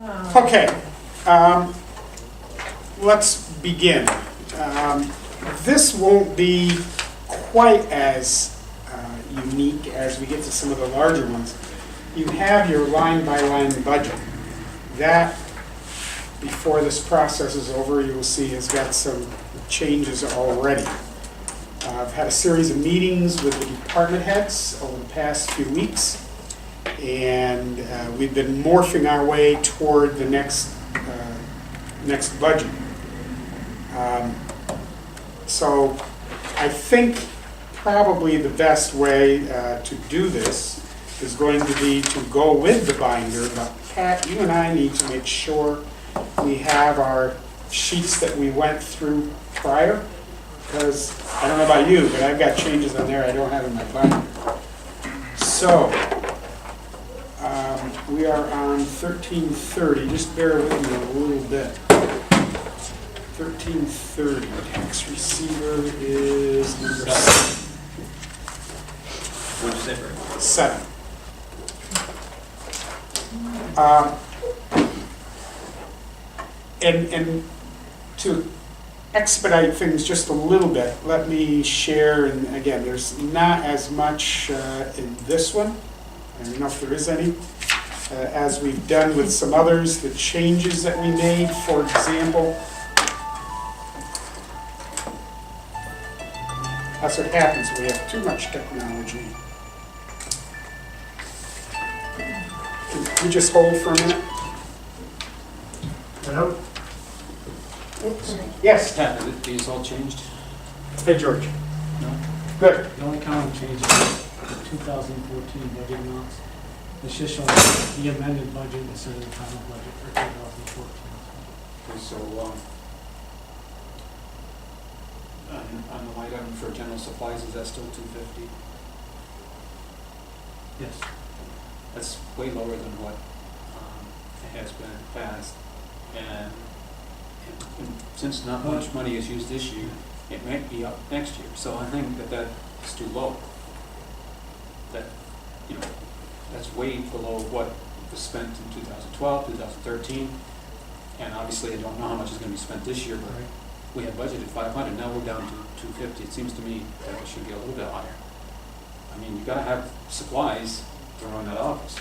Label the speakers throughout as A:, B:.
A: Okay, let's begin. This won't be quite as unique as we get to some of the larger ones. You have your line-by-line budget. That, before this process is over, you will see has got some changes already. I've had a series of meetings with the department heads over the past few weeks, and we've been morphing our way toward the next budget. So I think probably the best way to do this is going to be to go with the binder, but Pat, you and I need to make sure we have our sheets that we went through prior, because I don't know about you, but I've got changes on there I don't have in my binder. So, we are on 1330, just bear with me a little bit. 1330, tax receiver is number 7.
B: What'd you say, Bert?
A: 7. And to expedite things just a little bit, let me share, and again, there's not as much in this one, I don't know if there is any, as we've done with some others, the changes that we made, for example. That's what happens when we have too much technology. Can we just hold for a minute?
C: Hello?
A: Oops. Yes,
B: Pat, are these all changed?
A: hey George.
B: No?
A: Good.
C: The only column change is the 2014 budget amounts. It's just showing the amended budget instead of the final budget for 2014.
B: Okay, so, on the line item for general supplies, is that still 250?
C: Yes.
B: That's way lower than what it has been in the past. And since not much money is used this year, it might be up next year. So I think that is too low. That, you know, that's way below what was spent in 2012, 2013. And obviously I don't know how much is going to be spent this year, but
C: Right.
B: we had budgeted 500, now we're down to 250. It seems to me that it should be a little bit higher. I mean, you gotta have supplies to run that office.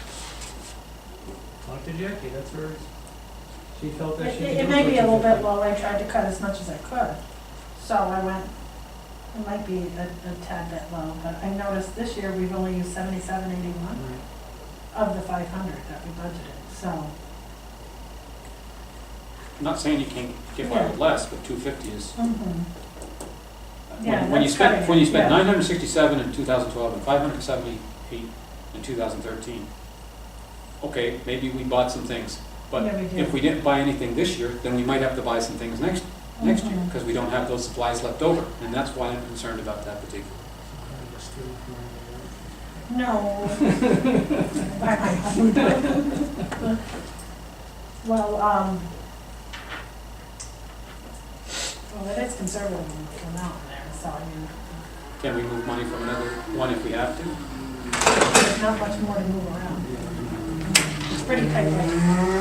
C: Talk to Jackie, that's her, she felt that she.
D: It may be a little bit low. I tried to cut as much as I could. So I went, it might be a tad bit low, but I noticed this year we've only used 7781 of the 500 that we budgeted, so.
B: I'm not saying you can't get by with less, but 250 is.
D: Mhm. Yeah,
B: When you
D: that's
B: spent,
D: cutting
B: when you
D: it,
B: spent
D: yeah.
B: 967 in 2012 and 578 in 2013, okay, maybe we bought some things, but
D: Yeah, we did.
B: if we didn't buy anything this year, then we might have to buy some things next year,
D: Mhm.
B: because we don't have those supplies left over, and that's why I'm concerned about that particular.
D: No. By my home. Well, it is conservative amount in there, so I mean,
B: Can we move money from another one if we have to?
D: there's not much more to move around. It's pretty tight right now.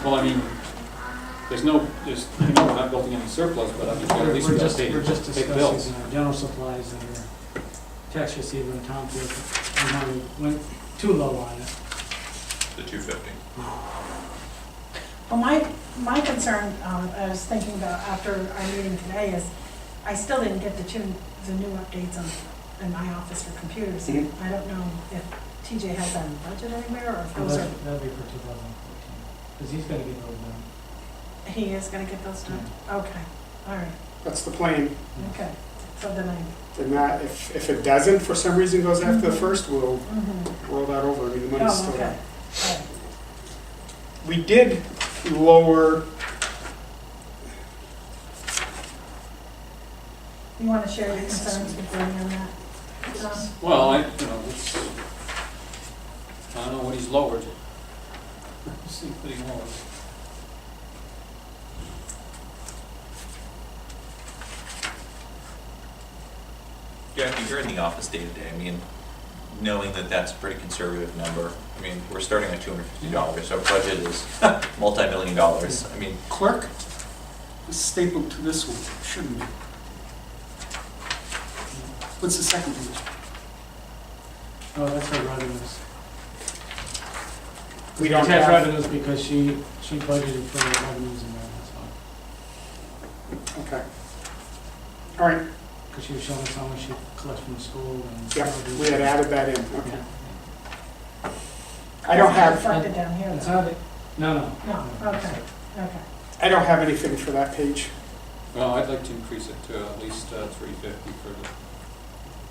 B: Well, I mean, I know we're not building any surplus, but I mean, at least we got to pay
C: We're just
B: pay the bills.
C: discussing general supplies and your tax receiver in Townfield. And how we went too low on it.
E: The 250.
D: Well, my concern, I was thinking about after our meeting today is, I still didn't get the new updates in my office for computers.
A: Mhm.
D: I don't know if TJ has that in the budget anywhere, or if
C: Well,
D: those are,
C: that'd be for 2014, because he's gotta get those done.
D: he is gonna get those done? Okay, all right,
A: That's the plan.
D: okay. So then I,
A: And that, if it doesn't, for some reason goes after the
D: Mhm.
A: first, we'll
D: mhm.
A: roll that over. I mean, the money's
D: Oh,
A: still
D: okay.
A: there.
D: All right.
A: We did lower,
D: You wanna share your concerns with me on that? John?
B: Well, I don't know what he's lowered. Let's see what he lowered.
E: Jackie, you're in the office day to day. I mean, knowing that that's a pretty conservative number, I mean, we're starting at $250, our budget is multi-million dollars. I mean,
A: Clerk, is stapled to this one, shouldn't be. What's the second page?
C: Oh, that's her revenues.
A: We don't
C: Attach
A: have,
C: revenues because she budgeted for the revenues in there, that's why.
A: okay. All right,
C: Because she was showing us how much she collects from the school and.
A: yeah, we had added that in, okay.
C: Yeah.
A: I don't have,
D: Reflected down here,
C: It's
D: though.
C: not, no.
D: No, okay, okay.
A: I don't have anything for that page.
B: Well, I'd like to increase it to at least 350 for the,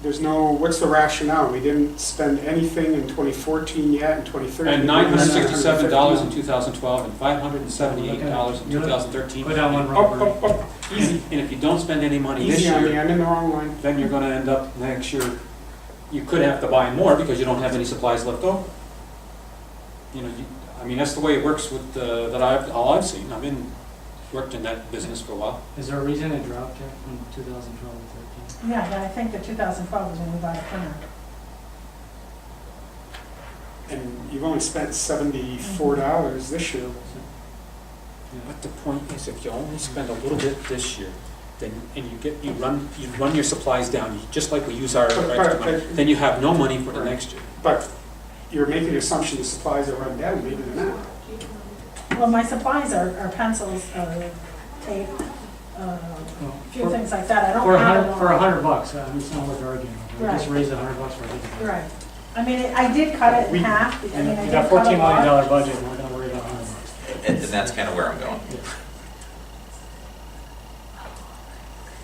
A: There's no, what's the rationale? We didn't spend anything in 2014 yet, in 2013.
B: and $967 in 2012 and $578 in
C: You're-
B: 2013.
C: Go down one
A: Oh,
C: row.
A: oh, oh, easy,
B: And if you don't spend any money this
A: easy on me,
B: year,
A: I'm in the wrong line.
B: then you're gonna end up next year, you could have to buy more because you don't have any supplies left over. You know, I mean, that's the way it works with, all I've seen. I've worked in that business for a while.
C: Is there a reason it dropped, Jack, from 2012 to 13?
D: Yeah, I think the 2012 was when we bought a printer.
A: And you've only spent $74 this year.
B: But the point is, if you only spend a little bit this year, then, and you run your supplies down, just like we use our extra money, then you have no money for the next year.
A: But you're making the assumption the supplies are run down, maybe they're not.
D: Well, my supplies are pencils, tape, a few things like that. I don't have them all.
C: For $100, I mean, it's not worth arguing. We just
D: Right.
C: raised $100 for everything.
D: Right. I mean, I did cut it in half. I mean, I
C: You
D: did
C: got
D: cut a
C: $14
D: lot.
C: million budget, and we're gonna worry about $100.
E: and that's kind of where I'm going.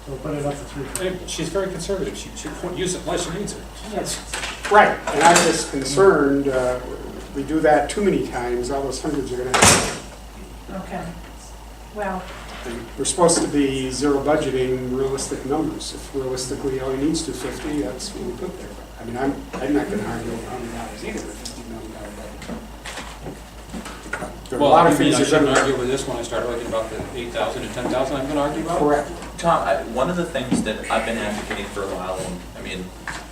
C: So we'll put it up to 350.
B: And she's very conservative. She won't use it unless she needs it.
D: Yes.
A: Right, and I'm just concerned, we do that too many times, all those hundreds are gonna happen.
D: Okay. Well,
A: We're supposed to be zero budgeting realistic numbers. If realistically all he needs 250, that's what we put there. I mean, I'm not gonna argue over $100 either, with $50 million budget. There are a lot of
B: I mean,
A: things
B: I
A: that are
B: shouldn't
A: gonna.
B: argue with this when I started looking about the 8,000 and 10,000, I'm gonna argue about it.
A: Correct.
E: Tom, one of the things that I've been advocating for a while, and I mean,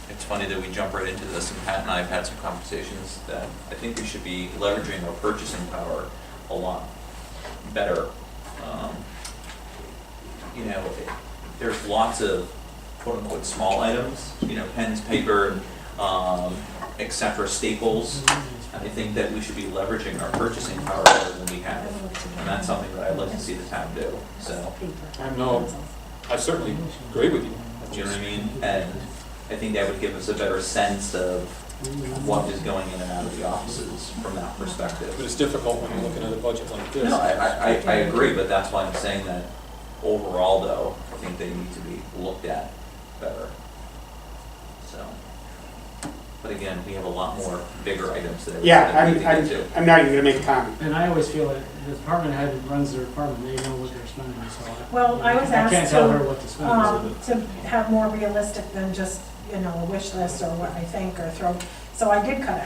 E: it's funny that we jump right into this, and Pat and I have had some conversations that I think we should be leveraging our purchasing power a lot better. You know, there's lots of quote-unquote small items, you know, pens, paper, et cetera, staples. And I think that we should be leveraging our purchasing power better than we have. And that's something that I'd like to see the town do, so.
B: I certainly agree with you.
E: Do you know what I mean? And I think that would give us a better sense of what is going in and out of the offices from that perspective.
B: But it's difficult when you're looking at a budget like this.
E: No, I agree, but that's why I'm saying that overall though, I think they need to be looked at better. So, but again, we have a lot more bigger items that we
A: Yeah,
E: need to get to.
A: I'm not even gonna make a comment.
C: And I always feel that the department head who runs their department, they know what they're spending, so.
D: Well, I was
C: can't
D: asked
C: tell her what to spend.
D: to have more realistic than just, you know, a wish list or what I think or throw, so I did cut it.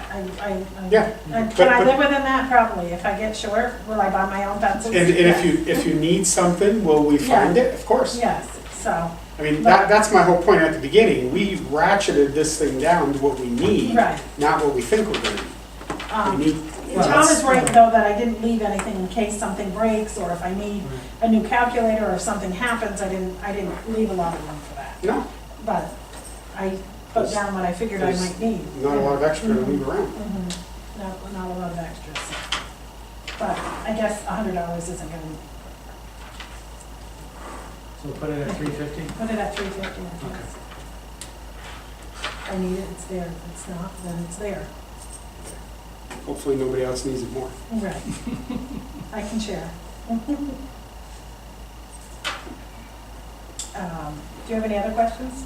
A: Yeah,
D: And
A: but-
D: can I
A: but-
D: live within that? Probably. If I get short, will I buy my own pencils?
A: And
D: Yes.
A: if you need something, will we find
D: Yeah.
A: it? Of course.
D: Yes, so,
A: I mean, that's my whole point at the beginning. We ratcheted this thing down to what we need,
D: right.
A: not what we think we're gonna need. We need.
D: And Tom is right, though, that I didn't leave anything in case something breaks, or if I need a new calculator, or if something happens, I didn't leave a lot of room for that.
A: No,
D: But I put down what I figured I might need.
A: not a lot of extra to leave around.
D: Not a lot of extras. But I guess $100 isn't gonna,
C: So put it at 350?
D: put it at 350, I
C: Okay.
D: guess. I need it, it's there. If it's not, then it's there.
A: Hopefully nobody else needs it more.
D: Right. I can share. Do you have any other questions?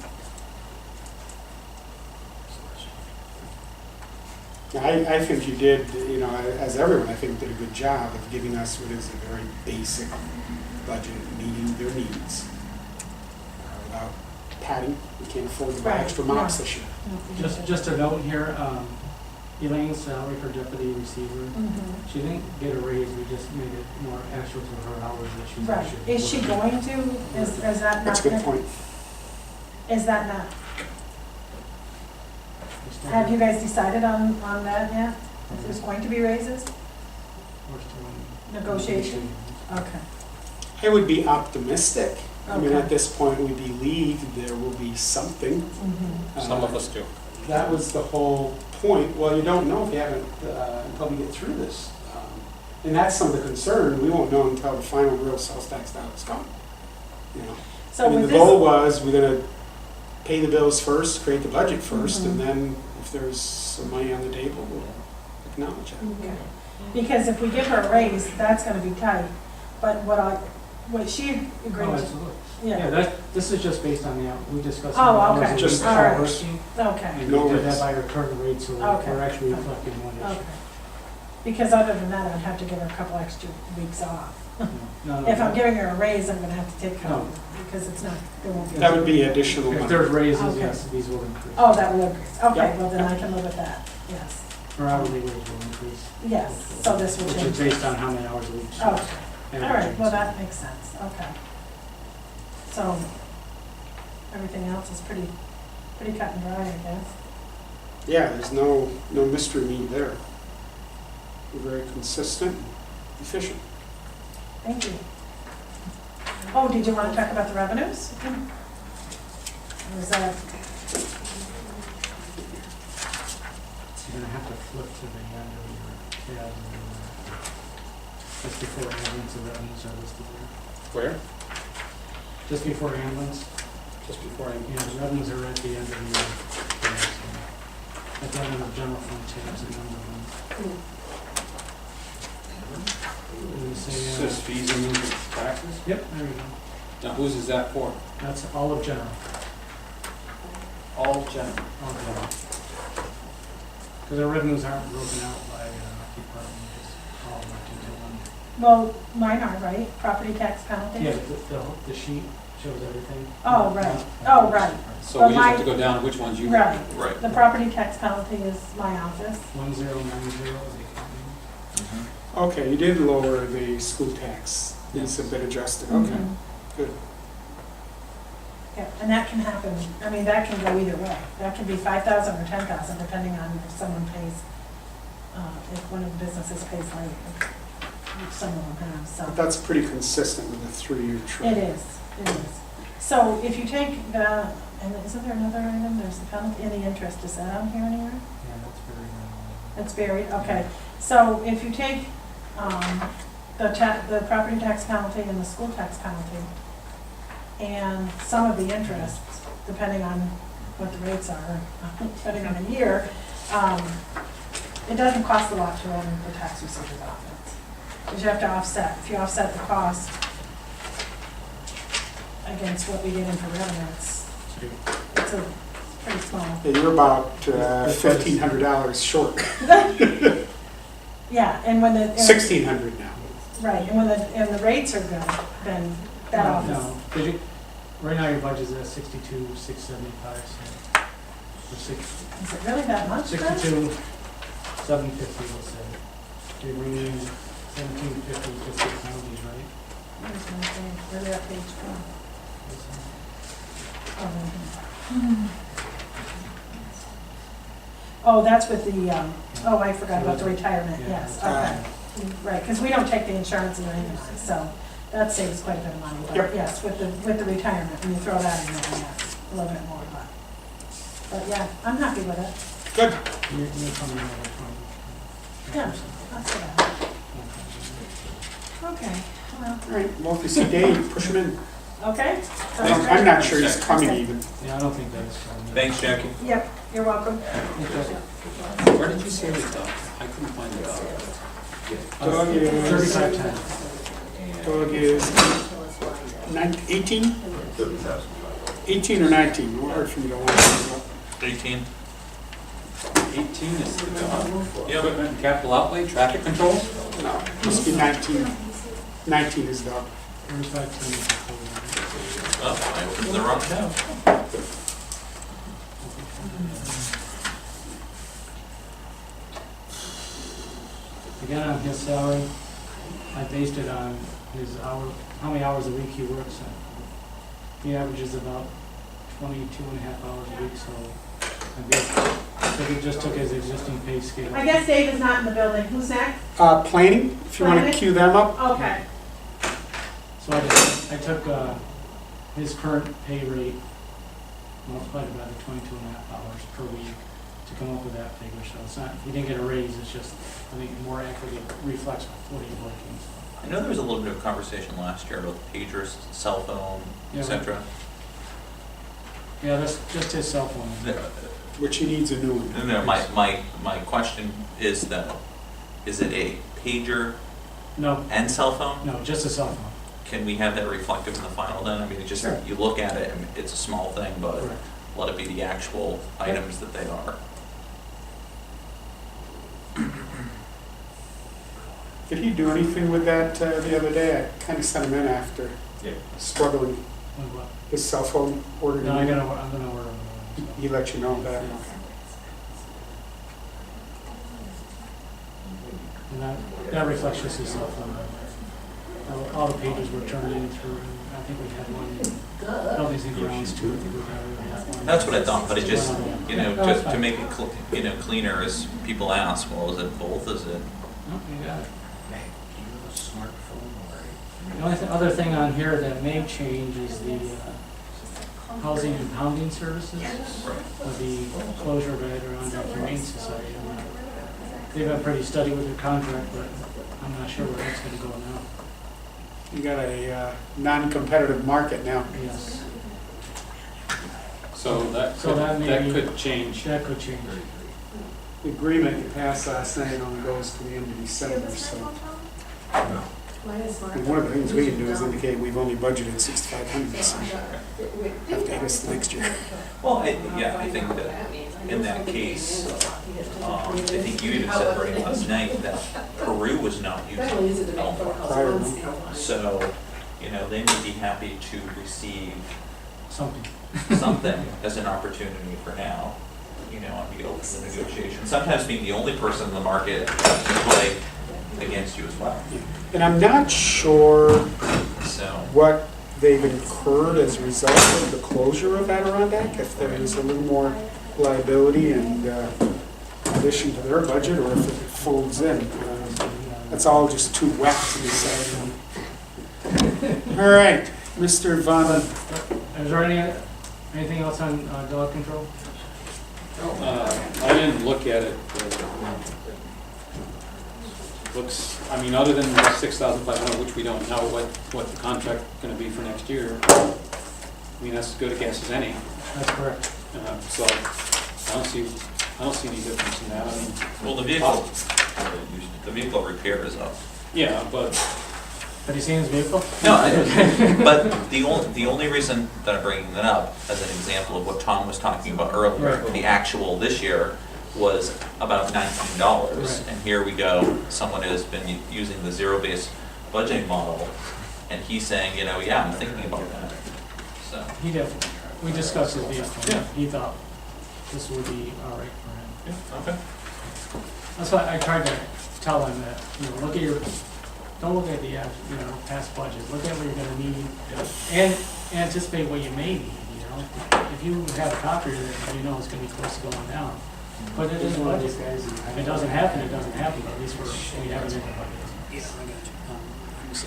A: I think you did, you know, as everyone, I think did a good job of giving us what is a very basic budget, meeting their needs. Without padding, we can't afford to buy
D: Right,
A: extra mops
D: no.
A: this year.
C: Just a note here, Elaine's salary for deputy receiver,
D: Mhm.
C: she didn't get a raise, we just made it more actual to her hours that she's
D: Right.
C: actually.
D: Is she
C: working.
D: going to, is that not?
A: That's a good point.
D: Is that not? Have you guys decided on that yet? If there's going to be raises,
C: We're still in
D: negotiation? Okay.
A: I would be optimistic. I mean,
D: Okay.
A: at this point, we believe there will be something.
D: Mhm.
B: Some of us do.
A: That was the whole point. Well, you don't know if you haven't, until we get through this. And that's some of the concern. We won't know until the final real sales tax dollars come. You know,
D: So
A: I mean,
D: with
A: the goal
D: this,
A: was, we're gonna pay the bills first, create the budget first, and
D: Mhm.
A: then if there's some money on the table, we'll acknowledge it.
D: okay. Because if we give her a raise, that's gonna be tight. But what she agreed
C: Oh,
D: to,
C: absolutely.
D: yeah,
C: This is just based on the, we discussed.
D: Oh,
C: the hours
D: okay.
C: a
A: Just
C: week
D: all right.
C: working,
D: okay,
C: And
A: No
C: we did
A: raise.
C: that by our current rate, so
D: Okay.
C: we're actually reflecting one issue.
D: okay. Because other than that, I'd have to give her a couple extra weeks off.
C: No,
D: If I'm giving her a raise, I'm gonna have to take
C: No.
D: her, because it's not, there won't be.
A: That would be additional
C: If
A: money.
C: there's raises,
D: Okay.
C: yes, these will increase.
D: Oh, that will increase, okay,
A: Yep.
D: well, then I can live with that, yes,
C: Our hourly wage will increase.
D: yes, so this will
C: Which is
D: change.
C: based on how many hours a week. she-
D: Okay, all right,
C: averaging,
D: well,
C: so.
D: that makes sense, okay. So, everything else is pretty cut and dry, I guess.
A: Yeah, there's no mystery meat there. We're very consistent, efficient.
D: Thank you. Oh, did you want to talk about the revenues? Or is that,
C: You're gonna have to flip to the end of your tab. Just before ambulance, the revenues are listed there.
B: Where?
C: Just before ambulance,
B: Just before I.
C: yeah, the revenues are at the end of your tab, so. At the end of the general fund tabs, a number of them. And you say,
B: Says fees and income taxes?
C: yep, there you go.
B: Now, whose is that for?
C: That's all of general,
B: All general.
C: all general. Because our revenues aren't broken out by department, it's all lumped into one.
D: well, mine are, right? Property tax penalty?
C: Yeah, the sheet shows everything.
D: Oh, right. Oh, right.
B: So
D: Well,
B: we just have
D: my-
B: to go down which ones you.
D: Right.
E: Right.
D: The property tax penalty is my office.
C: 1090 is the accounting.
A: Okay, you did lower the school tax. It's a bit adjusted, okay.
D: Mhm.
A: good.
D: Yeah, and that can happen, I mean, that can go either way. That can be 5,000 or 10,000, depending on if someone pays, if one of the businesses pays late, which some of them have, so.
A: But that's pretty consistent with the 3-year trend.
D: It is. So if you take the, and isn't there another item, there's the penalty, any interest, is that on here anywhere?
C: Yeah, that's very minimal.
D: It's buried, okay. So if you take the property tax penalty and the school tax penalty, and some of the interest, depending on what the rates are, depending on the year, it doesn't cost a lot to run the tax receipter's office. Because you have to offset, if you offset the cost against what we get in for revenue, it's a pretty small.
A: Yeah, you're about $1,500 short.
D: Yeah, and when the.
A: $1,600 now.
D: Right, and the rates are good, then that office.
C: No, did you, right now your budget's at 62,675, so. For
D: Is it really that much then?
C: 62,750, we'll say. You're bringing in 1750 for state penalties, right?
D: Where's my page? Where's that page from? Oh, right here. Oh, that's with the, oh, I forgot about the retirement,
C: Yeah,
D: yes,
A: that's-
D: okay. Right, because we don't take the insurance or anything, so that saves quite a bit of money. But
A: Yep.
D: yes, with the retirement, when you throw that in there, yeah, a little bit more, but yeah, I'm happy with it.
A: Good.
C: You're coming in over 20.
D: Yeah. That's good. Okay, well,
A: All right, well, if you see Dave, push him in.
D: okay.
A: I'm not sure he's coming
D: Okay.
A: even.
C: Yeah, I don't think that's.
E: Thanks, Jackie.
D: Yep, you're welcome.
B: Where did you say the dog? I couldn't find the dog.
A: Dog is,
C: 3510.
A: dog is 18? 18 or 19, a little hard for me to line.
E: 18.
B: 18 is the dog.
E: Yep.
B: Equipment and capital outlay, traffic control?
A: No, must be 19. 19 is dog.
C: 3510 is the total.
E: Oh, I opened the wrong tab.
C: Again, on his salary, I based it on his how many hours a week he works. He averages about 22 and a half hours a week, so I based But he just took his existing pay scale.
D: I guess Dave is not in the building. Who's next?
A: Planning, if you want to
D: Planning?
A: cue them up.
D: Okay.
C: So I took his current pay rate, multiplied it by the 22.5 hours per week to come up with that figure. So it's not, he didn't get a raise, it's just, I think, more accurately reflects what he's working.
E: I know there was a little bit of conversation last year about pagers, cell phone,
C: Yeah.
E: etc.
C: Yeah, that's just his cell phone.
A: Which he needs a new one.
E: No, my question is that, is it a pager
C: No,
E: and cell phone?
C: no, just a cell phone.
E: Can we have that reflective in the final then? I mean, it just,
A: Sure.
E: you look at it and it's a small thing, but
C: Correct.
E: let it be the actual items that they are.
A: Did he do anything with that the other day? I kind of sent him in after struggling.
C: Like what?
A: His cell phone order.
C: No, I'm gonna order another one.
A: He let you know that.
C: And that reflects just his cell phone. All the pages were turned in through, I think we had one, buildings and grounds too. I think we had one.
E: That's what I thought, but it just, you know,
C: No, it's
E: to
C: fine.
E: make it cleaner, as people ask, well, is it both, is it?
C: Oh, you got it. The only other thing on here that may change is the housing and pounding services with the closure of it around the Humane Society. I mean, they've been pretty steady with their contract, but I'm not sure where that's gonna go now.
A: You got a non-competitive market now.
C: Yes,
B: So that
C: So that may
B: that
C: be-
B: could change.
C: that could change.
A: The agreement you passed last night only goes to the end of December, so. And one of the things we can do is indicate we've only budgeted 6,500, so have to hit us the next year.
E: Well, I think that in that case, I think you even said right last night that Peru was not using Alpha.
A: Prior, no?
E: So, you know, they may be happy to receive
C: Something.
E: something as an opportunity for now, you know, and be open to negotiation. Sometimes being the only person in the market can play against you as well.
A: And I'm not sure
E: So,
A: what they've incurred as a result of the closure of Adirondack, if there is a little more liability and addition to their budget, or if it folds in. That's all just too wet to decide. All right, Mr. Von,
C: Is there anything else on dog control?
B: I didn't look at it, but looks, I mean, other than the 6,500, which we don't know what the contract gonna be for next year. I mean, that's as good a guess as any.
C: That's correct.
B: So I don't see any difference in that. I mean,
E: well, the vehicle repair is up.
B: yeah, but
C: Have you seen his vehicle?
E: No, but the only reason that I'm bringing that up as an example of what Tom was talking about earlier,
C: Right.
E: the actual this year was about $19.
C: Right.
E: And here we go, someone has been using the zero-based budgeting model, and he's saying, you know, yeah, I'm thinking about that. So,
C: He definitely, we discussed his vehicle.
E: Yeah.
C: He thought this would be all right for him.
E: yeah, okay.
C: That's why I tried to tell him that, look at don't look at the, past budget, look at what you're gonna need, and anticipate what you may need, If you have a copier that you know it's gonna be close to going down, put it in the budget. If it doesn't happen, it doesn't happen, but at least we have it in the budget.
A: yeah, I got you.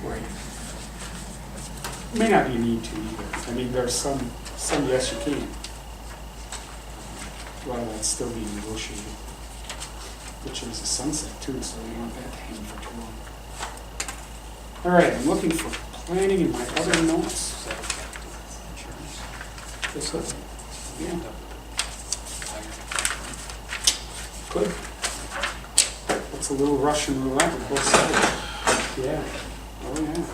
A: Right. May not be a need to either. I mean, there's some yes, you can. A lot of that's still being negotiated, which is a sunset too, so we don't want that to hang for too long. All right, I'm looking for planning in my other notes. This one? Yeah. Good. It's a little Russian roulette with both sides. Yeah. Oh, yeah.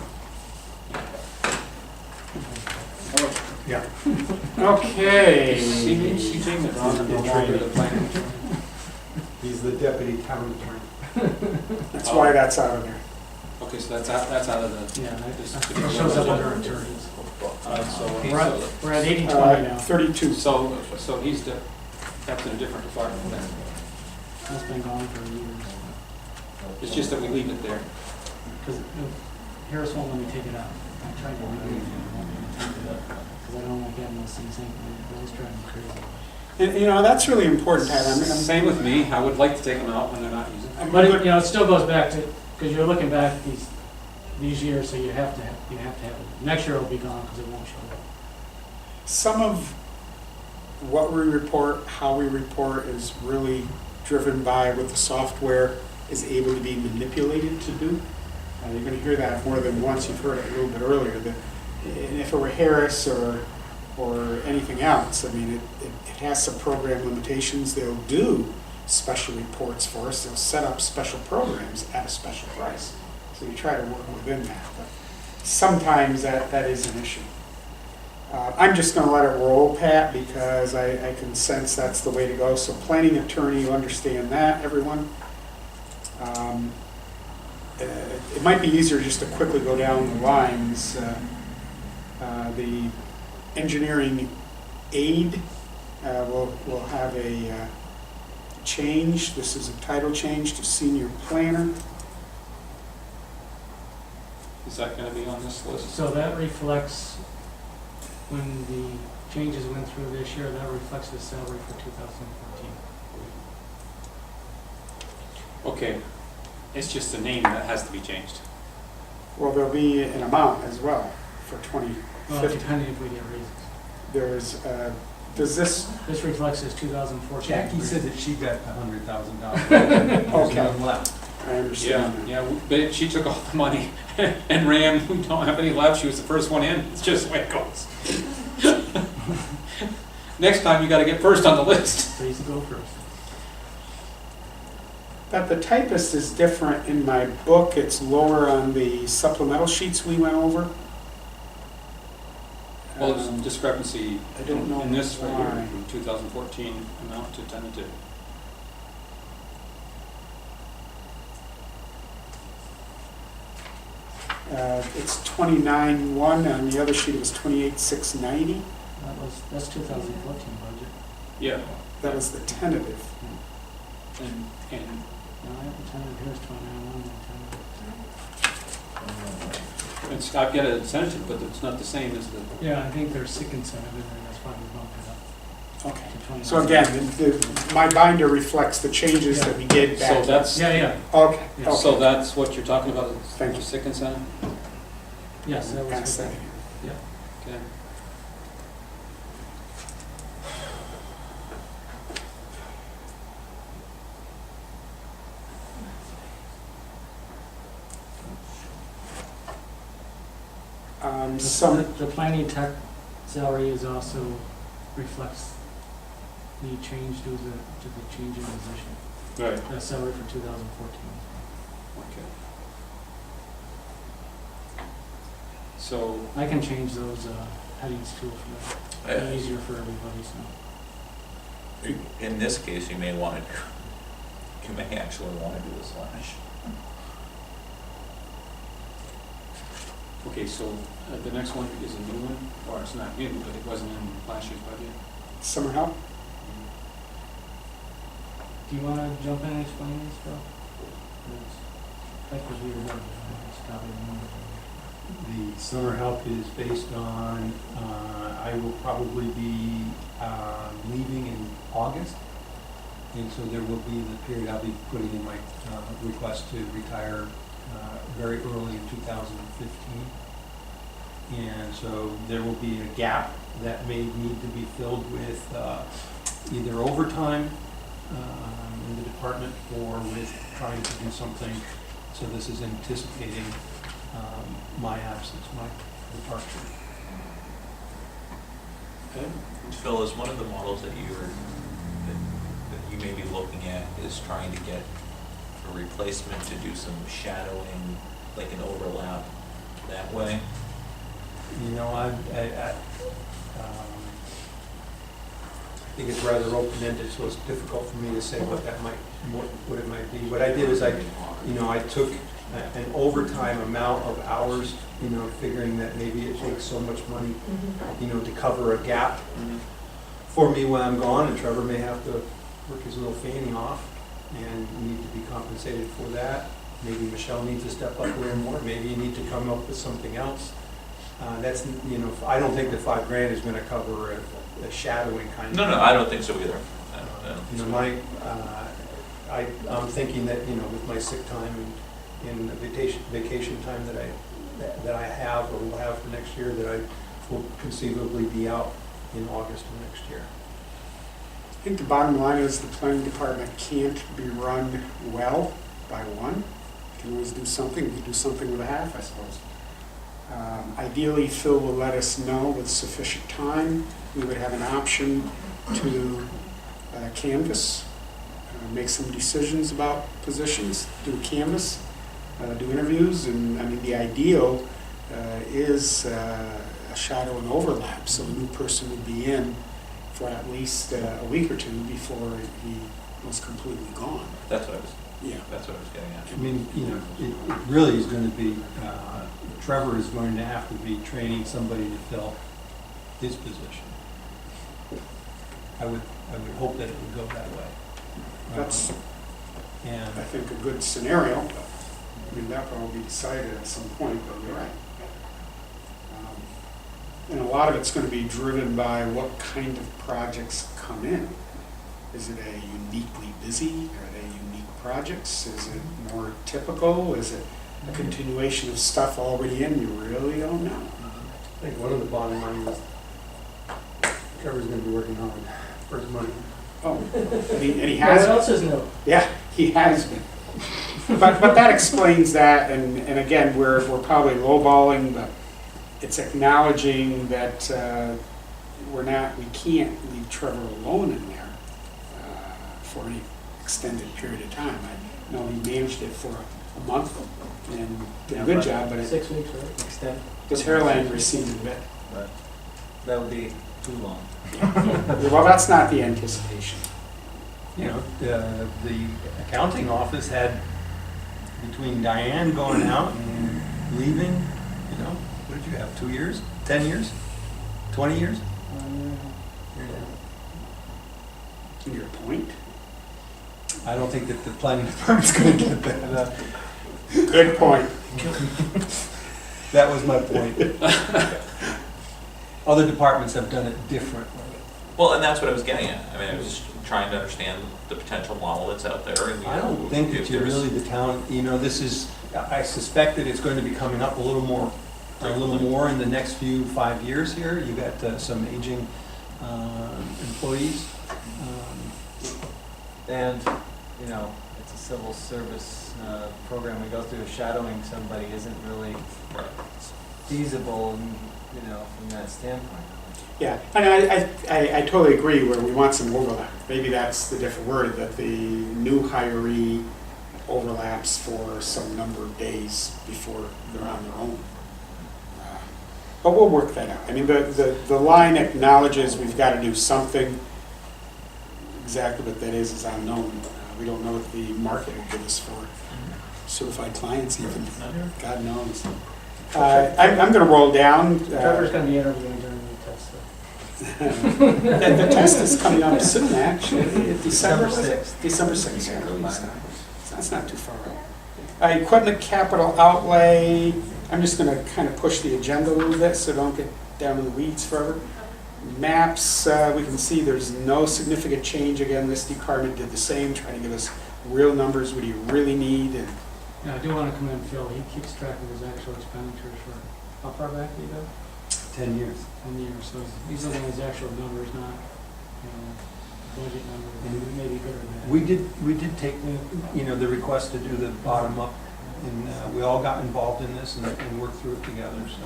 A: Yeah. Okay.
B: she taking it on and no longer the plan.
F: He's the deputy town attorney.
A: That's why that's out of there.
B: Okay, so that's out of the.
C: Yeah, it shows up under attorneys.
B: So
C: We're at 80/20 now.
A: 32.
B: So that's in a different department then.
C: That's been gone for years.
B: It's just that we leave it there.
C: Because Harris won't let me take it out. I tried to read it, because I don't like having those things hanging, those drive me crazy.
A: And, you know, that's really important, Pat. I'm
B: Same with me, I would like to take them out when they're not using them.
C: But, it you know, it still goes back to, because you're looking back at these years, so you have to have it. Next year it'll be gone because it won't show up.
A: Some of what we report, how we report is really driven by what the software is able to be manipulated to do. You're going to hear that more than once. You've heard it a little bit earlier. And if it were Harris or anything else, I mean, it has some program limitations. They'll do special reports for us. They'll set up special programs at a special price. So you try to work within that. But sometimes that is an issue. I'm just going to let it roll, Pat, because I can sense that's the way to go. So planning attorney, you understand that, everyone? It might be easier just to quickly go down the lines. The engineering aid will have a change. This is a title change to senior planner.
B: Is that gonna be on this list?
C: So that reflects, when the changes went through this year, that reflects the salary for 2014.
B: Okay, it's just the name that has to be changed.
A: Well, there'll be an amount as well for
C: Well,
A: 2015.
C: depending if we get raises.
A: There's, does this,
C: This reflects his 2014.
F: Jackie said that she got $100,000. There's
A: Okay.
F: none left.
A: I understand that.
B: Yeah, but she took all the money and ran, we don't have any left, she was the first one in, it's just the way it goes. Next time, you gotta get first on the list.
C: Please go first.
A: But the typist is different in my book. It's lower on the supplemental sheets we went over.
B: Well, there's a discrepancy
A: I don't know
B: in this right here,
A: why.
B: from 2014 amount to tentative.
A: It's 29,1, on the other sheet it was 28,690.
C: That's 2014 budget.
B: Yeah,
A: That was the tentative.
B: and
C: No, I have the tentative, here's 29,1.
B: it's, I've got a tentative, but it's not the same as the,
C: Yeah, I think there's sick incentive in there, that's why we bumped it up
A: Okay.
C: to 29.
A: So again, my binder reflects the changes that we did back.
B: so that's,
C: Yeah,
A: Okay.
C: Yeah.
B: so
A: Okay.
B: that's what you're talking about, is
A: Thank you.
B: sick incentive?
C: yes, that was.
A: Pass that.
C: Yeah.
B: Okay.
A: Some,
C: The planning tech salary is also reflects the change to the change in position.
B: Right.
C: That salary for 2014.
B: Okay. So,
C: I can change those headings too for that. Be easier for everybody, so.
E: In this case, you may want to, you may actually want to do a slash.
B: okay, so the next one is a new one, or it's not new, but it wasn't in last year's budget.
A: summer help?
C: Do you want to jump in and explain this, Phil? That was weird, it's probably the number.
F: The summer help is based on, I will probably be leaving in August. And so there will be the period I'll be putting in my request to retire very early in 2015. And so there will be a gap that may need to be filled with either overtime in the department or with trying to do something. So this is anticipating my absence, my departure.
E: Phil, is one of the models that you may be looking at is trying to get a replacement to do some shadowing, like an overlap that way?
F: You know, I think it's rather open-ended, so it's difficult for me to say what that might, what it might be. What I did is I took an overtime amount of hours, figuring that maybe it takes so much money, to cover a gap for me when I'm gone, and Trevor may have to work his little fanny off and need to be compensated for that. Maybe Michelle needs to step up a little more. Maybe you need to come up with something else. That's, you know, I don't think the $5,000 is gonna cover a shadowing kind of.
E: No, I don't think so either. I don't
F: You know, I'm thinking that, you know, with my sick time and the vacation time that I have or will have for next year, that I will conceivably be out in August of next year.
A: I think the bottom line is the planning department can't be run well by one. You can always do something, you can do something with a half, I suppose. Ideally, Phil will let us know with sufficient time. We would have an option to canvass, make some decisions about positions, do a canvass, do interviews, and I mean, the ideal is a shadow and overlap, so the new person would be in for at least a week or two before he was completely gone.
E: That's what I was,
A: Yeah.
E: that's what I was getting at.
F: I mean, you know, it really is gonna be, Trevor is going to have to be training somebody to fill his position. I would hope that it would go that way.
A: That's,
F: And,
A: I think, a good scenario, but I mean, that will all be decided at some point, but you're right. And a lot of it's going to be driven by what kind of projects come in. Is it a uniquely busy? Are they unique projects? Is it more typical? Is it a continuation of stuff already in? You really don't know.
F: I think one of the bottom lines is Trevor's gonna be working hard for his money.
A: Oh, and he
C: What
A: has,
C: else is new?
A: yeah, he has been. But that explains that, and again, we're probably lowballing, but it's acknowledging that we can't leave Trevor alone in there for any extended period of time. I know he managed it for a month and did a good job, but
C: 6 weeks, right? Extend.
A: his hairline receded a bit.
G: But that would be too long.
A: Well, that's not the anticipation.
F: You know, the accounting office had, between Diane going out and leaving, you know, what did you have, 2 years, 10 years, 20 years?
A: Your point?
F: I don't think that the planning department's gonna get that.
A: Good point.
F: That was my point. Other departments have done it differently.
E: Well, and that's what I was getting at. I mean, I was just trying to understand the potential model that's out there. And, you
F: I
E: know,
F: don't think that
E: if
F: you're
E: there's-
F: really the town, you know, this is, I suspect that it's going to be coming up a little more in the next 5 years here. You got some aging employees.
G: And, you know, it's a civil service program we go through. Shadowing somebody isn't really
E: Right.
G: feasible, you know, from that standpoint.
A: Yeah, and I totally agree where we want some overlap. Maybe that's the different word, that the new hiree overlaps for some number of days before they're on their own. But we'll work that out. I mean, the line acknowledges we've got to do something. Exactly what that is unknown. We don't know what the market will give us for certified clients even. God knows. I'm going to roll down.
C: Trevor's gonna be interviewing during the test, so.
A: The test is coming up soon, actually. December
G: December 6th.
A: December 6th, yeah, really soon. So that's not too far out. Equipment capital outlay, I'm just gonna kind of push the agenda a little bit so don't get down in the weeds forever. Maps, we can see there's no significant change. Again, this department did the same, trying to give us real numbers, what do you really need, and
C: Yeah, I do wanna commend Phil, he keeps track of his actual expenditures for, how far back do you go?
F: 10 years.
C: 10 years, so he's looking at his actual numbers, not, you know, budget numbers, and maybe better than that.
F: We did take, you know, the request to do the bottom up, and we all got involved in this and worked through it together, so.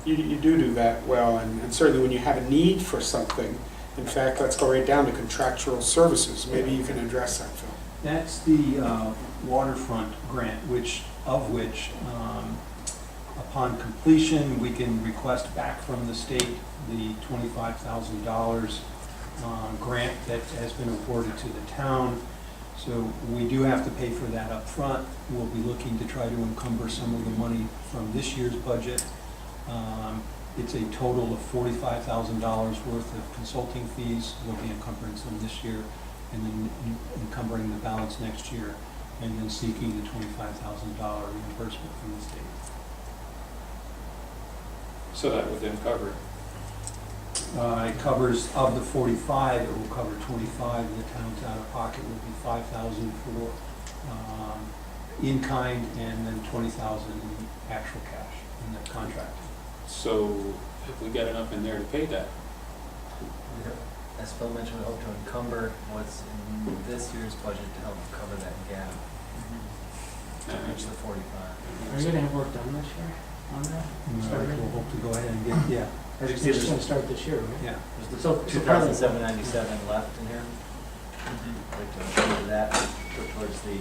A: you do that well, and certainly when you have a need for something, in fact, let's go right down to contractual services. Maybe you can address that, Phil.
F: That's the waterfront grant, which upon completion, we can request back from the state the $25,000 grant that has been awarded to the town. So we do have to pay for that up front. We'll be looking to try to encumber some of the money from this year's budget. It's a total of $45,000 worth of consulting fees. We'll be encumbering some this year and then encumbering the balance next year, and then seeking the $25,000 reimbursement from the state.
B: So that would then cover it.
F: It covers, of the 45, it will cover 25, the town's out of pocket would be 5,000 for in kind, and then 20,000 in actual cash in the contract.
B: So if we got enough in there to pay that,
G: As Phil mentioned, we hope to encumber what's in this year's budget to help cover that gap, to reach the 45.
C: Are you gonna have work done this year on that?
F: We'll hope to go ahead and get, yeah,
G: As you can see,
C: It's gonna
G: there's
C: start this year, right?
F: yeah.
C: So- so probably-
G: 2,797 left in here. Like to include that, put towards the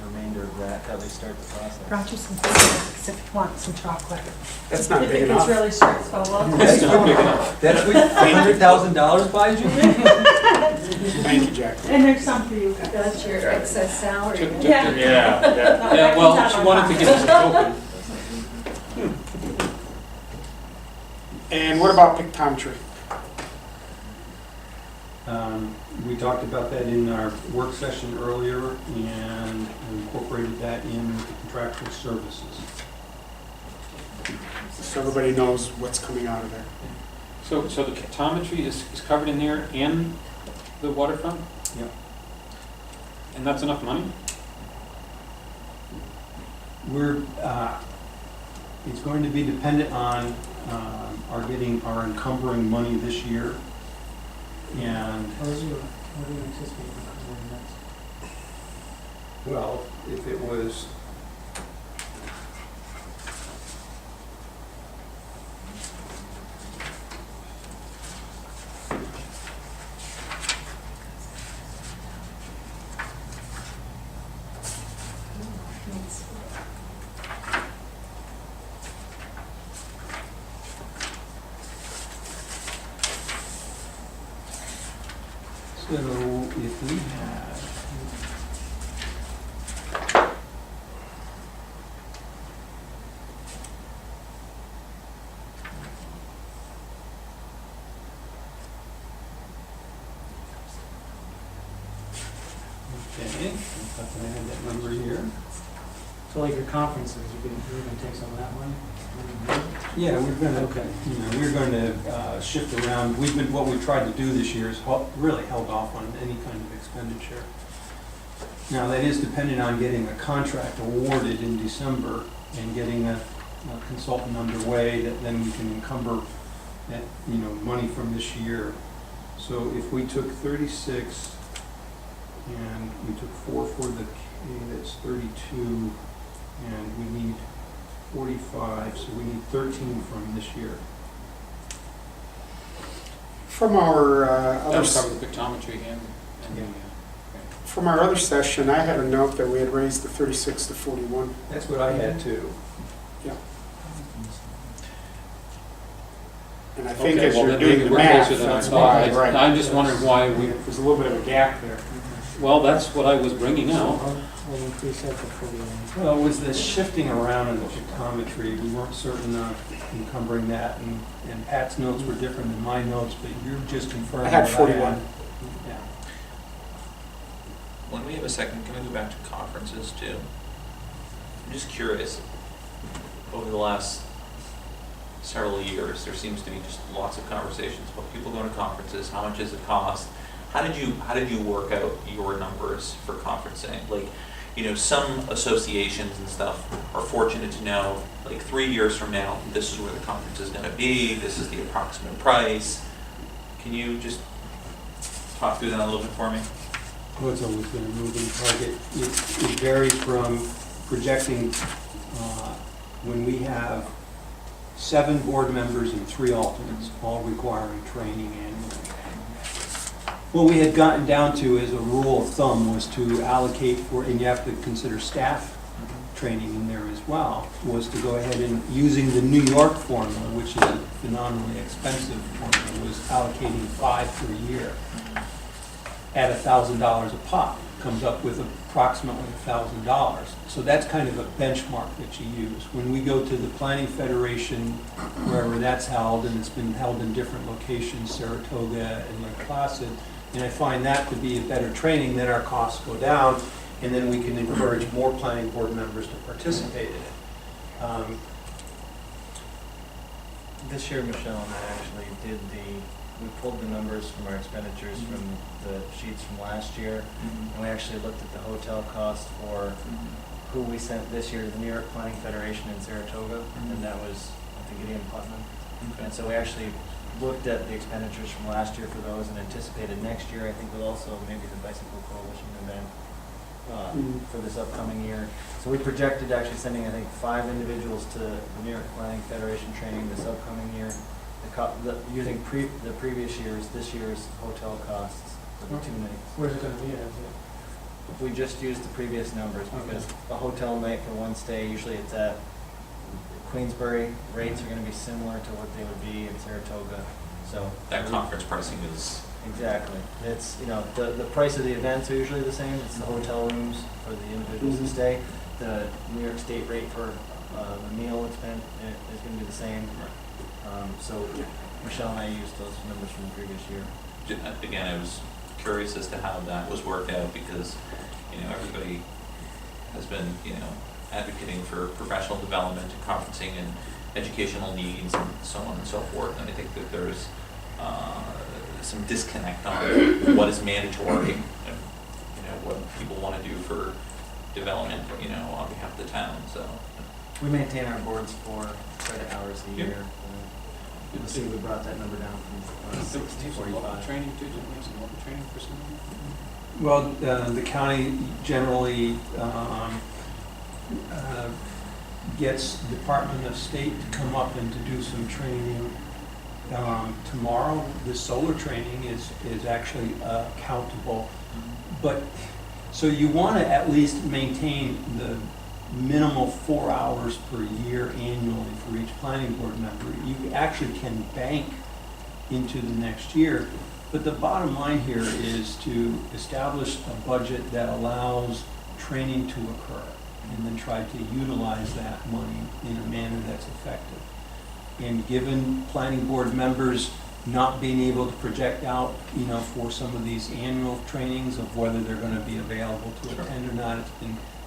G: remainder of that, till they start the process.
D: Brought you some snacks if you want some chocolate.
A: That's not
D: If
A: big
D: it's
A: enough.
D: really straightforward.
B: that's not big enough.
F: That's what $100,000 buys you?
A: Thank you, Jackie.
D: And there's some for you guys.
H: That's your excess salary.
D: Yeah.
B: Yeah, well, she wanted to give us a token.
A: And what about pictometry?
F: We talked about that in our work session earlier and incorporated that in contractual services.
A: So everybody knows what's coming out of there.
B: So the pictometry is covered in there and the waterfront?
F: Yep.
B: And that's enough money?
F: We're, it's going to be dependent on our encumbering money this year. And,
C: What do you anticipate covering next?
F: well, if it was, so if we had, okay, I thought that I had that number here.
C: So like your conferences, you're gonna take some of that money?
F: Yeah, we're gonna,
C: Okay.
F: we're going to shift around. What we've tried to do this year is really held off on any kind of expenditure. Now, that is dependent on getting a contract awarded in December and getting a consultant underway, that then we can encumber that, money from this year. So if we took 36 and we took 4 for the K, that's 32, and we need 45, so we need 13 from this year.
A: From our
B: That
A: other
B: would cover the pictometry and the,
A: from our other session, I had a note that we had raised the 36 to 41.
F: That's what I had too.
A: And I think
B: Okay,
A: as
B: well,
A: you're
B: then
A: doing
B: maybe
A: the
B: we're
A: math,
B: closer than I
A: that's
B: thought.
A: why, right.
B: I'm just wondering why we,
A: There's a little bit of a gap there.
B: well, that's what I was bringing out.
C: We'll increase that to 41.
F: Well, it was the shifting around in the pictometry. We weren't certain of encumbering that, and Pat's notes were different than my notes, but you're just confirming.
A: I had
F: what
A: 41.
F: Yeah.
E: When we have a second, can we go back to conferences too? I'm just curious, over the last several years, there seems to be just lots of conversations about people going to conferences, how much does it cost? How did you work out your numbers for conferencing? Like, some associations and stuff are fortunate to know, like 3 years from now, this is where the conference is gonna be, this is the approximate price. Can you just talk through that a little bit for me?
F: Well, it's always been a moving target. It varies from projecting when we have 7 board members and 3 alternates, all requiring training annually. What we had gotten down to as a rule of thumb was to allocate for, and you have to consider staff training in there as well, was to go ahead and, using the New York formula, which is a phenomenally expensive formula, was allocating 5 per year at $1,000 a pop, comes up with approximately $1,000. So that's kind of a benchmark that you use. When we go to the Planning Federation, wherever that's held, and it's been held in different locations, Saratoga and Lake Placid, and I find that to be a better training, then our costs go down, and then we can encourage more planning board members to participate in it.
G: This year, Michelle and I actually we pulled the numbers from our expenditures from the sheets from last year, and we actually looked at the hotel cost for who we sent this year to the New York Planning Federation in Saratoga, and that was, I think, Gideon Putnam. And so we actually looked at the expenditures from last year for those and anticipated next year, I think, with also maybe the Bicycle Coalition event for this upcoming year. So we projected actually sending, I think, 5 individuals to the New York Planning Federation training this upcoming year, using the previous year's, this year's hotel costs for the 2 nights.
C: Where's it gonna be at?
G: If we just use the previous numbers, because a hotel night for one stay, usually it's at Queensbury, rates are gonna be similar to what they would be in Saratoga, so.
E: That conference pricing is,
G: Exactly. It's, the price of the events are usually the same. It's the hotel rooms for the individuals to stay. The New York State rate for the meal expense is going to be the same. So Michelle and I used those numbers from the previous year.
E: again, I was curious as to how that was worked out because, everybody has been, advocating for professional development and conferencing and educational needs and so on and so forth. And I think that there's some disconnect on what is mandatory and, what people want to do for development, on behalf of the town, so.
G: We maintain our boards for credit hours a year. You can see we brought that number down from 6 to 45.
B: Training too, didn't we have some local training for some?
F: Well, the county generally gets Department of State to come up and to do some training. Tomorrow, the solar training is actually countable. But, so you want to at least maintain the minimal 4 hours per year annually for each planning board member. You actually can bank into the next year. But the bottom line here is to establish a budget that allows training to occur and then try to utilize that money in a manner that's effective. And given planning board members not being able to project out, for some of these annual trainings of whether they're going to be available to attend or not,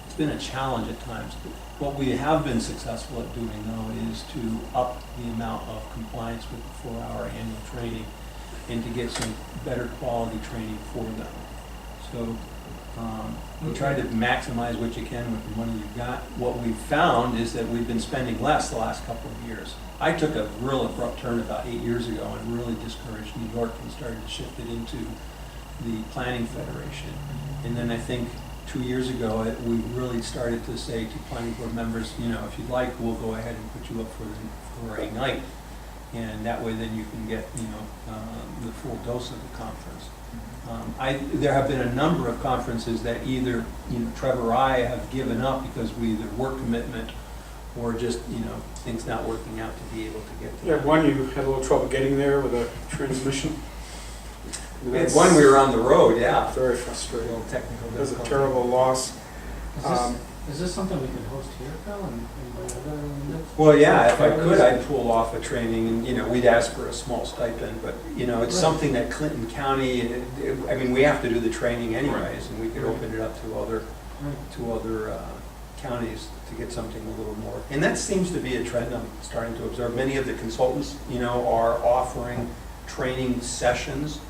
F: it's been a challenge at times. What we have been successful at doing, though, is to up the amount of compliance with the 4-hour annual training and to get some better quality training for them. So you try to maximize what you can with the money you've got. What we've found is that we've been spending less the last couple of years. I took a real abrupt turn about 8 years ago and really discouraged New York and started to shift it into the Planning Federation. And then I think 2 years ago, we really started to say to planning board members, if you'd like, we'll go ahead and put you up for a night. And that way then you can get, the full dose of the conference. There have been a number of conferences that either, Trevor or I have given up because we either work commitment or just, things not working out to be able to get to.
A: Yeah, one you had a little trouble getting there with a transmission.
F: It's one we were on the road, yeah.
A: Very
G: A
A: frustrating.
G: little technical
A: It was a
G: difficulty.
A: terrible loss.
C: Is this something we can host here, Phil, and invite other next?
F: Well, yeah, if I could, I'd pull off a training and, we'd ask for a small stipend, but, it's something that Clinton County, we have to do the training anyways, and we could open it up to other counties to get something a little more. And that seems to be a trend I'm starting to observe. Many of the consultants, are offering training sessions.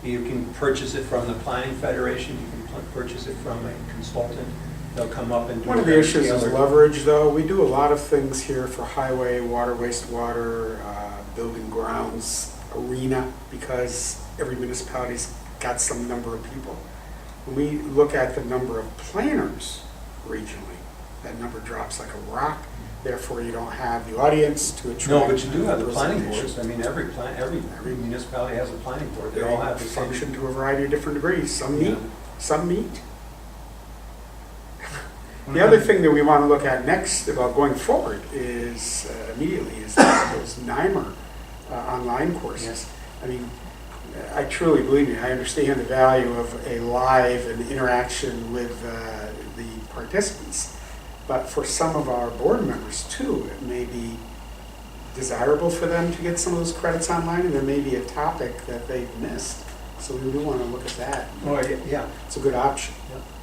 F: You can purchase it from the Planning Federation, you can purchase it from a consultant. They'll come up and do it.
A: One of the issues is
F: tailored.
A: leverage, though. We do a lot of things here for highway, water, wastewater, building grounds, arena, because every municipality's got some number of people. When we look at the number of planners regionally, that number drops like a rock. Therefore, you don't have the audience to attract.
F: No, but you do have the planning
A: presentation.
F: boards. Every municipality has a planning board. They all have the same.
A: function to a variety of different degrees. Some meet, some meet. The other thing that we want to look at next about going forward is immediately is those NYMER online courses. I truly believe me, I understand the value of a live and interaction with the participants. But for some of our board members too, it may be desirable for them to get some of those credits online, and there may be a topic that they've missed. So we do want to look at that.
F: Oh, yeah.
A: It's a good option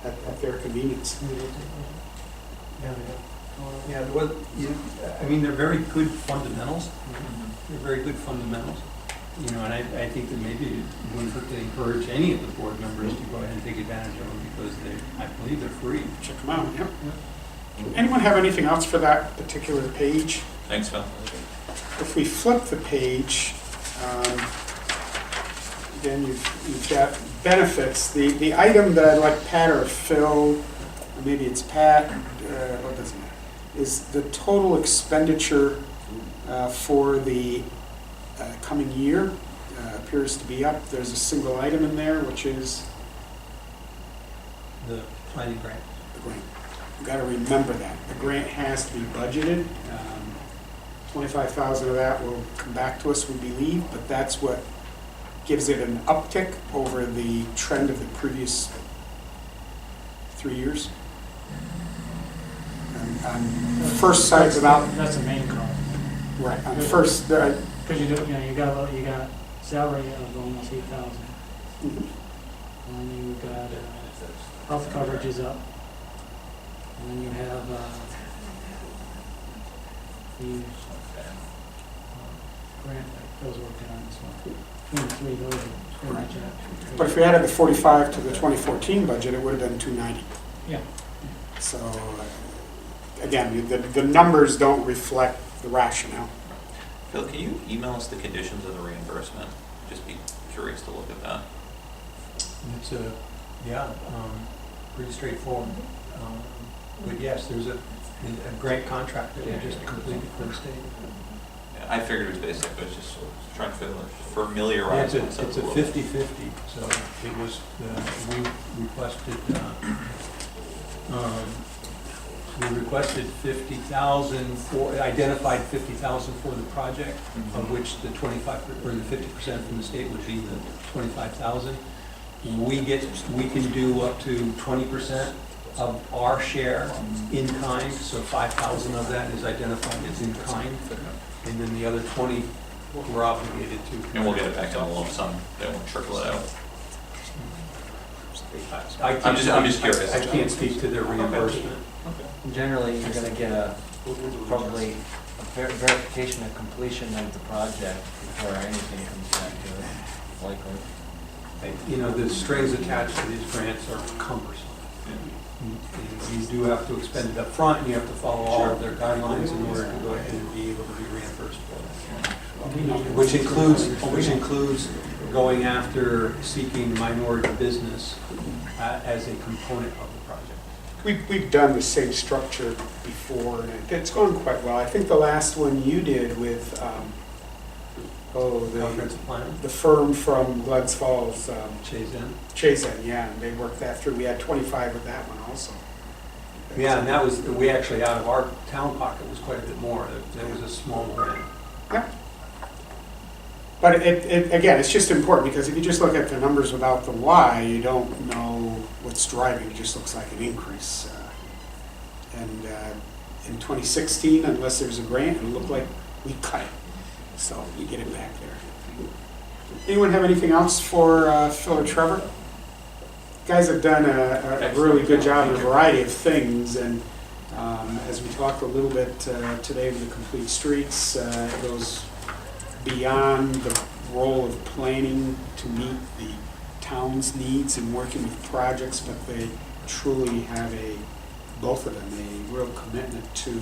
A: at their convenience.
C: Yeah,
F: Yeah, well, I mean, they're very good fundamentals. They're very good fundamentals. You know, and I think that maybe it wouldn't hurt to encourage any of the board members to go ahead and take advantage of them because I believe they're free.
A: Check them out, yep. Anyone have anything else for that particular page?
E: Thanks, Phil.
A: If we flip the page, again, you've got benefits. The item that I'd like Pat or Phil, or maybe it's Pat, what does it matter, is the total expenditure for the coming year appears to be up. There's a single item in there, which is
F: The planning grant.
A: the grant. You've got to remember that. The grant has to be budgeted. 25,000 of that will come back to us, we believe, but that's what gives it an uptick over the trend of the previous 3 years. And on the first side without,
C: That's the main cost.
A: right, on the first,
C: Because you got salary of almost 8,000. And you got health coverage is up. And then you have the grant that Phil's working on this one. Between the three, those are pretty much it.
A: but if we added the 45 to the 2014 budget, it would have been 290.
C: Yeah.
A: So, again, the numbers don't reflect the rationale.
E: Phil, can you email us the conditions of the reimbursement? Just be curious to look at that.
F: It's pretty straightforward. But yes, there's a grant contract that we just completed for the state.
E: Yeah, I figured it was basic, but I was just trying to
F: Yeah,
E: familiarize
F: it's
E: myself
F: a
E: a little bit.
F: 50/50, so it was, we requested 50,000 identified 50,000 for the project, of which the 25, or the 50% from the state would be the 25,000. We can do up to 20% of our share in kind, so 5,000 of that is identified as in kind, and then the other 20 we're obligated to.
E: And we'll get it back in a lump sum, they won't trickle it out. I'm just curious.
F: I can't speak to their reimbursement.
G: Generally, you're gonna get probably a verification of completion of the project before anything comes back to it, likely.
F: You know, the strings attached to these grants are cumbersome. You do have to expend it up front, and you have to follow all of their guidelines in order to go ahead and be able to be reimbursed for that. Which includes going after seeking minority business as a component of the project.
A: We've done the same structure before, and it's gone quite well. I think the last one you did with,
F: Comprehensive plan,
A: the firm from Glens Falls,
F: Chazen.
A: yeah, and they worked that through. We had 25 with that one also.
F: Yeah, and that was, we actually, out of our town pocket, was quite a bit more. There was a small grant.
A: Yep. But again, it's just important, because if you just look at the numbers without the why, you don't know what's driving. It just looks like an increase. And in 2016, unless there's a grant, it'll look like we cut it. So you get it back there. Anyone have anything else for Phil or Trevor? Guys have done a really good job in a variety of things, and as we talked a little bit today with the Complete Streets, it goes beyond the role of planning to meet the town's needs and working with projects, but they truly have both of them, a real commitment to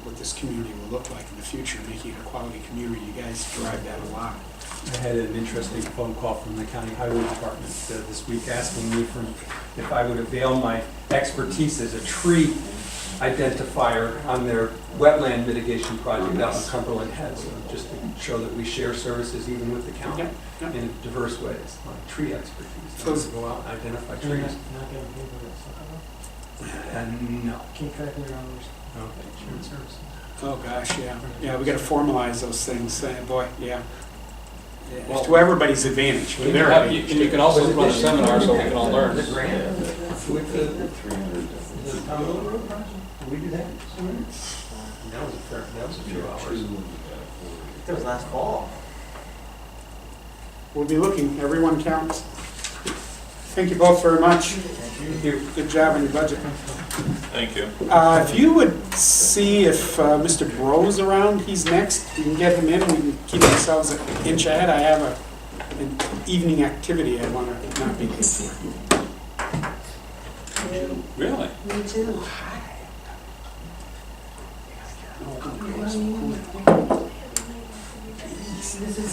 A: what this community will look like in the future, making it a quality community. You guys drive that a lot.
F: I had an interesting phone call from the county highway department this week asking me if I would avail my expertise as a tree identifier on their wetland mitigation project out in Cumberland Heads, just to show that we share services even with the county in diverse ways, like tree expertise. So to go out and identify
C: You're
F: trees.
C: not getting paid for this.
F: And no.
C: Keep track of your hours.
F: Okay, insurance services.
A: Oh, gosh, yeah. Yeah, we got to formalize those things. Boy, yeah. It's
B: Well,
A: to everybody's advantage. To their
B: And
A: advantage.
B: you can also run a seminar so we can all learn.
F: The grant with the town road project? Did we do that? That was a few hours.
G: That was last fall.
A: We'll be looking. Everyone counts. Thank you both very much.
F: Thank you.
A: Good job on your budget.
E: Thank you.
A: If you would see if Mr. Bro's around, he's next. We can get him in, we can keep ourselves an inch ahead. I have an evening activity I want to not be late for.
B: Really?
H: Me too.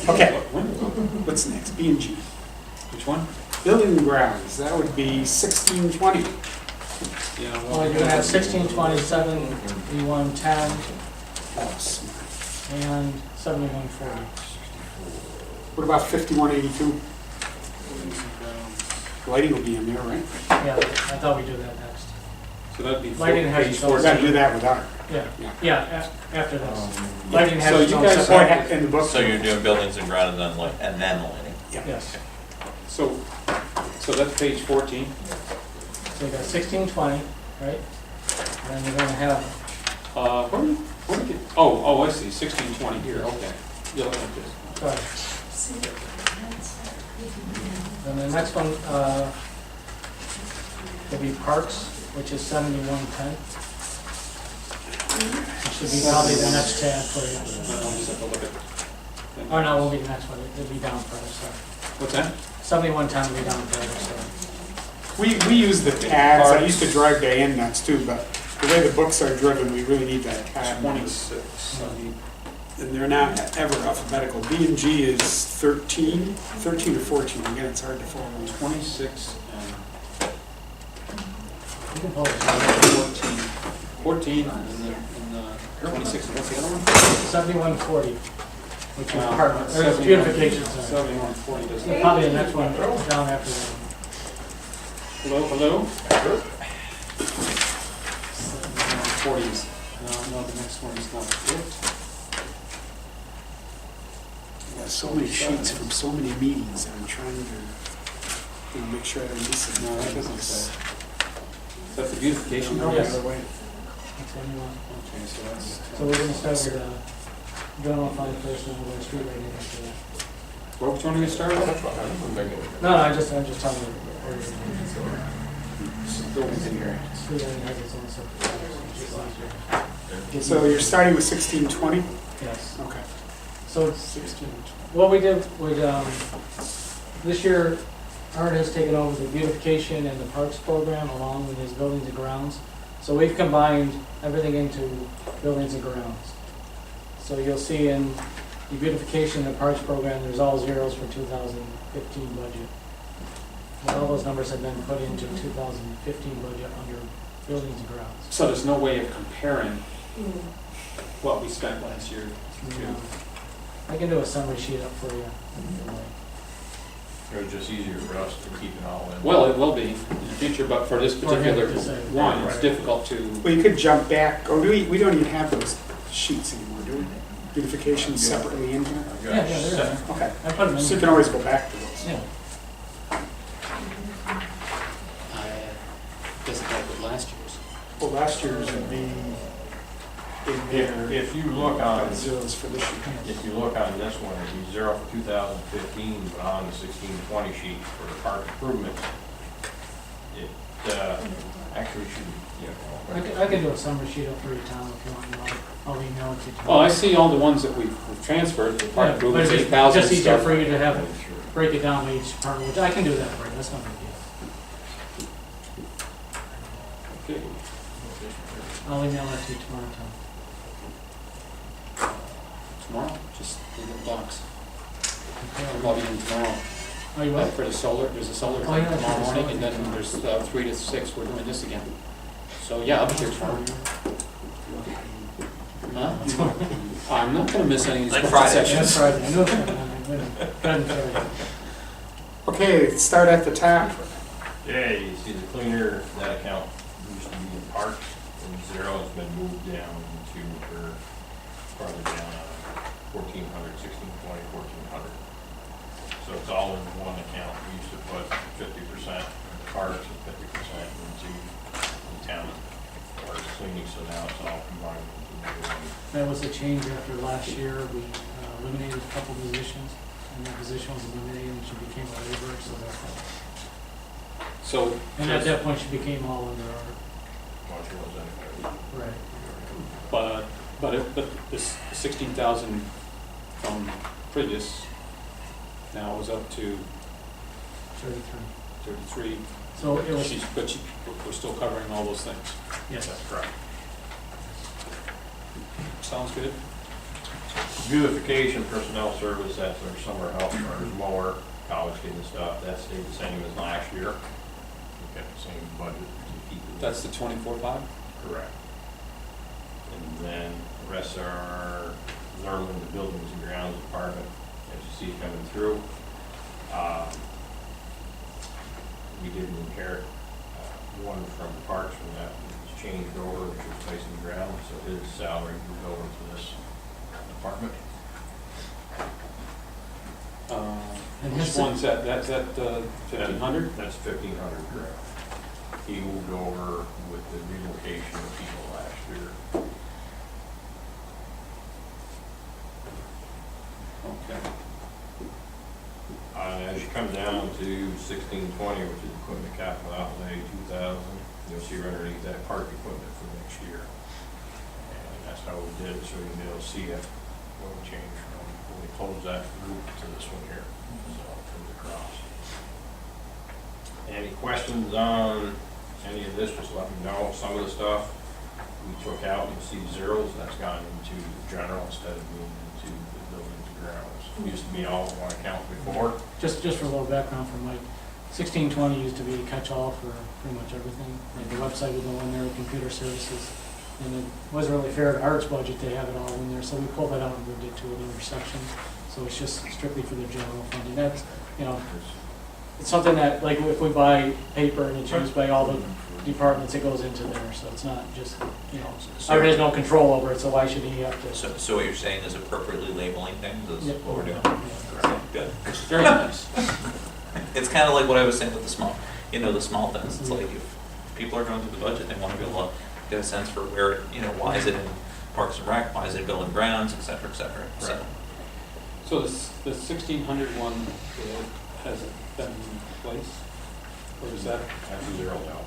A: Okay, what's next? B&G.
B: Which one?
A: Building and grounds, that would be 1620.
B: Yeah,
C: Well, you're gonna have 1627, 3110,
A: Oh, smart.
C: and 7140.
A: What about 5182? Lighting will be in there, right?
C: Yeah, I thought we'd do that next.
B: So that'd be
C: Lighting has
B: page
C: its own
A: We're gonna do
B: 14.
A: that with art.
C: Yeah,
A: Yeah.
C: yeah, after this. Lighting has
B: So
C: its
B: you
C: own
B: guys
C: separate.
B: have-
A: In the book.
E: So you're doing buildings and grounds and then lighting?
C: Yes.
B: So that's page 14.
C: So you got 1620, right? And then you're gonna have,
B: Where did it- oh, I see, 1620 here, okay. You're looking at this.
C: sorry. And the next one, will be parks, which is 7110. It should be probably the next tab for you.
B: I'll just have to look at.
C: Oh, no, it won't be the next one, it'll be down further, sorry.
B: What's that?
C: 7110 will be down further, sorry.
A: We use the tabs. I used to drive Diane nuts too, but the way the books are driven, we really need that tab.
B: 26.
A: And they're not ever alphabetical. B&G is 13 or 14. Again, it's hard to follow.
B: 26 and
C: You can pull it.
B: 14. 14 and the 26, and what's the other one?
C: 7140, which is
B: Wow.
C: apartment, or it's beautification, sorry.
B: 7140 doesn't.
C: So probably the next one down after that.
B: Hello? 40s. No, the next one is not it.
A: So many sheets from so many meetings that I'm trying to make sure I don't miss it.
B: No, that doesn't say. Is that the beautification?
C: Oh, yes.
A: Either way.
C: That's what you want.
B: Okay, so that's.
C: So we're gonna start with general fund first, and we'll go street rating after that.
B: What was you want to get started with?
C: No, I'm just telling you. where
B: Buildings in here.
C: Street rating has its own separate.
A: So you're starting with 1620?
C: Yes.
A: Okay.
C: So
A: 1620.
C: what we did, this year, Art has taken over the beautification and the parks program along with his buildings and grounds. So we've combined everything into buildings and grounds. So you'll see in the beautification and parks program, there's all zeros for 2015 budget. And all those numbers have been put into 2015 budget under buildings and grounds.
B: So there's no way of comparing what we spent last year to.
C: I can do a summary sheet up for you.
I: It was just easier for us to keep it all in.
B: Well, it will be in the future, but for this
C: For him
B: particular
C: to say.
B: one, it's
I: Right.
B: difficult to.
A: Well, you could jump back, or do we don't even have those sheets anymore, do we? Beautification separately in here?
I: I've got
C: Yeah, they're
I: set-
C: there.
A: Okay.
C: I put them in.
A: So you can always go back to those.
C: Yeah.
B: Doesn't have with last year's.
A: Well, last year's would be in there.
I: If you look on,
A: Zeros for this year.
I: if you look on this one, it'd be 0 for 2015, but on the 1620 sheet for the park improvements, it actually should,
C: I can do a summary sheet up for you, Tom, if you want. I'll email it to you.
B: Well, I see all the ones that we've transferred, the
C: Yeah,
B: park
C: but
B: improvements,
C: it's
B: 8,000
C: just easier
B: stuff.
C: for you to have, break it down by each department, which I can do that for you, that's no big deal.
B: Okay.
C: I'll email that to you tomorrow, Tom.
B: Tomorrow, just leave it box.
C: Okay.
B: I'll log in tomorrow.
C: Oh, you will?
B: For the solar, there's a solar
C: Oh,
B: thing
C: yeah,
B: tomorrow
C: sure,
B: morning, and
C: solar.
B: then there's 3 to 6, we're doing this again. So, yeah, I'll be here tomorrow. Huh? I'm not gonna miss any of these
E: Like
B: budget
E: Friday.
C: That's
B: sessions.
C: Friday, I know it's Friday.
A: Okay, start at the top.
I: yeah, you see the cleaner, that account used to be in parks, and 0 has been moved down to, or farther down, 1400, 1620, 1400. So it's all in one account. We used to put 50% parks and 50% into the town or cleaning, so now it's all combined into one.
C: That was a change after last year, we eliminated a couple positions, and that position was eliminated, and she became a laborer, so that's how.
B: So,
C: And at that point, she became all under our,
I: Well, larger ones anyway.
C: Right.
B: But this 16,000 from previous now is up to
C: 33.
B: 33.
C: So it was,
B: We're still covering all those things.
C: yes.
I: That's correct.
B: Sounds good?
I: Beautification personnel service, that's our summer help, our mower, college kid and stuff, that stayed the same as last year. We kept the same budget to keep it.
B: That's the 24.5?
I: Correct. And then the rest are normally the buildings and grounds department, as you see coming through. We did inherit one from the parks when that was changed over, which was placed in the ground, so his salary moved over to this department.
C: And
B: Which
C: his-
B: one's that? That's at 1,500?
I: That's 1,500, correct. He moved over with the relocation of people last year.
B: Okay.
I: As you come down to 1620, which is equipment capital outlay 2,000, you'll see right underneath that park equipment for next year. And that's how we did it, so you'll be able to see it when we change from, when we close that loop to this one here. So it comes across. Any questions on any of this, just let me know. Some of the stuff we took out, you'll see zeros, that's gone into general instead of being into the buildings and grounds. It used to be all one account before.
C: Just for a little background from Mike, 1620 used to be a catch-all for pretty much everything. Like the website would go in there, computer services, and it wasn't really fair to Art's budget to have it all in there, so we pulled that out and moved it to another section. So it's just strictly for the general funding. That's, you know, it's something that, like, if we buy paper and it's used by all the departments, it goes into there, so it's not just, you know, Art has no control over it, so why should he have to?
E: So what you're saying is appropriately labeling things is
C: Yeah.
E: what we're doing?
C: Yeah.
E: Good.
B: Very nice.
E: It's kind of like what I was saying with the small things. It's like if people are going through the budget, they want to be able to get a sense for where, why is it in Parks and Rec, why is it building grounds, et cetera, et cetera. So,
I: Right.
B: So the 1,600 one, has it been in place? Or is that?
I: That's zeroed out.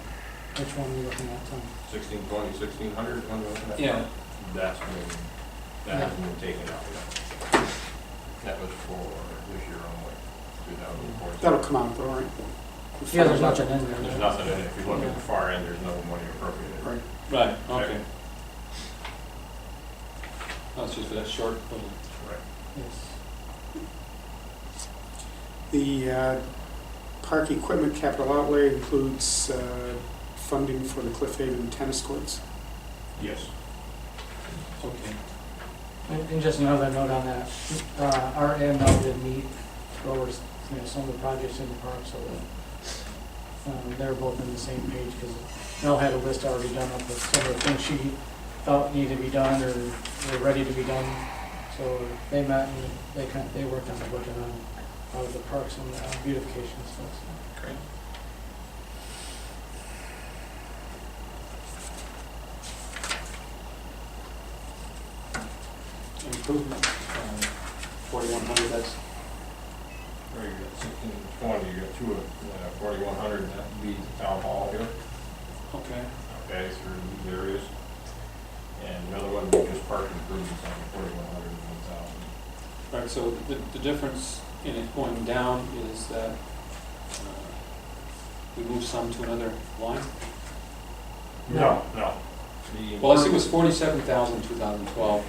C: Which one are we looking at, Tom?
I: 1620, 1600, one of them.
B: Yeah.
I: That hasn't been taken out yet. That was for this year only, 2014.
A: That'll come out though, right?
C: Yeah, there's nothing in there.
I: There's nothing in it. If you look at the far end, there's no money appropriated.
A: Right.
B: Right, okay. That's just for that short little.
I: Right.
C: Yes.
A: The park equipment capital outlay includes funding for the Cliff Haven tennis courts.
I: Yes.
B: Okay.
C: And just another note on that, Art and Mel did meet, go over, some of the projects in the park, so that they're both on the same page, because Mel had a list already done up with some of the things she thought needed to be done, or were ready to be done. So they met and they worked on the budget on all of the parks and beautification and stuff. So.
E: great.
B: Improvement, 4,100, that's,
I: Or you got 1620, you got two of 4100, that would be the town hall here.
B: okay.
I: Okay, through these areas. And the other one would be just park improvements on 4100 and 1000.
B: Right, so the difference in it going down is that we moved some to another line?
I: No.
B: Well, I see it was 47,000 in 2012.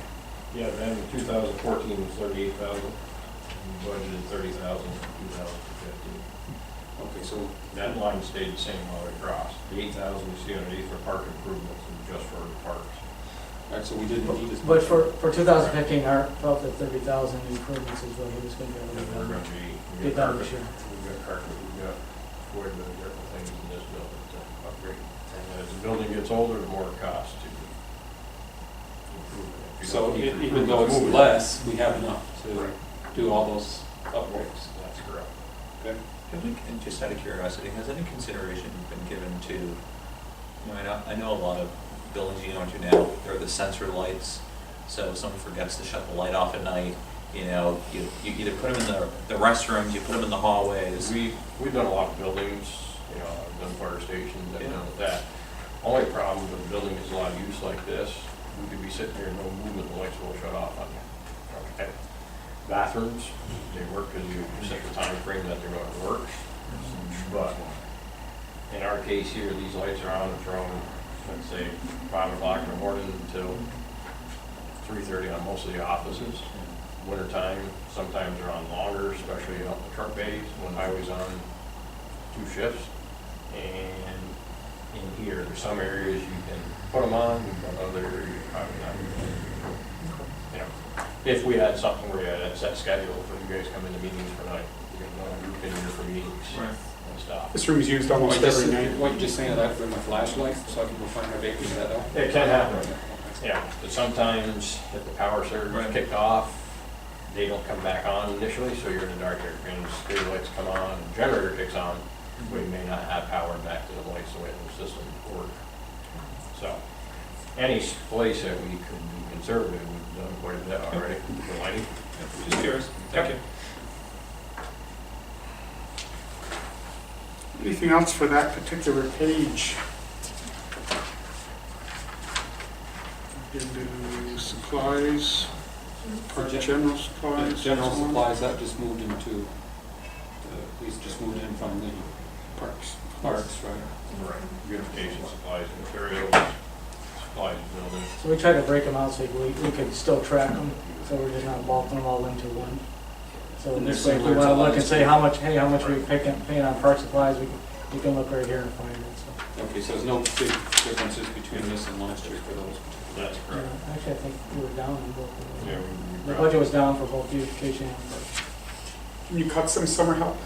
I: Yeah, then in 2014 was 38,000. We budgeted 30,000 in 2015.
B: Okay, so,
I: That line stayed the same all the way across. The 8,000 you see underneath for park improvements and just for the parks.
B: all right, so we didn't need as much.
C: But for 2015, Art felt that 30,000 improvements is what he was going to be able
I: And we're
C: to
I: going to be,
C: get done this year.
I: we've got carpet, we've got quite a bit of different things in this building to upgrade. And as the building gets older, the more it costs to improve it. If you
B: So
I: don't keep
B: even though it's
I: improving,
B: less, we have enough to
I: Right.
B: do all those upgrades.
I: That's correct.
B: Okay.
E: And just out of curiosity, has any consideration been given to, I know a lot of buildings you go into now, there are the sensor lights, so if someone forgets to shut the light off at night, you either put them in the restrooms, you put them in the hallways.
I: We've done a lot of buildings, I've done fire stations, I've done that. Only problem with a building is a lot of use like this, we could be sitting here, no movement, the lights will shut off on you. Okay. Bathrooms, they work because you set the time frame that they're going to work. But in our case here, these lights are on from, let's say, 5 o'clock in the morning until 3:30 on most of the offices. Wintertime, sometimes they're on longer, especially out in the truck bays, when highway's on 2 shifts. And in here, there's some areas you can put them on, but other areas you probably not. You know, if we had something where you had a set schedule for you guys come into meetings for night, you can group in here for meetings and stuff.
A: This room is used almost every night.
B: What you just saying that for my flashlight, so people find my baby, is that all?
I: It can happen, yeah, but sometimes if the power surge kicked off, they don't come back on initially, so you're in the dark here. And the lights come on, and the generator kicks on, we may not have power back to the lights the way the system works. So, any place that we could be conservative, we've done quite a bit already for lighting.
B: Just curious. Thank you.
A: Anything else for that particular page? Into supplies, or general supplies.
B: General
A: so on.
B: supplies, that just moved into, these just moved in from the
A: Parks.
B: parks, right?
I: Right. Beautification supplies, materials, supplies, building.
C: So we try to break them out so we could still track them, so we're just not bulking them all into one. So
B: And they're
C: this way, if we
B: similar
C: wanna
B: to
C: look and
B: last
C: say
B: year.
C: how much we paying on park supplies, we can look right here and find it, so.
B: Okay, so there's no big differences between this and last year for those.
I: That's
C: Yeah,
I: correct.
C: actually, I think we were down in both of
I: Yeah,
C: them.
I: we
C: The budget was down for both beautification and park.
A: Can you cut some summer help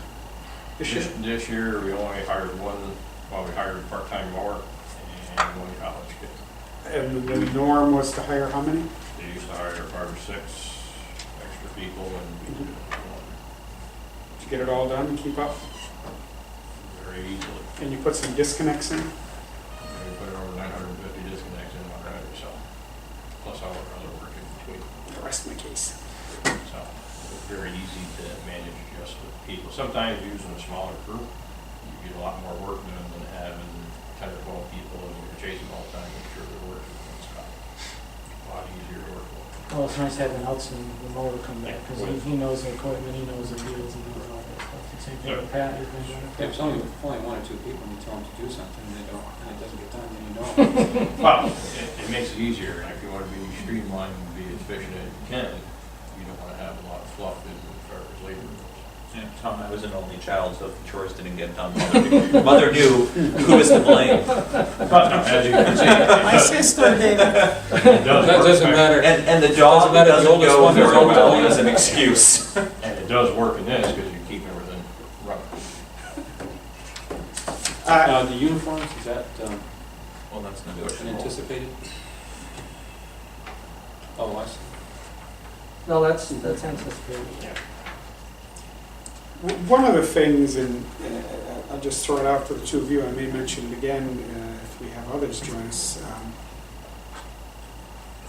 A: this year?
I: This year, we only hired we hired a part-time mower and 1 college kid.
A: And the norm was to hire how many?
I: They used to hire 5 or 6 extra people and we did one
A: Did you get it all done and keep up?
I: very easily.
A: And you put some disconnects in?
I: We put over 950 disconnects in already, so, plus all our other work in between.
A: The rest of my case.
I: So it's very easy to manage just with people. Sometimes using a smaller group, you get a lot more work done than having 10 or 12 people and you're chasing all the time, make sure they're working. It's a lot easier to work with.
C: Well, it's nice having Hudson, the mower come back, because he knows the equipment, he knows the deals, and knows all that stuff. The same thing with Pat, he's been doing
B: If
C: it.
B: it's only 1 or 2 people, and you tell them to do something, and they don't, and it doesn't get done, then you know.
I: Well, it makes it easier, and if you want to be streamlined and be as efficient as you can, you don't want to have a lot of fluff in as far as labor goes.
E: Yeah, Tom, I was an only child, so if the chores didn't get done, mother knew who was to blame.
I: But as you can see,
D: My sister did.
I: it does
B: That
I: work
B: doesn't
I: back-
B: matter.
E: And the dog
B: Doesn't matter, the
E: doesn't
B: oldest
E: go
B: one, there's
E: very
B: always
E: well
B: one.
E: as an excuse.
I: And it does work in this because you keep everything running.
B: The uniforms, is that
E: Well, that's negotiable.
B: anticipated? Oh, I see.
C: No, that's anticipated.
A: One of the things, and I'll just throw it out for the two of you, I may mention it again if we have others join us.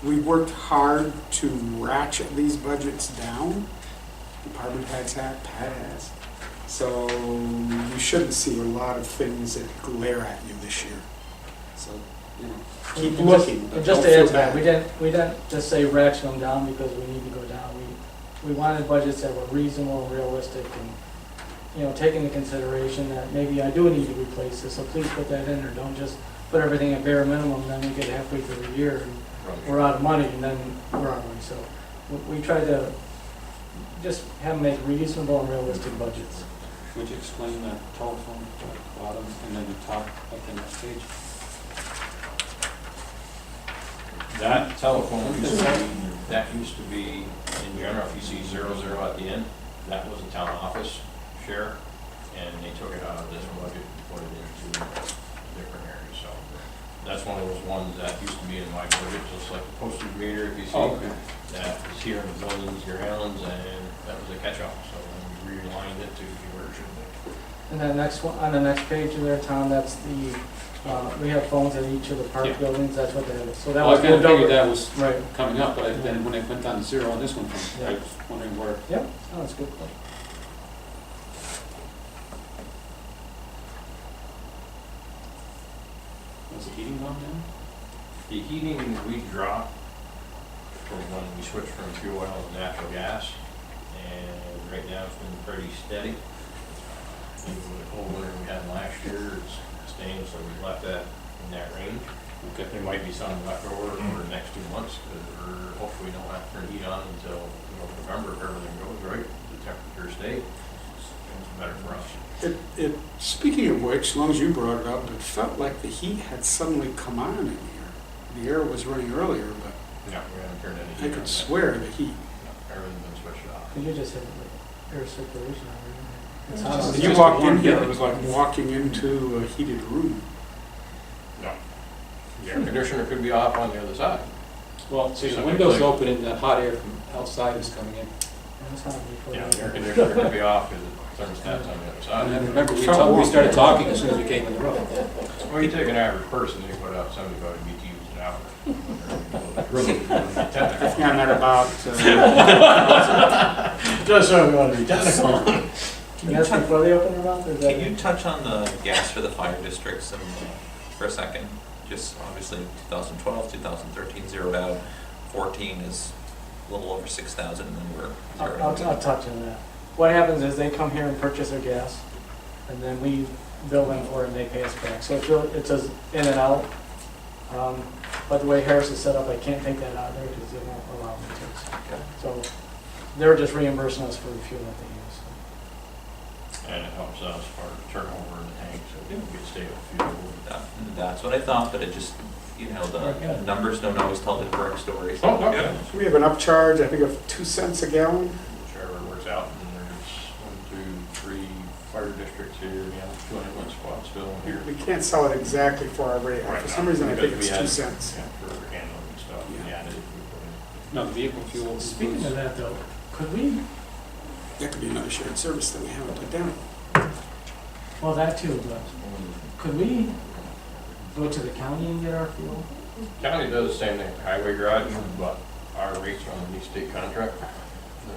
A: We worked hard to ratchet these budgets down. Department heads have, Pat has. So you shouldn't see a lot of things that glare at you this year. So, you know, keep
C: And
A: looking.
C: and
A: but
C: just to
A: don't
C: add to
A: feel
C: that,
A: bad.
C: we didn't just say ratchet them down because we need to go down. We wanted budgets that were reasonable and realistic and, you know, take into consideration that maybe I do need to replace this, so please put that in, or don't just put everything at bare minimum, then we get halfway through the year and we're out of money, and then we're out of money. So we try to just have them make reasonable and realistic budgets.
B: Would you explain that telephone at the bottom and then the top of the next page?
I: That telephone used to be, in general, if you see 00 at the end, that was a town office share, and they took it out of this budget and put it into different areas, so. That's one of those ones that used to be in my budget, just like the postage meter, if you see.
B: Oh, okay.
I: That was here in the buildings, grounds, and that was a catch-all, so then we realigned it to where it should be.
C: And then next one, on the next page there, Tom, that's the, we have phones at each of the park
B: Yeah.
C: buildings, that's what that is. So that
B: Well,
C: was
B: I kind of
C: moved over.
B: figured that was
C: Right,
B: coming up, but then when it went down to 0 on this one, I
C: Yeah.
B: was wondering where.
C: yep, oh, that's good.
B: Was the heating gone down?
I: The heating, we dropped from when we switched from fuel oil to natural gas, and right now it's been pretty steady. Even with the cold winter we had last year, it's staying, so we left that in that range.
B: Okay.
I: There might be some left over for the next 2 months, because we're, hopefully we don't have to turn heat on until, November, if everything goes right, the temperature stays. It's better for us.
A: Speaking of which, as long as you brought it up, it felt like the heat had suddenly come on in here. The air was running earlier, but
I: No, we haven't turned any
A: I
I: heat on.
A: could
I: yet.
A: swear the heat.
I: No, everything's been switched off.
C: Cause you just hit like air circulation over there. It's hot
A: When
C: outside.
A: you walked in here, it was like walking into a heated room.
I: No. The air conditioner could be off on the other side.
B: Well, see, the
I: Something
B: window's
I: like-
B: open and the hot air from outside is coming in.
C: It's hot before
I: Yeah, the air
C: you-
I: conditioner could be off because the thermostat's on the other
B: And then
I: side.
B: remember, we started talking as soon as we came in the room.
I: Well, you take an average person, they put out 75 BTUs an hour. Really, technical.
A: Yeah, not about,
G: Just so we want to be technical.
E: Can you
G: That's
E: touch-
G: before they open their mouth, or is that?
E: Can you touch on the gas for the fire districts and, for a second? Just obviously 2012, 2013 zeroed out, 14 is a little over 6,000 and then we're zeroed
C: I'll
E: out.
C: touch on that. What happens is they come here and purchase their gas, and then we bill them for it and they pay us back. So it's really, it's just in and out. But the way Harris is set up, I can't take that out of there because they won't allow me to.
E: Okay.
C: So they're just reimbursing us for the fuel that they use.
I: And it helps us for turnover in the tank, so we don't get stale fuel.
E: That's what I thought, but it just, the numbers don't always tell the correct story.
I: Oh, no,
E: Yeah.
A: we have an upcharge, I think, of 2 cents a gallon.
I: Whichever works out, and there's 1, 2, 3 fire districts here, 2 ambulance squads still here.
A: We can't sell it exactly for our rate. For some reason, I think it's 2 cents.
I: Yeah, for handling and stuff,
A: Yeah.
I: the additive we put in.
B: No, the vehicle fuel.
C: Speaking of that though, could we,
A: That could be another shared service that we haven't put down.
C: well, that too, but could we go to the county and get our fuel?
I: County does the same thing, highway garage, but our rates are on the state contract, that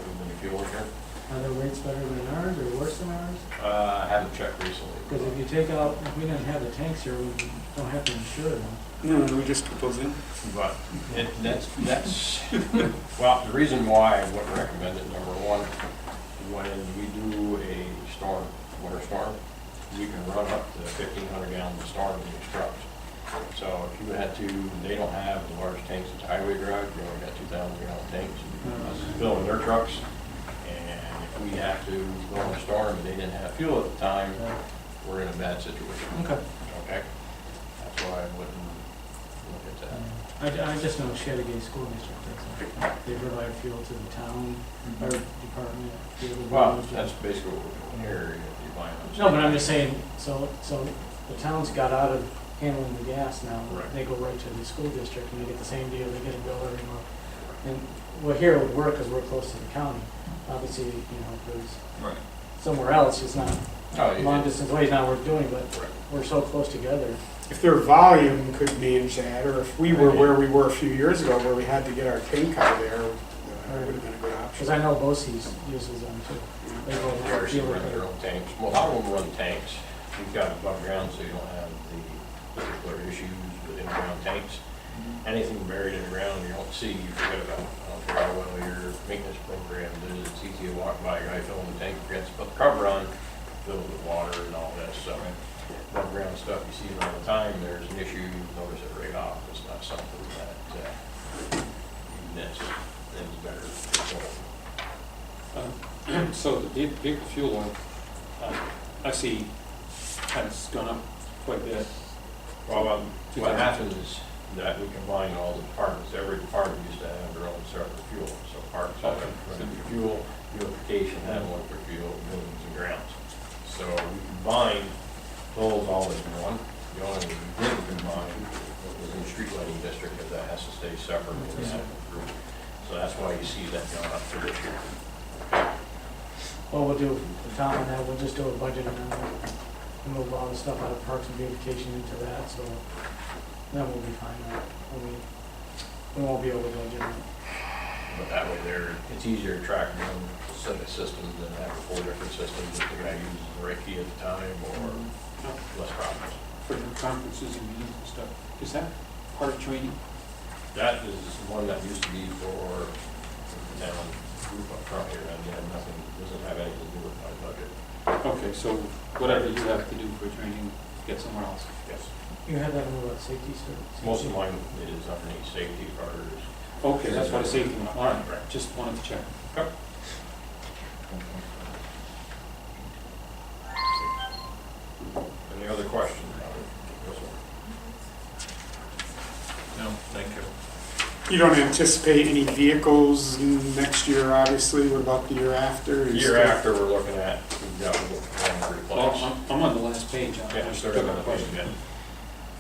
I: we've been fueling here.
C: Are the rates better than ours or worse than ours?
I: I haven't checked recently.
C: Because if you take out, if we didn't have the tanks here, we don't have to insure them.
A: No, we just put those in.
I: But that's, well, the reason why I wouldn't recommend it, number one, when we do a storm, winter storm, we can run up to 1,500 gallons a storm in these trucks. So if you had to, they don't have the large tanks at the highway garage, you only got 2,000 gallon tanks. Us filling their trucks, and if we have to go on a storm and they didn't have fuel at the time, we're in a bad situation.
C: Okay.
I: Okay? That's why I wouldn't look at that.
C: I just know Chattagay School District, they provide fuel to the town, fire department. the other
I: Well,
C: villages.
I: that's basically what we're doing here, you buy on.
C: No, but I'm just saying, so the town's got out of handling the gas now.
I: Right.
C: They go right to the school district and they get the same deal, they get a bill every month. And, well, here it would work because we're close to the county. Obviously, because
E: Right.
C: somewhere else, it's not,
I: Oh, you
C: long
I: did.
C: distance away is not worth doing, but
I: Right.
C: we're so close together.
A: If their volume could manage that, or if we were where we were a few years ago, where we had to get our tank out of there, it would have been a good option.
C: Because I know BOCES uses them too. They go
I: They actually
C: fuel
I: run their own tanks. Well, a lot of them run tanks. You've got above ground, so you don't have the particular issues with in-ground tanks. Anything buried in the ground you don't see, you forget about. I don't care how well your maintenance program is. It's easy to walk by a guy filling the tank, forgets to put the cover on, fills with water and all that stuff. Above ground stuff you see all the time, there's an issue, you notice it right off. It's not something that you miss. It's better control.
B: So the vehicle fuel one, I see has gone up quite a bit.
I: Well, what happens is that we combine all the departments. Every department used to have their own separate fuel. So parks had one for fuel, beautification had one for fuel, buildings and grounds. So we combined those all as one. The only thing we didn't combine was in street lighting district, because that has to stay separate in that group. So that's why you see that going up for this year.
C: Well, we'll do, the town on that, we'll just do a budget amendment. And move all the stuff out of parks and beautification into that, so then we'll be fine. We won't be able to budget it.
I: But that way it's easier to track one set of systems than have 4 different systems if the guy uses the right key at the time, or less problems.
B: conferences and meetings and stuff, is that part of training?
I: That is one that used to be for the town group up front here, and it had nothing, doesn't have anything to do with my budget.
B: Okay, so whatever you have to do for training, get somewhere else.
I: Yes.
C: You had that under what, safety service?
I: Most of mine is underneath safety, cars.
B: Okay, that's what I safety went up. All right,
I: Right.
B: just wanted to check.
I: Any other questions? No, thank you.
A: You don't anticipate any vehicles next year, obviously? What about the year after?
I: The year after, we're looking at, we've got one to
B: Well,
I: replace.
B: I'm on the last page.
I: Yeah,
B: just
I: still
B: took
I: got
B: a
I: another
B: question.
I: page again.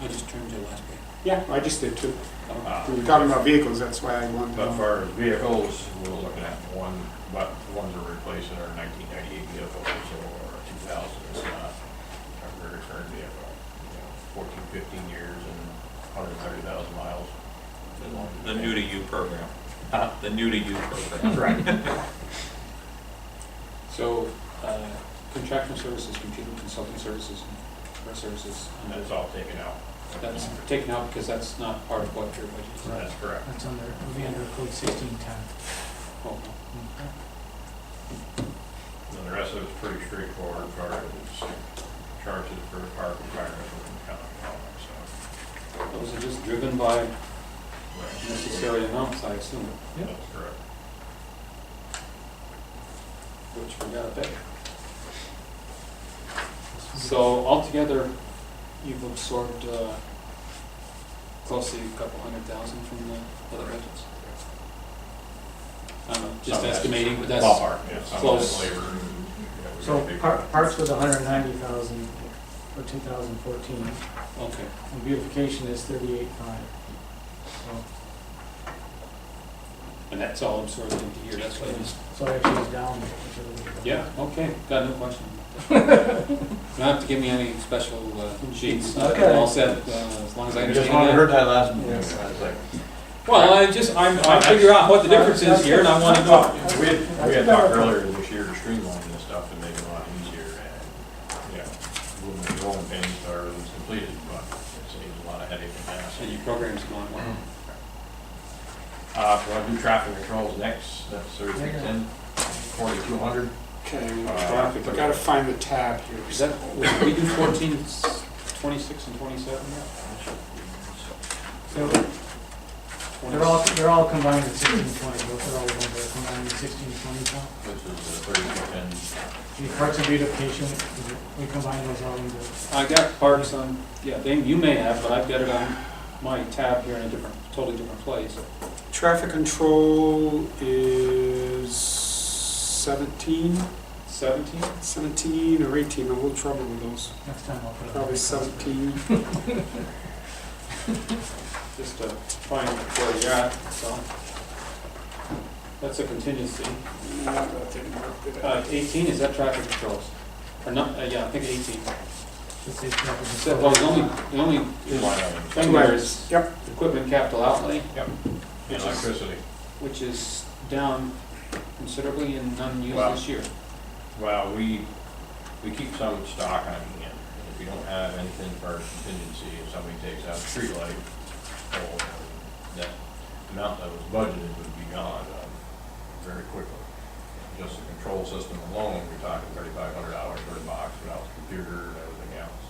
B: I just turned to the last page.
A: Yeah, I just did too.
B: Oh,
A: We were talking about vehicles, that's why I wanted to
I: But
A: know.
I: as far as vehicles, we're looking at one, but the ones we're replacing are 1998 vehicles or 2000. It's not a very current vehicle. 14, 15 years and 130,000 miles.
E: The new to you program. The new to you program.
I: Right.
B: So, contractual services, computer consulting services, and our services,
I: And that's all taken out.
B: that's taken out because that's not part of what your budget is.
I: That's correct.
C: That's under, it'll be under code 1610.
B: Oh,
I: And the rest of it's pretty straightforward as far as charges for park requirements and kind of all that stuff.
B: those are just driven by
I: Right.
B: necessary amounts, I assume,
I: That's correct.
B: which we gotta pay. So altogether, you've absorbed close to a couple 100,000 from the other budgets. Just
I: Some of that's
B: estimating, but that's
I: ballpark, yeah, some of
B: close.
I: that's labor. Yeah, we
C: So
I: got big-
C: parks was 190,000 for 2014,
B: Okay.
C: and beautification is 38.5.
B: And that's all absorbed into here, that's what I just,
C: So actually it's down. which is a little bit.
B: yeah, okay, got no question. You don't have to give me any special sheets,
C: Okay.
B: all set, as long as I
I: I just
B: understand that.
I: that last meeting.
C: Yes.
I: I was like,
B: Well, I figure out what the difference is here, and I want to know.
I: we had talked earlier this year to streamline this stuff and make it a lot easier and, yeah, when the rolling pains are completed, but it saves a lot of headache and
B: And
I: hassle.
B: your program's going well.
I: We'll do traffic controls next, that's 3610, 4200.
A: Okay,
B: Traffic.
A: I gotta find the tab here.
B: Is that, we do 14, 26, and 27?
C: So they're all combined at 1620, those are all the ones that are combined at 1620 now.
I: This is 3610.
C: The parks and beautification, we combine those all into,
B: I got parks on, yeah, you may have, but I've got it on my tab here in a different, totally different place.
A: Traffic control is 17,
B: 17?
A: 17 or 18, I'm a little trouble with those.
C: next time I'll put it.
A: Probably 17.
B: Just to find where you're at, so. That's a contingency.
A: That didn't work, did it?
B: 18, is that traffic controls? Or not, yeah, I think 18.
C: Should say traffic
B: So,
C: control.
B: well, the only
I: Line item.
B: thing there is
A: Yep,
B: equipment capital outlay,
I: Yep. And electricity.
B: which is down considerably and none used
I: Wow.
B: this year.
I: Well, we keep some stock on hand. If we don't have anything for our contingency, if somebody takes out a street light, or that amount that was budgeted would be gone very quickly. Just the control system alone, we're talking $3,500 for the box without the computer and everything else,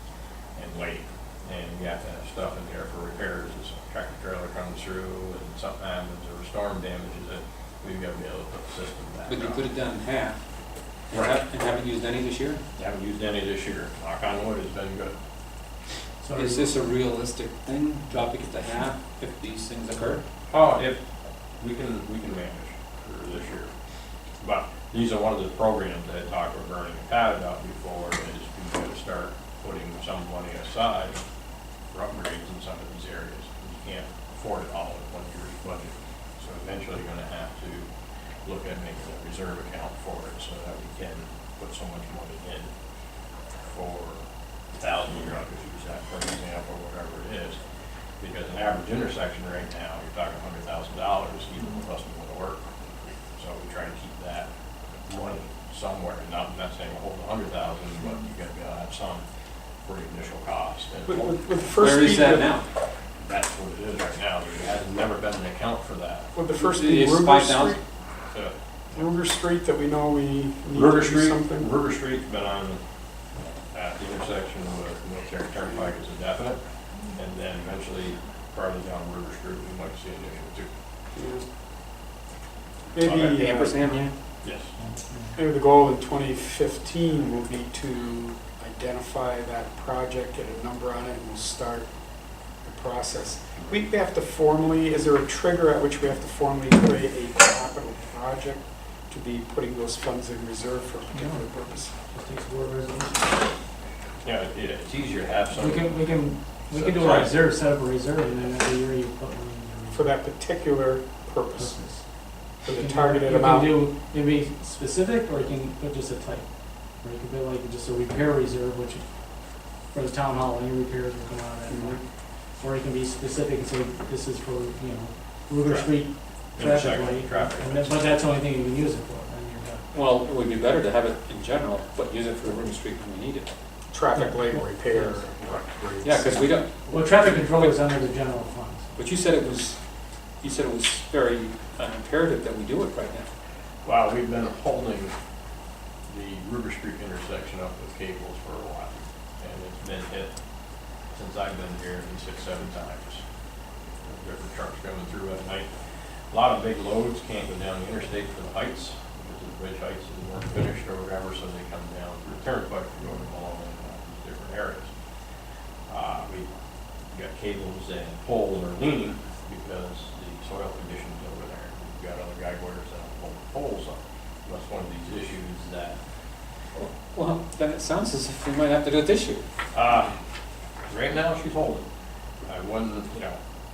I: and weight. And we have to have stuff in there for repairs. As a tractor trailer comes through and something happens or a storm damages it, we've got to be able to put the system back
B: But you
I: on.
B: put it down in half. And
I: Right.
B: and haven't used any this year?
I: Haven't used any this year. Knock on wood, it's been good.
C: So
B: Is this a realistic thing, dropping it to half if these things occur?
I: Oh, if, we can manage for this year. But these are one of the programs that I talked with Bernie and Pat about before, is we've got to start putting some money aside for upgrades in some of these areas. You can't afford it all in one year's budget. So eventually you're gonna have to look at making a reserve account for it so that we can put so much money in for 1,000 year, I'll just use that for an example, whatever it is. Because an average intersection right now, you're talking $100,000 even with us doing the work. So we try to keep that money somewhere, not saying hold 100,000, but you gotta have some for the initial cost. And
A: With the first
B: Where is
A: speed,
B: that now?
I: that's what it is right now. There has never been an account for that.
A: with the first speed,
B: It's
A: Ruger
B: 5,000?
A: Street,
I: So,
A: Ruger Street that we know we need
I: River
A: to do
I: Street,
A: something.
I: River Street's been on at the intersection with Military Turnpike is a definite. And then eventually farther down River Street, we might see an issue too.
A: Yeah. Maybe,
B: The ampersand, yeah?
I: Yes.
A: maybe the goal in 2015 will be to identify that project, get a number on it, and we'll start the process. We have to formally, is there a trigger at which we have to formally create a capital project to be putting those funds in reserve for a particular purpose?
C: Just takes a board resolution.
I: Yeah, it's easier to have some.
C: We can do a reserve, set up a reserve, and then every year you put money in.
A: For that particular purpose,
C: Purpose.
A: for the
C: You
A: targeted
C: can
A: amount.
C: do, maybe specific, or you can put just a type. Or you can put like just a repair reserve, which, for the town hall, any repairs will come out of that.
A: Mhm.
C: Or you can be specific and say, this is for, Ruger
I: Traffic.
C: Street traffic
I: Intersection,
C: light.
I: traffic.
C: But that's the only thing you can use it for, then you're done.
B: Well, it would be better to have it in general, but use it for the River Street when we need it.
A: Traffic light repair.
B: Yeah, because we don't,
C: Well, traffic control is under the general funds.
B: but you said it was very imperative that we do it right now.
I: Wow, we've been holding the River Street intersection up with cables for a while. And it's been hit since I've been here at least 6, 7 times. Different trucks coming through at night. A lot of big loads can't go down the interstate for the heights, because the bridge heights weren't finished or whatever, so they come down through the turnpike to go to Malone and these different areas. We got cables and poles are leaning because the soil conditions over there. We've got other guy wires that pull the poles up. That's one of these issues that,
B: Well, then it sounds as if we might have to do it this year.
I: right now she's holding. I wasn't,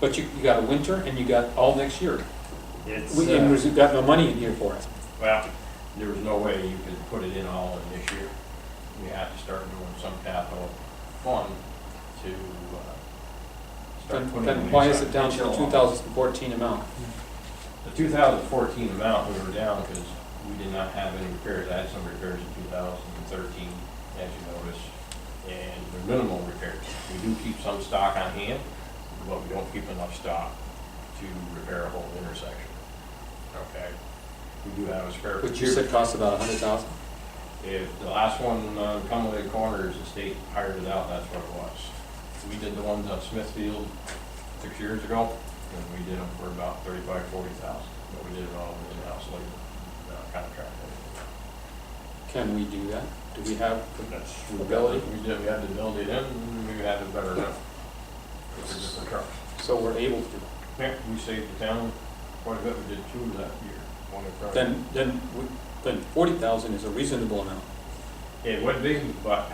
B: But you got a winter and you got all next year.
I: it's,
B: And we've got no money in here for it.
I: well, there was no way you could put it in all in this year. We have to start doing some capital fund to, start putting.
B: Then
I: in
B: why
I: these
B: is it down to the
I: additional-
B: 2014 amount?
I: The 2014 amount, we were down because we did not have any repairs. I had some repairs in 2013, as you noticed, and they're minimal repairs. We do keep some stock on hand, but we don't keep enough stock to repair a whole intersection. Okay? We do have a spare.
B: Which you said cost about 100,000?
I: If the last one, Cumberland Corners, the state hired it out, that's what it was. We did the ones on Smithfield 6 years ago, and we did them for about 35, 40,000, but we did it all with in-house labor, contract.
B: Can we do that? Do we have
I: That's
B: the ability?
I: We did, we had to build it in, and we had it better now. It's a different truck.
B: So we're able to.
I: Yeah, we saved the town quite a bit, we did 2 that year, one in front.
B: Then 40,000 is a reasonable amount.
I: It would be, but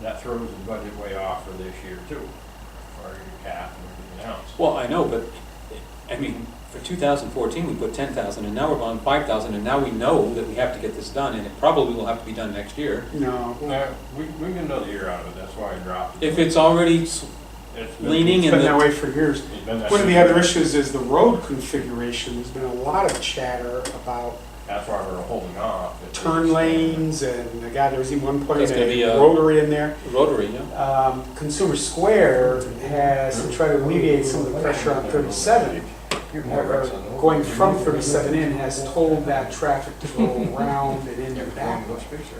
I: that throws the budget way off for this year too, for your cap and everything else.
B: Well, I know, but, I mean, for 2014, we put 10,000, and now we're on 5,000, and now we know that we have to get this done, and it probably will have to be done next year.
A: No.
I: No, we get another year out of it, that's why I dropped it.
B: If it's already
I: It's been-
B: leaning
A: It's
B: in
A: been that
B: the,
A: way for years.
I: it's been that
A: One of the
I: way.
A: other issues is the road configuration. There's been a lot of chatter about
I: That's why we're holding off.
A: turn lanes, and there was even one point
B: There's gonna be
A: a
B: a-
A: rotary in there.
B: rotary, yeah.
A: Consumer Square has, to try to alleviate some of the pressure on 37, or going from 37 in, has told that traffic to go around and in and back.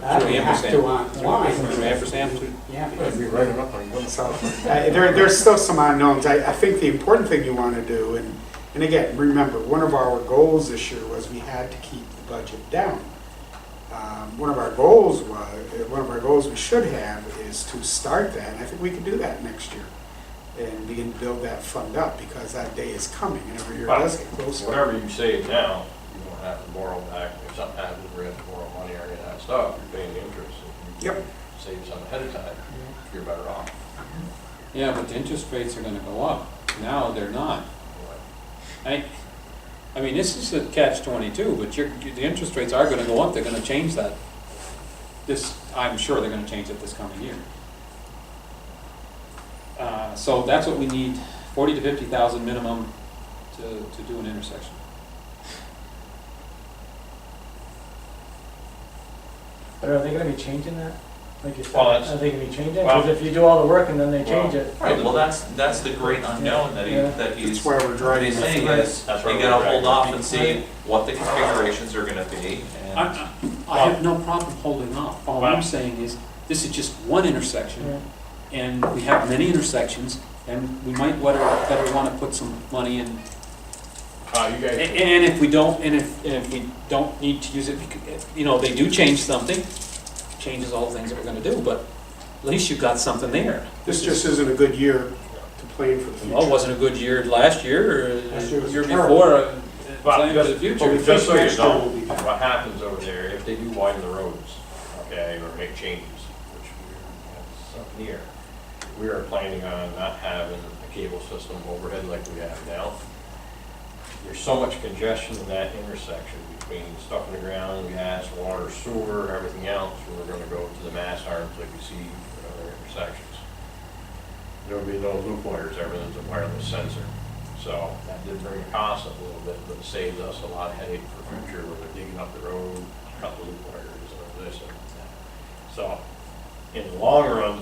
A: I don't have to on line.
B: Through Ampersand?
A: Yeah.
I: Be right enough on one
A: So, there's still some unknowns. I think the important thing you want to do, and again, remember, one of our goals this year was we had to keep the budget down. One of our goals we should have is to start that, and I think we can do that next year, and begin to build that fund up, because that day is coming, and every year it does get closer.
I: Whatever you save now, you won't have to borrow back. If something happens, we have to borrow money or any of that stuff, you're paying the interest. If you
A: Yep.
I: save some ahead of time, you're better off.
B: Yeah, but the interest rates are gonna go up. Now they're not. I mean, this is a catch-22, but the interest rates are gonna go up, they're gonna change that. I'm sure they're gonna change it this coming year. So that's what we need, 40 to 50,000 minimum to do an intersection.
C: But are they gonna be changing that Like you said,
I: Well,
C: are
I: that's-
C: they gonna be changing?
I: well-
C: Because if you do all the work and then they change it.
E: Right, well, that's the great unknown that
C: Yeah.
E: he's
A: That's why we're driving
E: he's
A: this.
E: saying is,
I: That's why
E: you
I: we're
E: gotta
I: dragging
E: hold off
I: our
E: and
I: feet.
E: see what the configurations are gonna be, and,
B: I have no problem holding off. All I'm saying is, this is just one intersection,
C: Yeah.
B: and we have many intersections, and we might better want to put some money in.
I: You guys.
B: And if we don't, and if we don't need to use it, you know, they do change something, changes all the things that we're gonna do, but at least you've got something there.
A: This just isn't a good year to plan for the future.
B: Well, it wasn't a good year last year, or
A: Last year was
B: year
A: terrible.
B: before,
I: But
B: plan for the
I: just,
B: future.
I: just so you
A: Next year
I: know,
A: will be better.
I: what happens over there, if they do widen the roads, okay, or make changes, which that's up in the air, we are planning on not having a cable system overhead like we have now. There's so much congestion in that intersection between stuff in the ground, gas, water, sewer, everything else, we're gonna go to the mass arms like you see in other intersections. There'll be no loop wires, everything's a wireless sensor. So that did bring the cost up a little bit, but it saves us a lot of headache for future when they're digging up the road, cut the loop wires and this and that. So in the long run,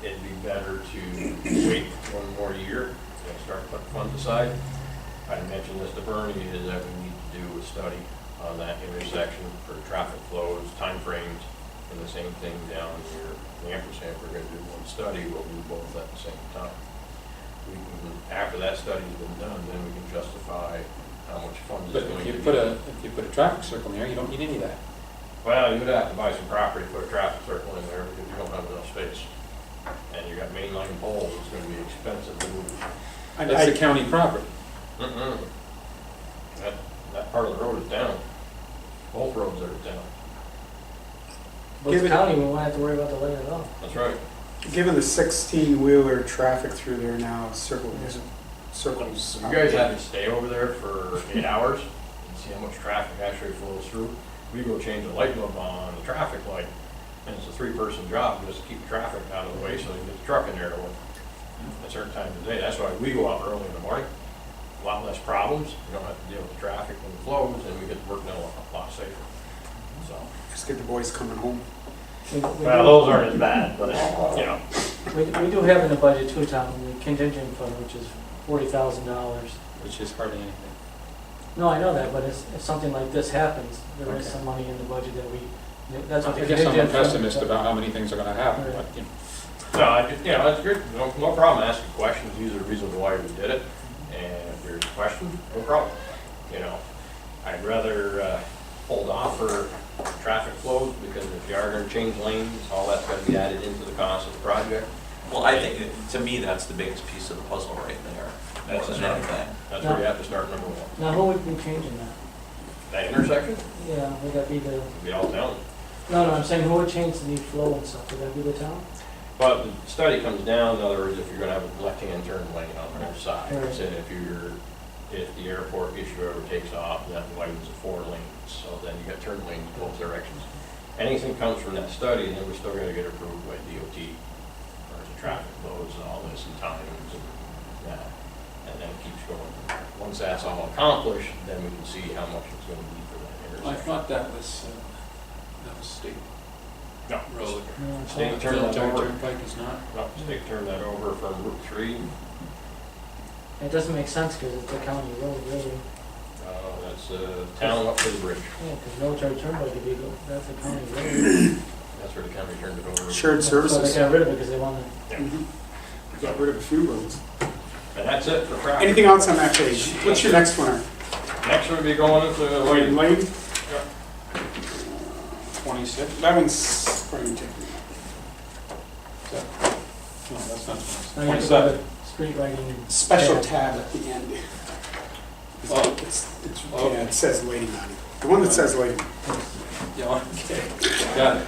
I: it'd be better to wait one more year and start putting funds aside. I mentioned this to Bernie, is that we need to do a study on that intersection for traffic flows, timeframes, and the same thing down here in Ampersand. If we're gonna do one study, we'll do both at the same time. We can, after that study's been done, then we can justify how much funds
B: But
I: it's going
B: if
I: to
B: you
I: be.
B: put a traffic circle in there, you don't need any of that.
I: Well, you would have to buy some property, put a traffic circle in there because you don't have enough space. And you got mainline poles, it's gonna be expensive to move.
B: That's the county property.
I: Mm-mm. That part of the road is down. Both roads are down.
C: But
A: Give
C: it's
A: it-
C: county, we won't have to worry about the lane at all.
I: That's right.
A: Given the 16-wheeler traffic through there now, circles.
I: You guys have to stay over there for 8 hours and see how much traffic actually flows through. We go change the light bulb on the traffic light, and it's a 3-person job just to keep the traffic out of the way so they can get the truck in there to work at certain times of the day. That's why we go out early in the morning. A lot less problems. We don't have to deal with the traffic when it flows, and we get to work now a lot safer. So,
A: Just get the boys coming home.
I: well, those aren't as bad, but you know.
C: We do have in the budget too, Tom, the contingent fund, which is $40,000.
B: Which is hardly anything.
C: No, I know that, but if something like this happens, there is
B: Okay.
C: some money in the budget that that's what the
B: I guess I'm a
C: contingent fund-
B: pessimist about how many things are gonna happen, but, you know.
I: No, that's good. No problem asking questions. These are the reasons why we did it. And if there's questions, no problem. You know, I'd rather hold off for traffic flows because if you are gonna change lanes, all that's gonna be added into the cost of the project.
E: well, I think, to me, that's the biggest piece of the puzzle right there, more
I: That's
E: than
I: the
E: anything.
I: That's where you have to start number one.
C: Now, who would be changing that?
I: That intersection,
C: Yeah, would that be the,
I: would be all down.
C: no, I'm saying who would change the flow and stuff? Would that be the town?
I: But the study comes down, in other words, if you're gonna have a left-hand turn lane on both sides,
C: Right.
I: and if the airport issue ever takes off, that widens to 4 lanes, so then you got turn lanes both directions. Anything comes from that study, then we're still gonna get approved by DOT, or the traffic flows and all this and times and that, and then it keeps going. Once that's all accomplished, then we can see how much it's gonna be for that
B: I
I: intersection.
B: thought that was state
I: No,
B: road.
C: No, it's
I: State
C: not.
I: turn that
B: Military
I: over.
B: Turnpike is not.
I: no, state turned that over from Route 3.
C: It doesn't make sense because it's a county road, really.
I: That's town up to the bridge.
C: Yeah, because military turnpike, if you go, that's a county road.
I: That's where the county turned it over.
A: Shared
C: So
A: services.
C: they got rid of it because they want to,
A: Mhm. Got rid of a few roads.
I: And that's it for traffic.
A: Anything else on that page? What's your next one?
I: Next one will be going into
A: Lane
I: Lane.
A: Lane?
B: 26?
A: That one's going to take me.
B: No, that's not.
C: now you have to
B: 27.
C: go to street lighting.
A: Special
C: Yeah.
A: tab at the end.
B: Oh.
A: Yeah, it says lane on it. The one that says lane.
B: Yeah, okay, got it.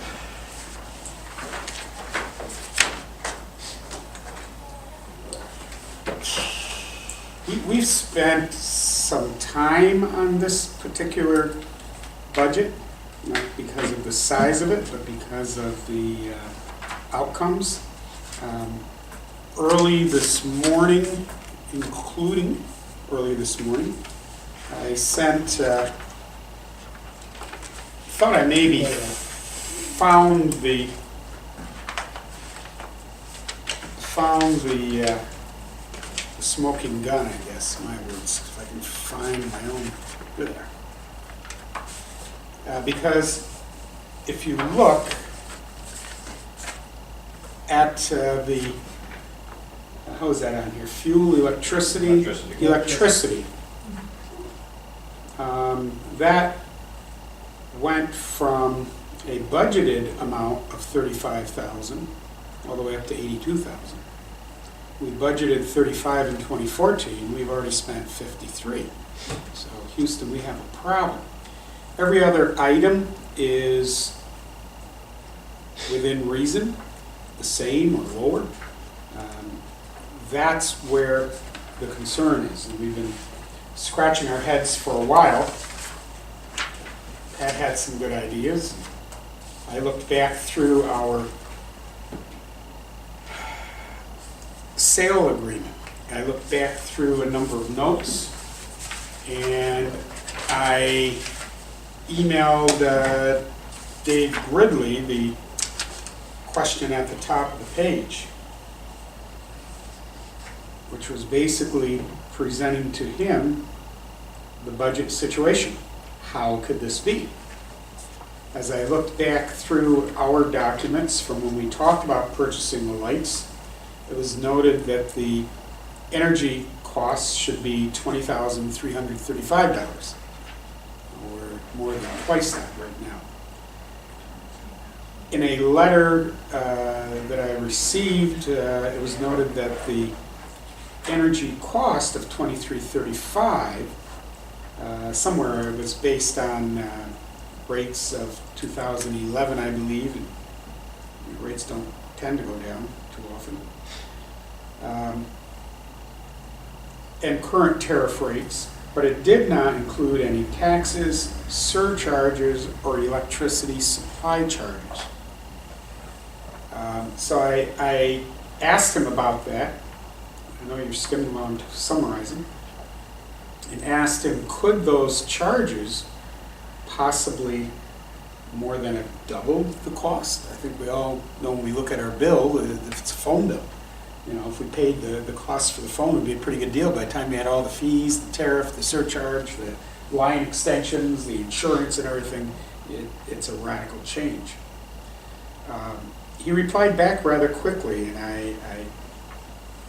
A: We've spent some time on this particular budget, not because of the size of it, but because of the outcomes. Early this morning, including early this morning, I sent, thought I maybe found the smoking gun, I guess, my words, if I can find my own, there. Because if you look at the, how is that on here? Fuel, electricity? Electricity. That went from a budgeted amount of 35,000 all the way up to 82,000. We budgeted 35 in 2014, we've already spent 53. So Houston, we have a problem. Every other item is within reason, the same or lower. That's where the concern is, and we've been scratching our heads for a while. Pat had some good ideas. I looked back through our sale agreement. I looked back through a number of notes, and I emailed Dave Gridley the question at the top of the page, which was basically presenting to him the budget situation. How could this be? As I looked back through our documents from when we talked about purchasing the lights, it was noted that the energy costs should be $20,335, or more than twice that right now. In a letter that I received, it was noted that the energy cost of $23.35, somewhere it was based on rates of 2011, I believe, and rates don't tend to go down too often. And current tariff rates, but it did not include any taxes, surcharges, or electricity supply charges. So I asked him about that. I know you're skimming while I'm summarizing. And asked him, could those charges possibly more than have doubled the cost? I think we all know when we look at our bill, if it's a phone bill, if we paid the cost for the phone, it would be a pretty good deal by the time we had all the fees, the tariff, the surcharge, the line extensions, the insurance and everything. It's a radical change. He replied back rather quickly, and I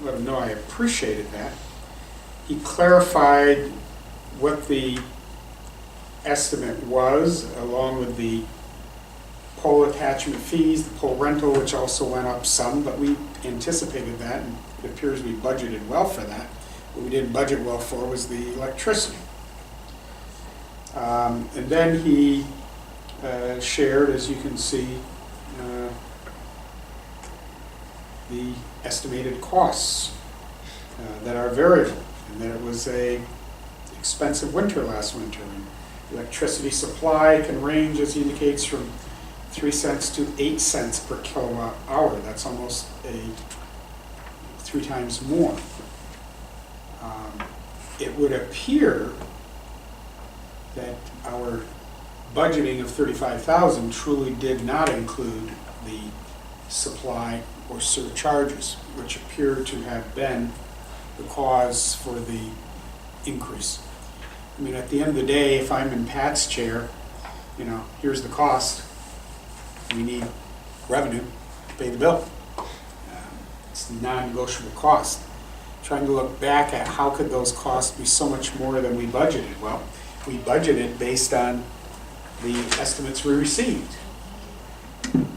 A: let him know I appreciated that. He clarified what the estimate was, along with the pole attachment fees, the pole rental, which also went up some, but we anticipated that, and it appears we budgeted well for that. What we didn't budget well for was the electricity. And then he shared, as you can see, the estimated costs that are variable, and that it was a expensive winter last winter. And electricity supply can range, as he indicates, from 3 cents to 8 cents per kilowatt hour. That's almost 3 times more. It would appear that our budgeting of $35,000 truly did not include the supply or surcharges, which appear to have been the cause for the increase. I mean, at the end of the day, if I'm in Pat's chair, here's the cost. We need revenue to pay the bill. It's a non-negotiable cost. Trying to look back at how could those costs be so much more than we budgeted. Well, we budgeted based on the estimates we received,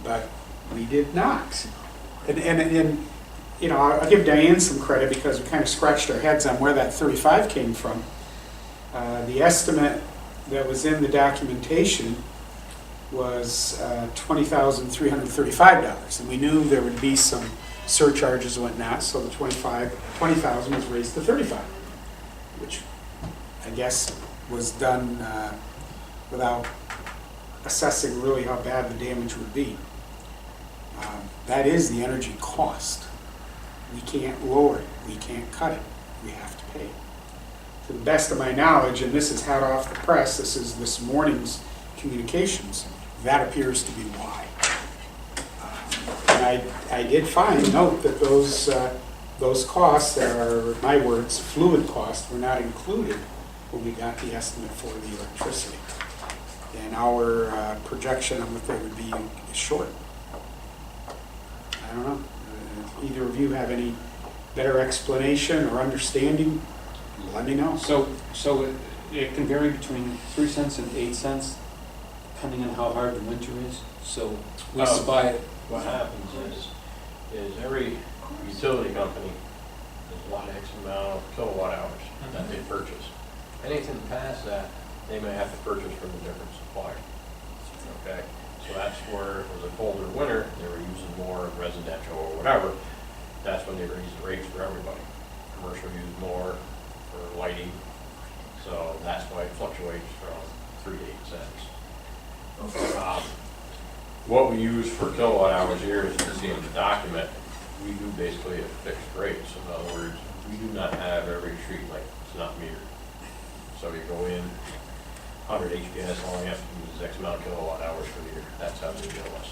A: but we did not. And I'll give Diane some credit because we kind of scratched our heads on where that 35 came from. The estimate that was in the documentation was $20,335, and we knew there would be some surcharges and whatnot, so the 20,000 was raised to 35, which I guess was done without assessing really how bad the damage would be. That is the energy cost. We can't lower it, we can't cut it, we have to pay it. To the best of my knowledge, and this is hot off the press, this is this morning's communications, that appears to be why. And I did note that those costs are, my words, fluid costs, were not included when we got the estimate for the electricity. And our projection of what they would be is short. I don't know. Either of you have any better explanation or understanding? Let me know.
B: So it can vary between 3 cents and 8 cents, depending on how hard the winter is. So we spy it.
I: What happens is every utility company, there's a lot of X amount of kilowatt hours that they purchase. Anything past that, they may have to purchase from a different supplier. Okay, so that's where it was a colder winter, they were using more residential or whatever. That's when they raised the rates for everybody. Commercial used more for lighting, so that's why it fluctuates from 3 to 8 cents. What we use for kilowatt hours here, as you can see in the document, we do basically a fixed rate. So in other words, we do not have every street light, it's not metered. So you go in, 100 HPS, all you have to use is X amount of kilowatt hours for the year. That's how they bill us.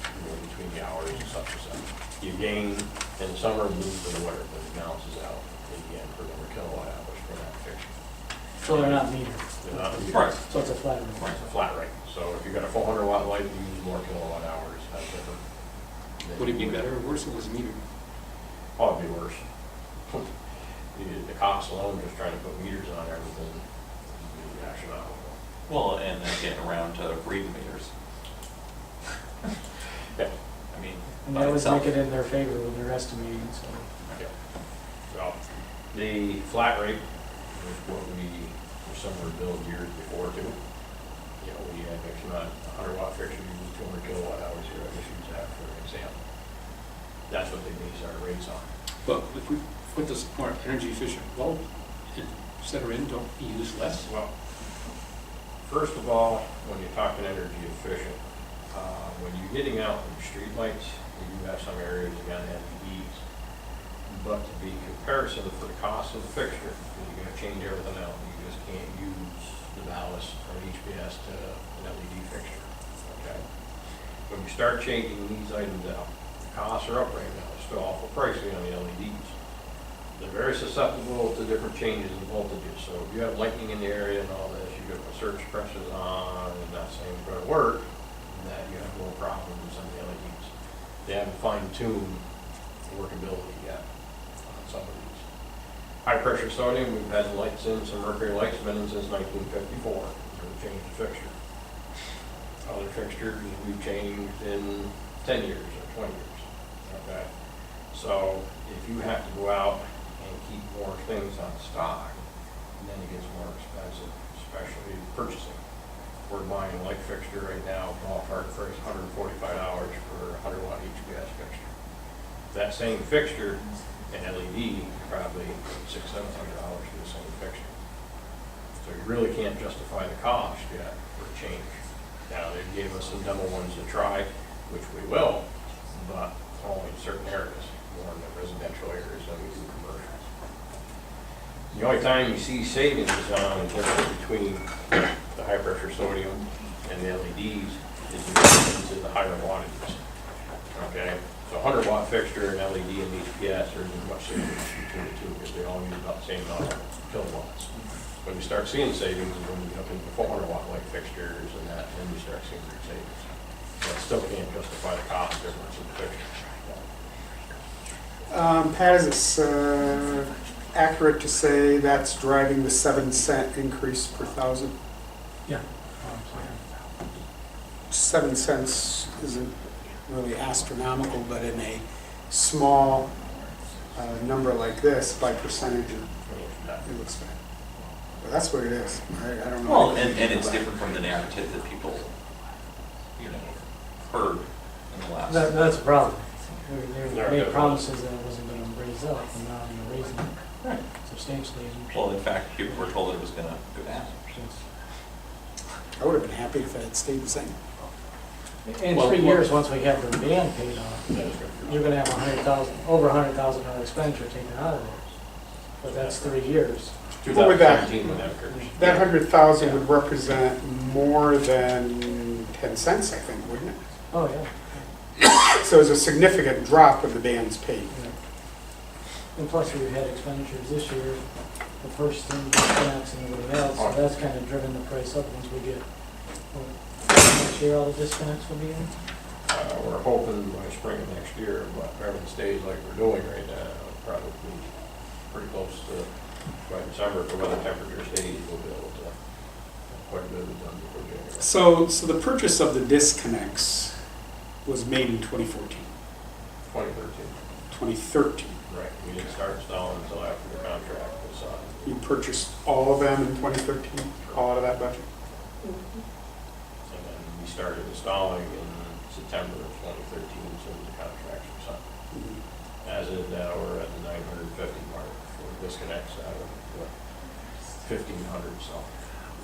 I: You go between the hours and such and such. You gain in the summer, lose in the winter, but it balances out again for number of kilowatt hours for that fixture.
C: So they're not metered,
I: They're not metered.
E: Right.
C: so it's a flat rate.
I: It's a flat rate. So if you got a 400 watt light, you use more kilowatt hours. That's different. than
B: Would it be
I: you
B: better or worse if it was metered?
I: Oh, it'd be worse. The cost alone, just trying to put meters on everything, would be astronomical.
E: Well, and then getting around to reading meters.
I: Yeah.
E: I mean,
C: And
E: by
C: that would
E: itself.
C: make it in their favor when they're estimating, so.
I: Okay. Well, the flat rate is what we somewhere billed years before too. You know, we had X amount, 100 watt fixture, uses 200 kilowatt hours here, I just use that for an example. That's what they base our rates on.
B: But if we put this more energy efficient bulb, set her in, don't we use less?
I: Well, first of all, when you're talking energy efficient, when you're getting out in street lights, you do have some areas that got LEDs. But to be comparison for the cost of the fixture, because you're gonna change everything out, you just can't use the ballast from HPS to an LED fixture, okay? When you start changing these items out, the costs are up right now, it's still awful pricey on the LEDs. They're very susceptible to different changes in voltages, so if you have lightning in the area and all this, you got the surge presses on, and not saying it's gonna work, that you have more problems on the LEDs. They haven't fine-tuned the workability yet on some of these. High pressure sodium, we've had lights in, some mercury lights been in since 1954, so we changed the fixture. Other fixtures we've changed in 10 years or 20 years, okay? So if you have to go out and keep more things on stock, then it gets more expensive, especially purchasing. We're buying a light fixture right now, ballpark price $145 for a 100 watt HPS fixture. That same fixture, an LED, probably $600-700 for the same fixture. So you really can't justify the cost yet for a change. Now, they gave us some demo ones to try, which we will, but only in certain areas, more in the residential areas than we do commercial. The only time you see savings on the difference between the high pressure sodium and the LEDs is into the higher wattages. Okay, so 100 watt fixture and LED and HPS, there isn't much savings between the two because they all use about the same amount of kilowatts. When you start seeing savings is when you get up into 400 watt light fixtures and that, then you start seeing big savings. But still can't justify the cost difference in the fixture.
A: Pat, is it accurate to say that's driving the 7-cent increase per thousand?
C: Yeah.
A: 7 cents isn't really astronomical, but in a small number like this, by percentage, it looks bad. Well, that's what it is. I don't know.
E: Well, and it's different from the narrative that people, heard in the last.
C: That's a problem. They made promises that it wasn't gonna raise up, and now they're raising it substantially.
E: Well, in fact, people were told it was gonna go down.
A: I would have been happy if it had stayed the same.
C: In
B: Well,
C: 3 years, once we have the ban paid off, you're gonna have over $100,000 expenditure taken out of there. But that's 3 years.
A: What would that-
I: 2017 when that occurred.
A: That 100,000 would represent more than 10 cents, I think, wouldn't it?
C: Oh, yeah.
A: So it was a significant drop when the bands paid.
C: And plus, we've had expenditures this year, the purchasing, disconnects, and everything else, so that's kind of driven the price up once we get, next year all the disconnects will be in.
I: We're hoping by spring of next year, if everything stays like we're doing right now, probably pretty close to, by December, if the weather temperature stays, we'll be able to, quite a bit of it done before January.
A: So the purchase of the disconnects was made in 2014,
I: 2013.
A: 2013.
I: Right, we didn't start installing until after the contract was signed.
A: You purchased all of them in 2013, all out of that budget?
I: And then we started installing in September of 2013, so the contracts were signed. As of now, we're at the 950 mark for disconnects out of what, 1,500, so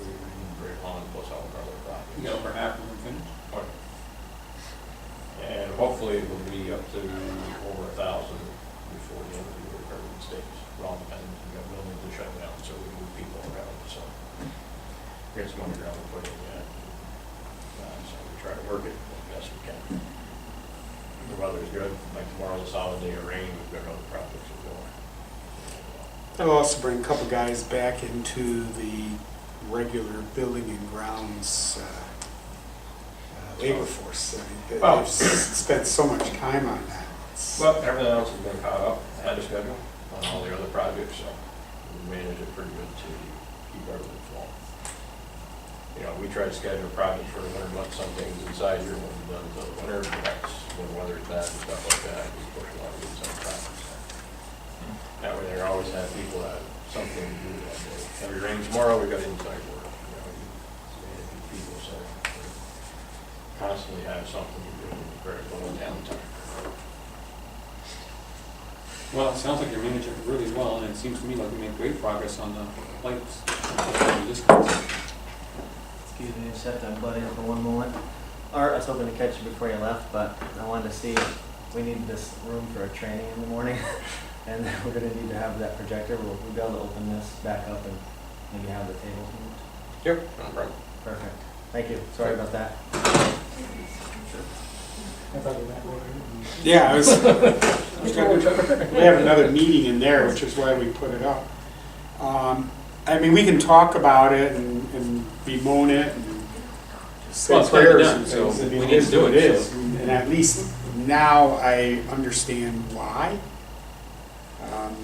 I: we're in great on plus all of our other
B: You
I: projects.
B: got over half of them finished?
I: Okay. And hopefully it will be up to over 1,000 before the end of the year for every stage. It all depends, we got buildings to shut down, so we move people around, so get some underground to put in yet. So we try to work it as best we can. The weather's good, like tomorrow's a solid day of rain, we've got other projects that go on.
A: That'll also bring a couple guys back into the regular building and grounds labor force. I mean,
I: Well-
A: they've spent so much time on that.
I: Well, everything else has been caught up ahead of schedule on all the other projects, so we manage it pretty good to keep everything flowing. You know, we try to schedule projects for the winter months, some things inside here when we're done until the winter, that's when the weather's bad and stuff like that, we push a lot of these on projects. That way there always have people that have something to do that day. Heavy rain tomorrow, we got inside work, you know, we manage people, so we constantly have something to do very little downtime.
B: Well, it sounds like you're managing it really well, and it seems to me like you made great progress on the lights.
G: Excuse me, just have to butt in for one moment. Art, I was hoping to catch you before you left, but I wanted to see if we need this room for a training in the morning. And we're gonna need to have that projector. We'll be able to open this back up and maybe have the tables moved.
I: Yep, no problem.
G: Perfect. Thank you. Sorry about that.
C: I thought you meant later.
A: Yeah, we have another meeting in there, which is why we put it up. I mean, we can talk about it and bemoan it and say
B: Well, it's gotta be
A: prayers
B: done,
A: and
B: so
A: things. I mean,
B: we
A: it
B: need
A: is
B: to do
A: what
B: it,
A: it is.
B: so-
A: And at least now I understand why.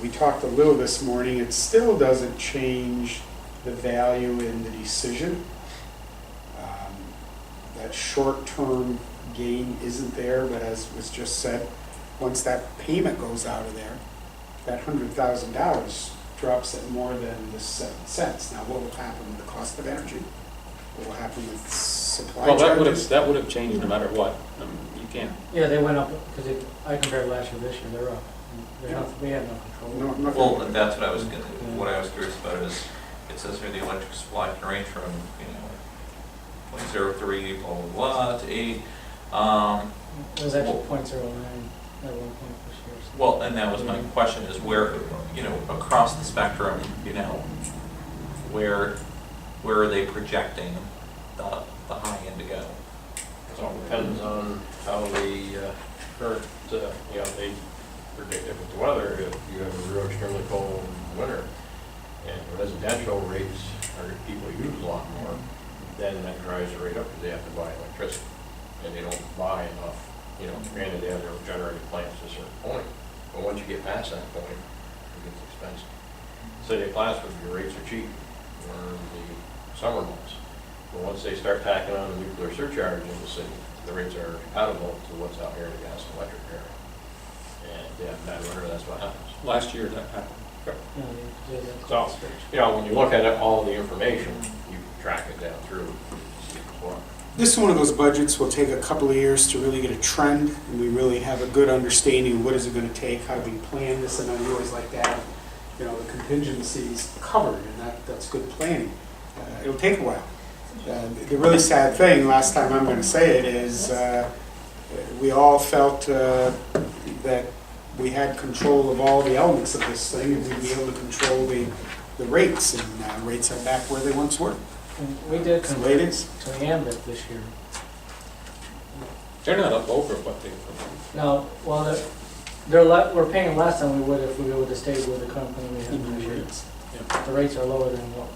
A: We talked a little this morning, it still doesn't change the value in the decision. That short-term gain isn't there, but as was just said, once that payment goes out of there, that $100,000 drops at more than the 7 cents. Now, what will happen with the cost of energy? What will happen with supply
B: Well,
A: charges?
B: that would have changed no matter what. You can't.
C: Yeah, they went up, because I compared last year, this year, they're up. We have no control.
A: No, nothing.
E: Well, and that's what I was curious about is, it says here the electric supply can range from, 0.03, blah, blah, blah, to 8.
C: It was actually .09 at one point this year. So.
E: Well, and that was my question is where, across the spectrum, where are they projecting the high end to go?
I: It all depends on how the current, they predict it with the weather. If you have a real extremely cold winter and residential rates, or people use a lot more, then that drives the rate up because they have to buy electricity. And they don't buy enough, granted they have their generating plants to a certain point, but once you get past that point, it gets expensive. City of Plattsburgh, your rates are cheap during the summer months. But once they start tacking on the nuclear surcharge in the city, the rates are compatible to what's out here in the gas and electric area. And yeah, bad winter, that's what happens.
B: Last year that happened.
I: So, when you look at it, all the information, you can track it down through. See what.
A: This is one of those budgets will take a couple of years to really get a trend, and we really have a good understanding of what is it going to take, how do we plan this, and I always like that. The contingencies covered, and that's good planning. It'll take a while. The really sad thing, last time I'm going to say it, is we all felt that we had control of all the elements of this thing, and we'd be able to control the rates, and rates are back where they once were.
C: And we did
A: That's the way it is.
C: to the ambit this year,
B: They're not up over what they were.
C: No, well, we're paying less than we would if we would have stayed with the company we have this year.
B: Yeah.
C: The rates are lower than what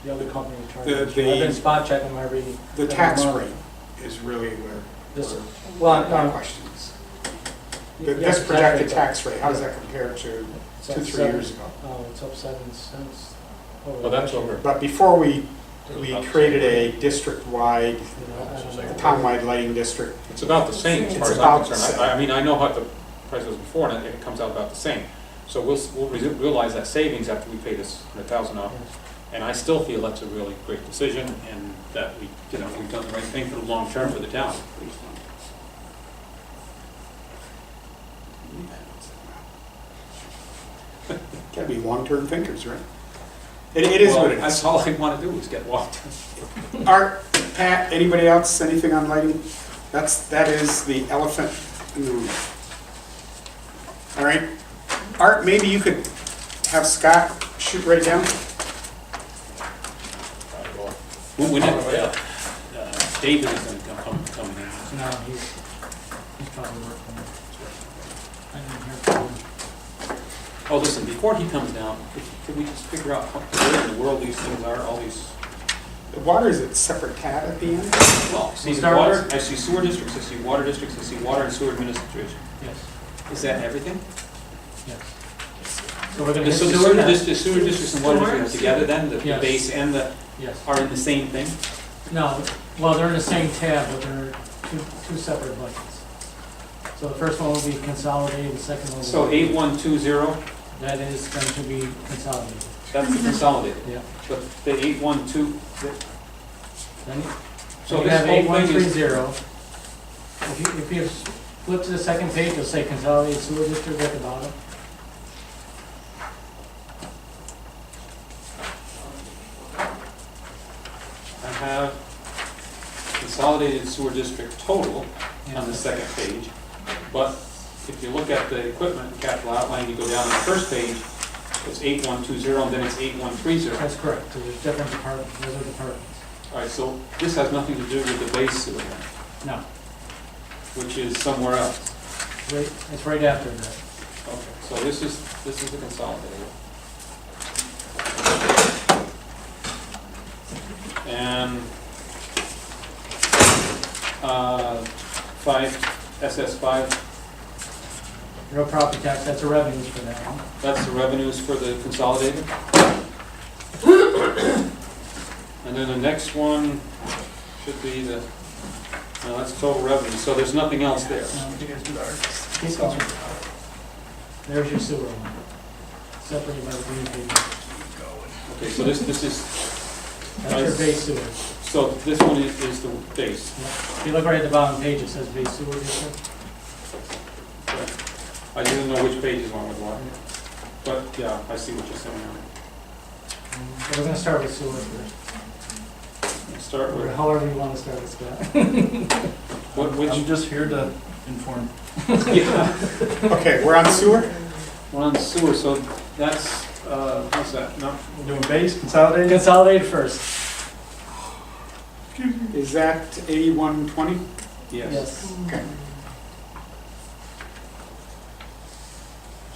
C: the other company is charging.
A: The-
C: I've been
A: the-
C: spot checking my reading.
A: The tax rate is really where
C: This,
A: where
C: well,
A: my
C: no.
A: question is.
C: Yeah,
A: This
C: the
A: projected
C: rate,
A: tax rate, how does that compare to
C: it's up
A: 2-3
C: 7
A: years ago?
C: Oh, it's up 7 cents.
B: Well, that's over.
A: But before we created a district-wide, a town-wide lighting district.
B: It's about the same as far
A: It's
B: as
A: about
B: I'm
A: the
B: concerned.
A: same.
B: I mean, I know what the price was before, and it comes out about the same. So we'll realize that savings after we pay this $100,000 off. And I still feel that's a really great decision, and that we've done the right thing for the long term for the town.
A: Gotta be long-term thinkers, right? It is what
B: Well,
A: it
B: that's
A: is.
B: all I want to do is get walked.
A: Art, Pat, anybody else, anything on lighting? That is the elephant in the room. All right. Art, maybe you could have Scott shoot right down?
B: When David is going to come in.
C: No, he's probably working. I didn't hear from him.
B: Oh, listen, before he comes down, could we just figure out where in the world these things are, all these,
A: The water is a separate tab at the end?
B: well, see,
C: start
B: water,
C: with-
B: I see sewer districts, I see water districts, I see water and sewer administration.
C: Yes,
B: Is that everything?
C: yes. So we're gonna hit
B: So the
C: sewer next?
B: the sewer districts and water districts are together then, the
C: Yes.
B: base and the,
C: Yes.
B: are in the same thing?
C: No, well, they're in the same tab, but they're two separate budgets. So the first one will be consolidated, the second one will be.
B: So 8120,
C: That is going to be consolidated.
B: that's the consolidated.
C: Yeah.
B: But the 812,
C: Then
B: so
C: you
B: this
C: have
B: whole thing is,
C: 8130. If you flip to the second page, you'll say consolidated sewer district at the bottom.
B: I have consolidated sewer district total on the second page. But if you look at the equipment and capital outline, you go down to the first page, it's 8120, and then it's 8130.
C: That's correct, so there's different departments, those are departments.
B: All right, so this has nothing to do with the base sewer, then,
C: No,
B: which is somewhere else.
C: it's right after that.
B: Okay, so this is the consolidated. And SS5,
C: Real property tax, that's the revenues for that one.
B: that's the revenues for the consolidated. And then the next one should be the, no, that's total revenue, so there's nothing else there.
C: Keep going. There's your sewer one, separated by the green page.
B: Okay, so this is,
C: That's your base sewer.
B: so this one is the base.
C: If you look right at the bottom page, it says base sewer district.
B: I didn't know which pages one was what, but yeah, I see what you're saying now.
C: So we're gonna start with sewer first,
B: Let's start
C: or
B: with,
C: however you wanna start with, Scott.
B: which,
J: I'm just here to inform.
B: yeah,
A: Okay, we're on sewer?
B: we're on sewer, so that's, what's that, no?
J: We're doing base, consolidated?
C: Consolidated first.
A: Is that 8120?
B: Yes.
A: Okay.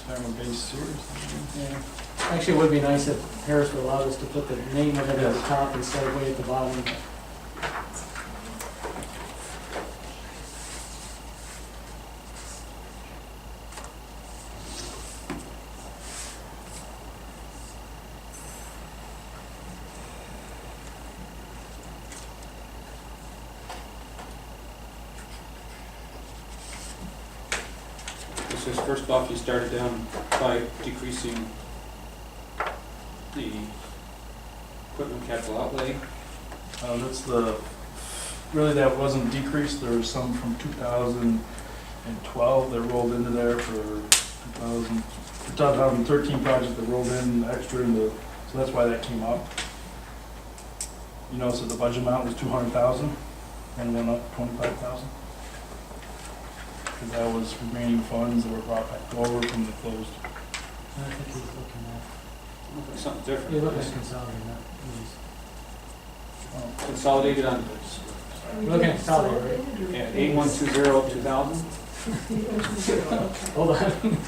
J: Starting with base sewers.
C: Yeah. Actually, it would be nice if Harris would allow us to put the name of it at the top instead of way at the bottom.
B: This is, first off, you started down by decreasing the equipment capital outlay.
J: That's the, really that wasn't decreased, there was some from 2012 that rolled into there for 2013 project that rolled in extra into, so that's why that came up. You know, so the budget amount was 200,000 and went up 25,000. Because that was remaining funds that were brought back over from the closed.
C: I think he's looking at,
B: Something different.
C: you're looking at consolidated, not these.
B: Consolidated on,
C: We're looking at consolidated,
B: Yeah, 8120-2000,
C: hold on.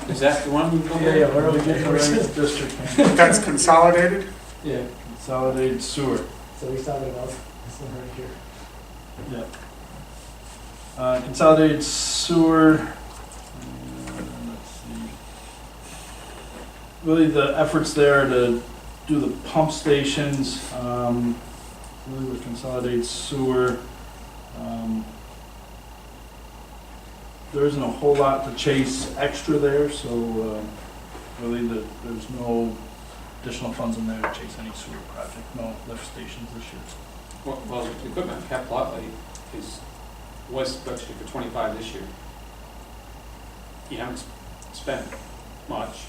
B: is that the one?
C: Yeah, where are we getting
J: Right,
C: this?
J: district,
A: That's consolidated?
C: Yeah,
J: consolidated sewer,
C: so we talking about this one right here.
J: yeah. Consolidated sewer, let's see. Really the efforts there to do the pump stations, really with consolidated sewer. There isn't a whole lot to chase extra there, so really there's no additional funds in there to chase any sewer project, no lift stations this year.
B: Well, the equipment capital outlay was budgeted for 25 this year. You haven't spent much.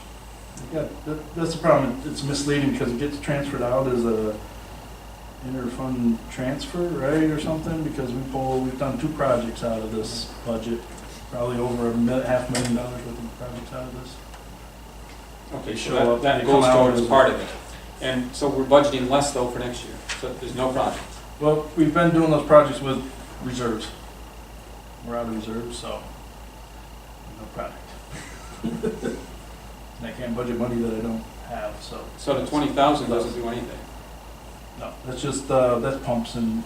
J: Yeah, that's the problem, it's misleading because it gets transferred out as a interfund transfer, right, or something, because we've done 2 projects out of this budget, probably over $500,000 worth of projects out of this.
B: Okay,
J: Show
B: so
J: up,
B: that
J: they
B: goes
J: come out
B: towards
J: as-
B: part of it. And so we're budgeting less though for next year, so there's no project.
J: Well, we've been doing those projects with reserves. We're out of reserves, so no project. And I can't budget money that I don't have, so.
B: So the 20,000 doesn't do anything.
J: No, that's just, that's pumps and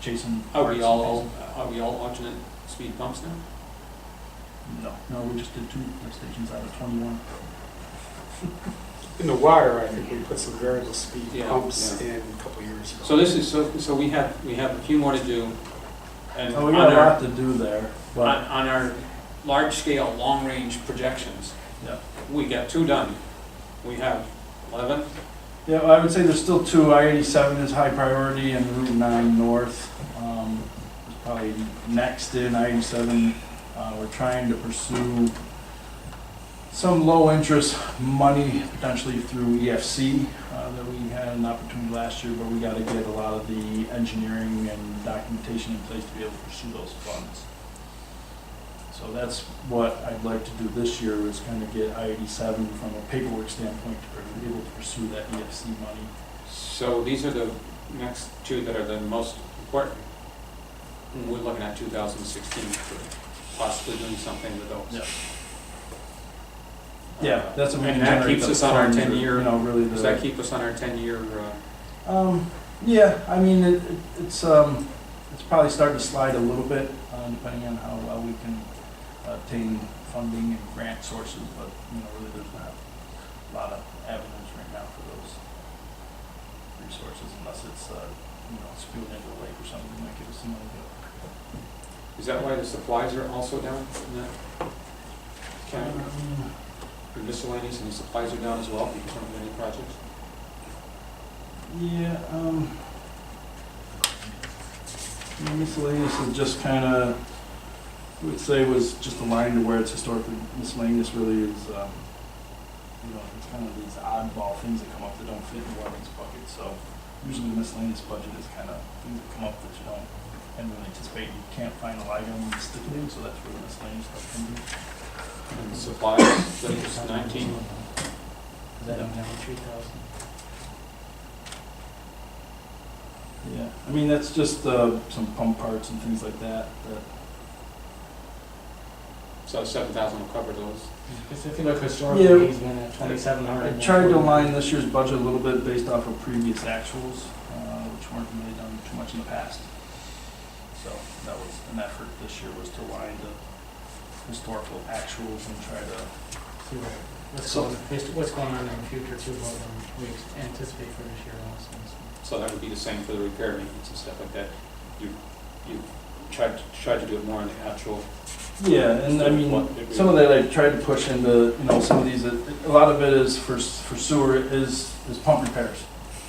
J: chasing.
B: Are
J: parts
B: we
J: and
B: all
J: pieces.
B: alternate speed pumps now?
J: No, we just did 2 lift stations out of 21.
A: In the water, I think we put some variable speed
B: Yeah,
A: pumps
B: yeah.
A: in a couple of years ago.
B: So this is, so we have a few more to do. And
J: Oh, we
B: on
J: got a
B: our,
J: lot to do there, but,
B: on our large scale, long range projections,
J: yeah.
B: we got 2 done. We have 11.
J: Yeah, I would say there's still 2. I-87 is high priority and Route 9 North. Is probably next in I-87. We're trying to pursue some low-interest money potentially through EFC that we had an opportunity last year, but we got to get a lot of the engineering and documentation in place to be able to pursue those funds. So that's what I'd like to do this year, is kind of get I-87 from a paperwork standpoint to be able to pursue that EFC money.
B: So these are the next 2 that are the most important. And we're looking at 2016 for possibly doing something with those.
J: Yeah. Yeah, that's what we
B: And
J: can
B: that
J: generate
B: keeps
J: the
B: us on our
J: funds,
B: 10-year,
J: you know, really
B: does
J: the.
B: that keep us on our 10-year,
J: Yeah, I mean, it's probably starting to slide a little bit, depending on how well we can obtain funding and grant sources, but, you know, really there's not a lot of avenues right now for those resources unless it's, you know, spewed into the lake or something that might give us some money to.
B: is that why the supplies are also down in that category? The miscellaneous and the supplies are down as well because we don't have any projects?
J: Yeah, miscellaneous is just kind of, I would say was just aligned to where it's historically. Miscellaneous really is, you know, it's kind of these oddball things that come up that don't fit in one of these buckets. So usually the miscellaneous budget is kind of things that come up that you don't really anticipate. You can't find a line item and stick it in, so that's where the miscellaneous stuff comes in.
B: And the supplies, that was 19.
C: Is that down 3,000?
J: Yeah, I mean, that's just some pump parts and things like that.
B: So 7,000 will cover those.
C: Because if you look historically,
J: Yeah.
C: he's been at 2,700.
J: I tried to align this year's budget a little bit based off of previous actuals, which weren't really done too much in the past. So that was an effort this year, was to align the historical actuals and try to.
C: See what's going on in the future too, what we anticipate for this year also.
B: So that would be the same for the repair maintenance and stuff like that. You tried to do it more in the actual.
J: Yeah, and I mean, some of that I tried to push into, you know, some of these, a lot of it is for sewer is pump repairs.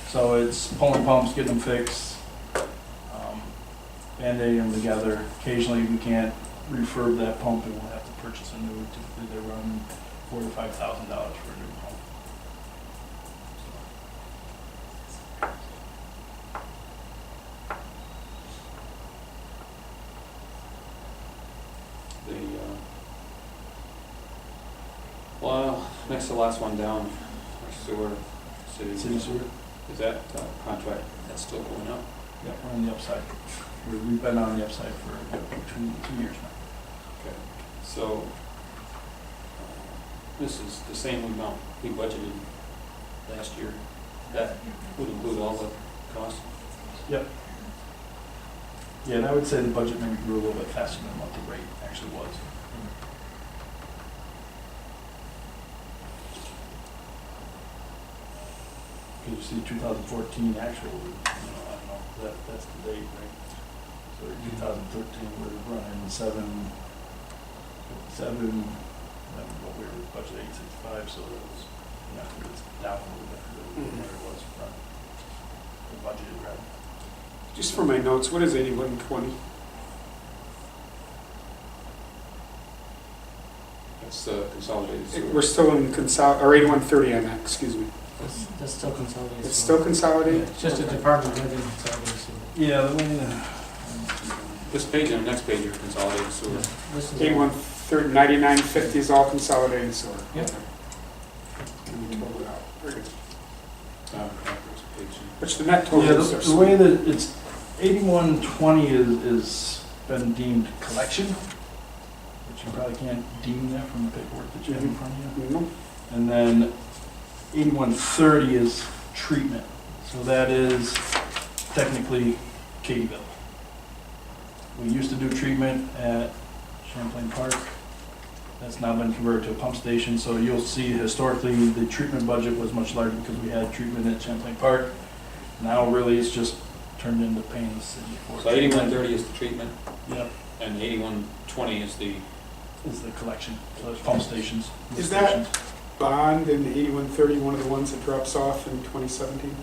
J: So it's pulling pumps, getting them fixed, band-aiding them together. Occasionally we can't refurb that pump and we'll have to purchase a new. Typically they run $4,000 to $5,000 for a new pump.
B: Well, next to the last one down, our sewer, city.
J: City sewer?
B: Is that contract, that's still going up?
J: Yeah, we're on the upside. We've been on the upside for 2 years now.
B: Okay, so this is the same amount we budgeted last year. That would include all the costs?
J: Yep. Yeah, and I would say the budget maybe grew a little bit faster than what the rate actually was. Because you see 2014 actual, I don't know, that's the date, right? So in 2013, we were running 7, then what we were budgeting 865, so that was, it's down a little bit from where it was from the budgeted revenue.
A: Just for my notes, what is 8120?
B: That's consolidated sewer.
A: We're still in or 8130 on that, excuse me.
C: That's still consolidated.
A: It's
C: sewer.
A: still consolidated?
C: It's just a department within consolidated sewer.
J: Yeah, the way
B: This page and the next page are consolidated sewer.
C: This is.
A: 8130, 9950 is all consolidated sewer.
C: Yep.
A: And we total it out. Very good.
B: There's a page.
A: Which the net
J: Yeah,
A: totals are.
J: the way that it's 8120 is been deemed collection, which you probably can't deem that from the paperwork that you have in front of you.
A: Mhm.
J: And then 8130 is treatment. So that is technically Katyville. We used to do treatment at Champlain Park. That's now been converted to a pump station. So you'll see historically the treatment budget was much larger because we had treatment at Champlain Park. Now really it's just turned into paying the city for.
B: So 8130 is the treatment,
J: Yep,
B: and 8120 is the,
J: is the collection. So it's pump stations.
A: Is that bond in 8130 one of the ones that drops off in 2017?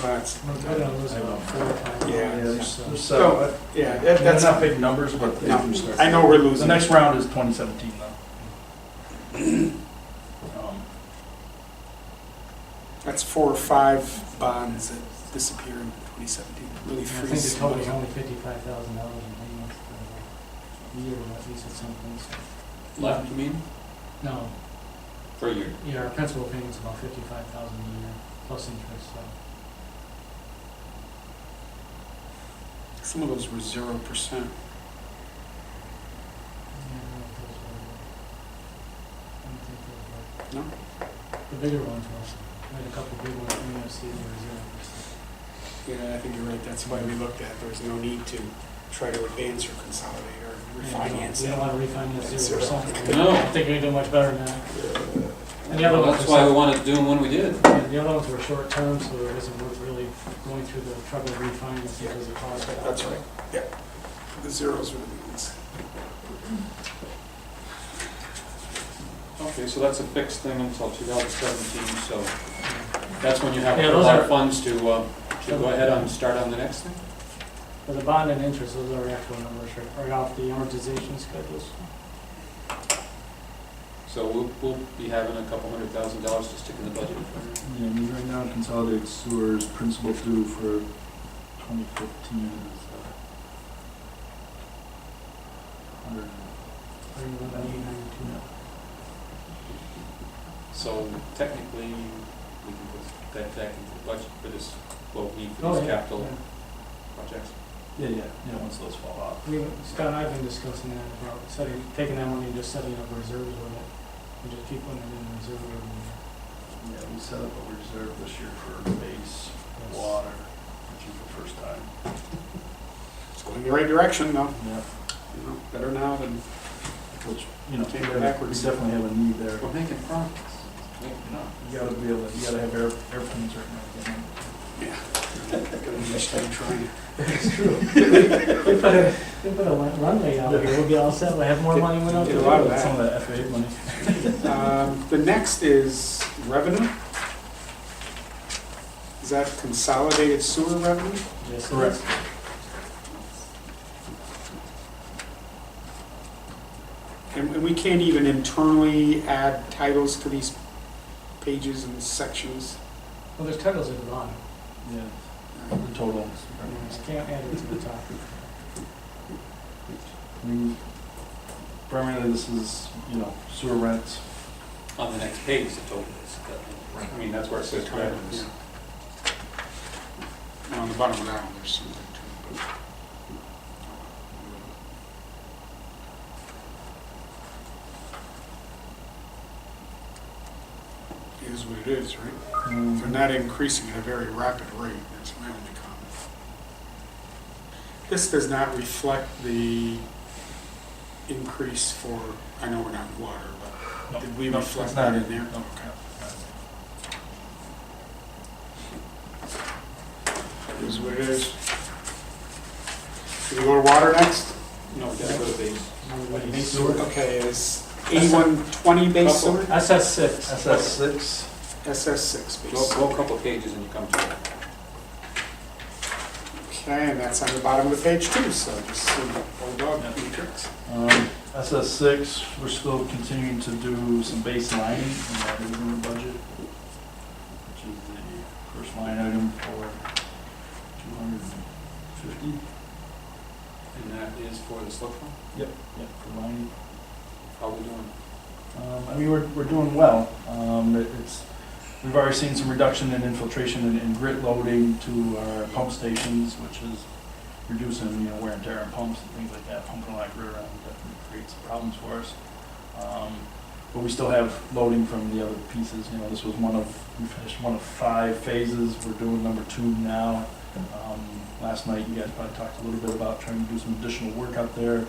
A: Well, that's,
C: We're gonna lose about 4 or 5.
A: Yeah,
C: dollars,
J: So,
C: so.
A: yeah,
J: that's
A: that's,
J: not big numbers, but they
A: No,
J: do start.
A: I know we're
J: The
A: losing.
J: next round is 2017 though.
A: That's 4 or 5 bonds that disappear in 2017. Really
C: I think
A: frees
C: the total is
A: money up.
C: only $55,000 in payments for the year, at least at some points.
B: left, you mean,
C: No,
B: for a year?
C: yeah, our principal payment's about 55,000 a year, plus interest, so.
A: Some of those were 0%. No?
C: The bigger ones was, we had a couple big ones, MFC, they were 0%.
A: Yeah, I think you're right. That's why we looked at, there was no need to try to advance or consolidate or refinance
C: We
A: it.
C: don't want to refinance
A: That's
C: 0%.
B: No.
C: I think we can do much better than that. And the other
B: Well,
C: ones
B: that's
C: were
B: why we
C: so-
B: wanted to do them when we did.
C: and the other ones were short term, so it wasn't worth really going through the trouble of refinancing because of cost.
A: That's right. Yeah. The zeros were the ones.
B: Okay, so that's a fixed thing until 2017, so that's when you have
C: Yeah,
B: a
C: those
B: lot
C: are-
B: of funds to go ahead and start on the next thing?
C: For the bond and interest, those are actual numbers, right off the amortization schedules.
B: So we'll be having a couple $100,000 to stick in the budget.
J: Yeah, I mean, right now consolidated sewers principal due for 2015 is 100.
B: So technically, we can put that back into the budget for this, what we need for
C: Oh,
B: these
C: yeah,
B: capital
C: yeah.
B: projects.
J: Yeah, once those fall off.
C: Scott and I have been discussing that, about taking that money and just setting up reserves with it, and just keep putting it in the reserve every year.
J: Yeah, we set up a reserve this year for base water, which is the first time.
A: It's going in the right direction, though.
J: Yeah.
A: You know, better now than
J: Which, you know,
A: Can't go
J: we
A: backwards.
J: definitely have a need there.
B: We're making progress.
J: You gotta be able to, you gotta have airplanes right now.
A: yeah. Got a nice time trying.
C: It's true. We put a runway out here, we'll be all set, we'll have more money when out
A: Get a
C: there.
A: lot of that.
J: Some of that FAA money.
A: The next is revenue. Is that consolidated sewer revenue?
C: Yes, it
J: Correct.
C: is.
A: And we can't even internally add titles to these pages and sections.
C: Well, there's titles at the bottom,
J: Yeah, the total.
C: you just can't add it to the top.
J: I mean, primarily this is, sewer rents.
B: On the next page, the total is, I mean, that's where it says revenues.
A: on the bottom of that one, there's some there too. It is what it is, right? They're not increasing at a very rapid rate, that's my only comment. This does not reflect the increase for, I know we're not in water, but did we reflect
J: it's not
A: that in there?
J: No.
A: Okay. It is what it is. Should we go to water next?
B: No, we gotta go to base.
C: Base sewer?
A: Okay, is 8120 base sewer?
C: SS6.
J: SS6.
A: SS6 base
B: Go
A: sewer.
B: a couple of pages and you come to it.
A: Okay, and that's on the bottom of the page too, so just some old dog tricks.
J: SS6, we're still continuing to do some baselining, and that is in the budget, which is the first line item for 250.
B: And that is for the slip fund?
J: Yep, for lining.
B: How are we doing?
J: I mean, we're doing well. We've already seen some reduction in infiltration and grit loading to our pump stations, which is reducing, wear and tear on pumps and things like that. Pumping a lot of grit around definitely creates problems for us. But we still have loading from the other pieces. This was we finished one of 5 phases. We're doing number 2 now. Last night, you guys probably talked a little bit about trying to do some additional work out there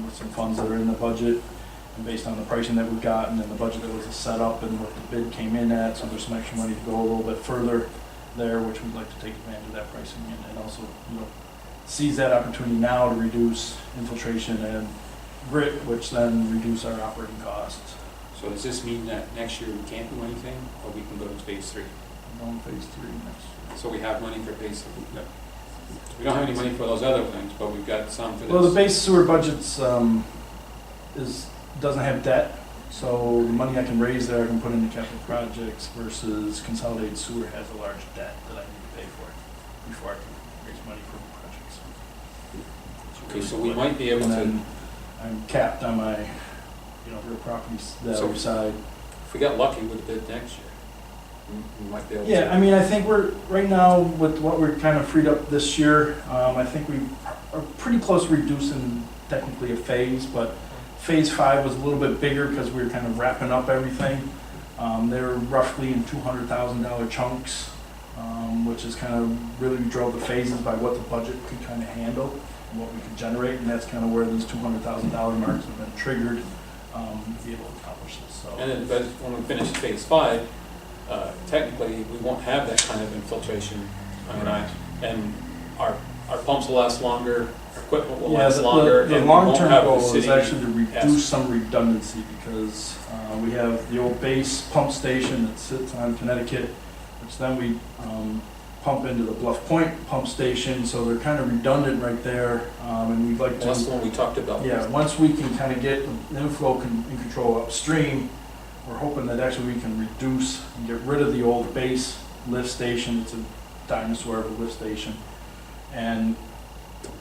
J: with some funds that are in the budget. And based on the pricing that we've gotten and the budget that was set up and what the bid came in at, so there's some extra money to go a little bit further there, which we'd like to take advantage of that pricing and also, seize that opportunity now to reduce infiltration and grit, which then reduce our operating costs.
B: So does this mean that next year we can't do anything, or we can go to phase 3?
J: We're going phase 3 next year.
B: So we have money for phase 3? No. We don't have any money for those other things, but we've got some for this.
J: Well, the base sewer budgets doesn't have debt, so the money I can raise there I can put into capital projects versus consolidated sewer has a large debt that I need to pay for before I can raise money for projects.
B: Okay, so we might be able
J: And
B: to,
J: then I'm capped on my, real properties, the
B: So-
J: other side.
B: if we got lucky with the bid next year, we might be able to.
J: Yeah, I mean, I think we're, right now, with what we're kind of freed up this year, I think we are pretty close to reducing technically a phase, but phase 5 was a little bit bigger because we were kind of wrapping up everything. They're roughly in $200,000 chunks, which is kind of really drove the phases by what the budget could kind of handle and what we could generate, and that's kind of where these $200,000 marks have been triggered to be able to accomplish this. So.
B: And then, but when we finish phase 5, technically, we won't have that kind of infiltration. And our pumps will last longer, our equipment will last longer.
J: The
B: and we won't
J: long-term
B: have the
J: goal is
B: city
J: actually to reduce
B: ask-
J: some redundancy because we have the old base pump station that sits on Connecticut, which then we pump into the Bluff Point pump station, so they're kind of redundant right there, and we'd like to.
B: That's the one we talked about.
J: Yeah, once we can kind of get the inflow in control upstream, we're hoping that actually we can reduce and get rid of the old base lift station. It's a dinosaur of a lift station, and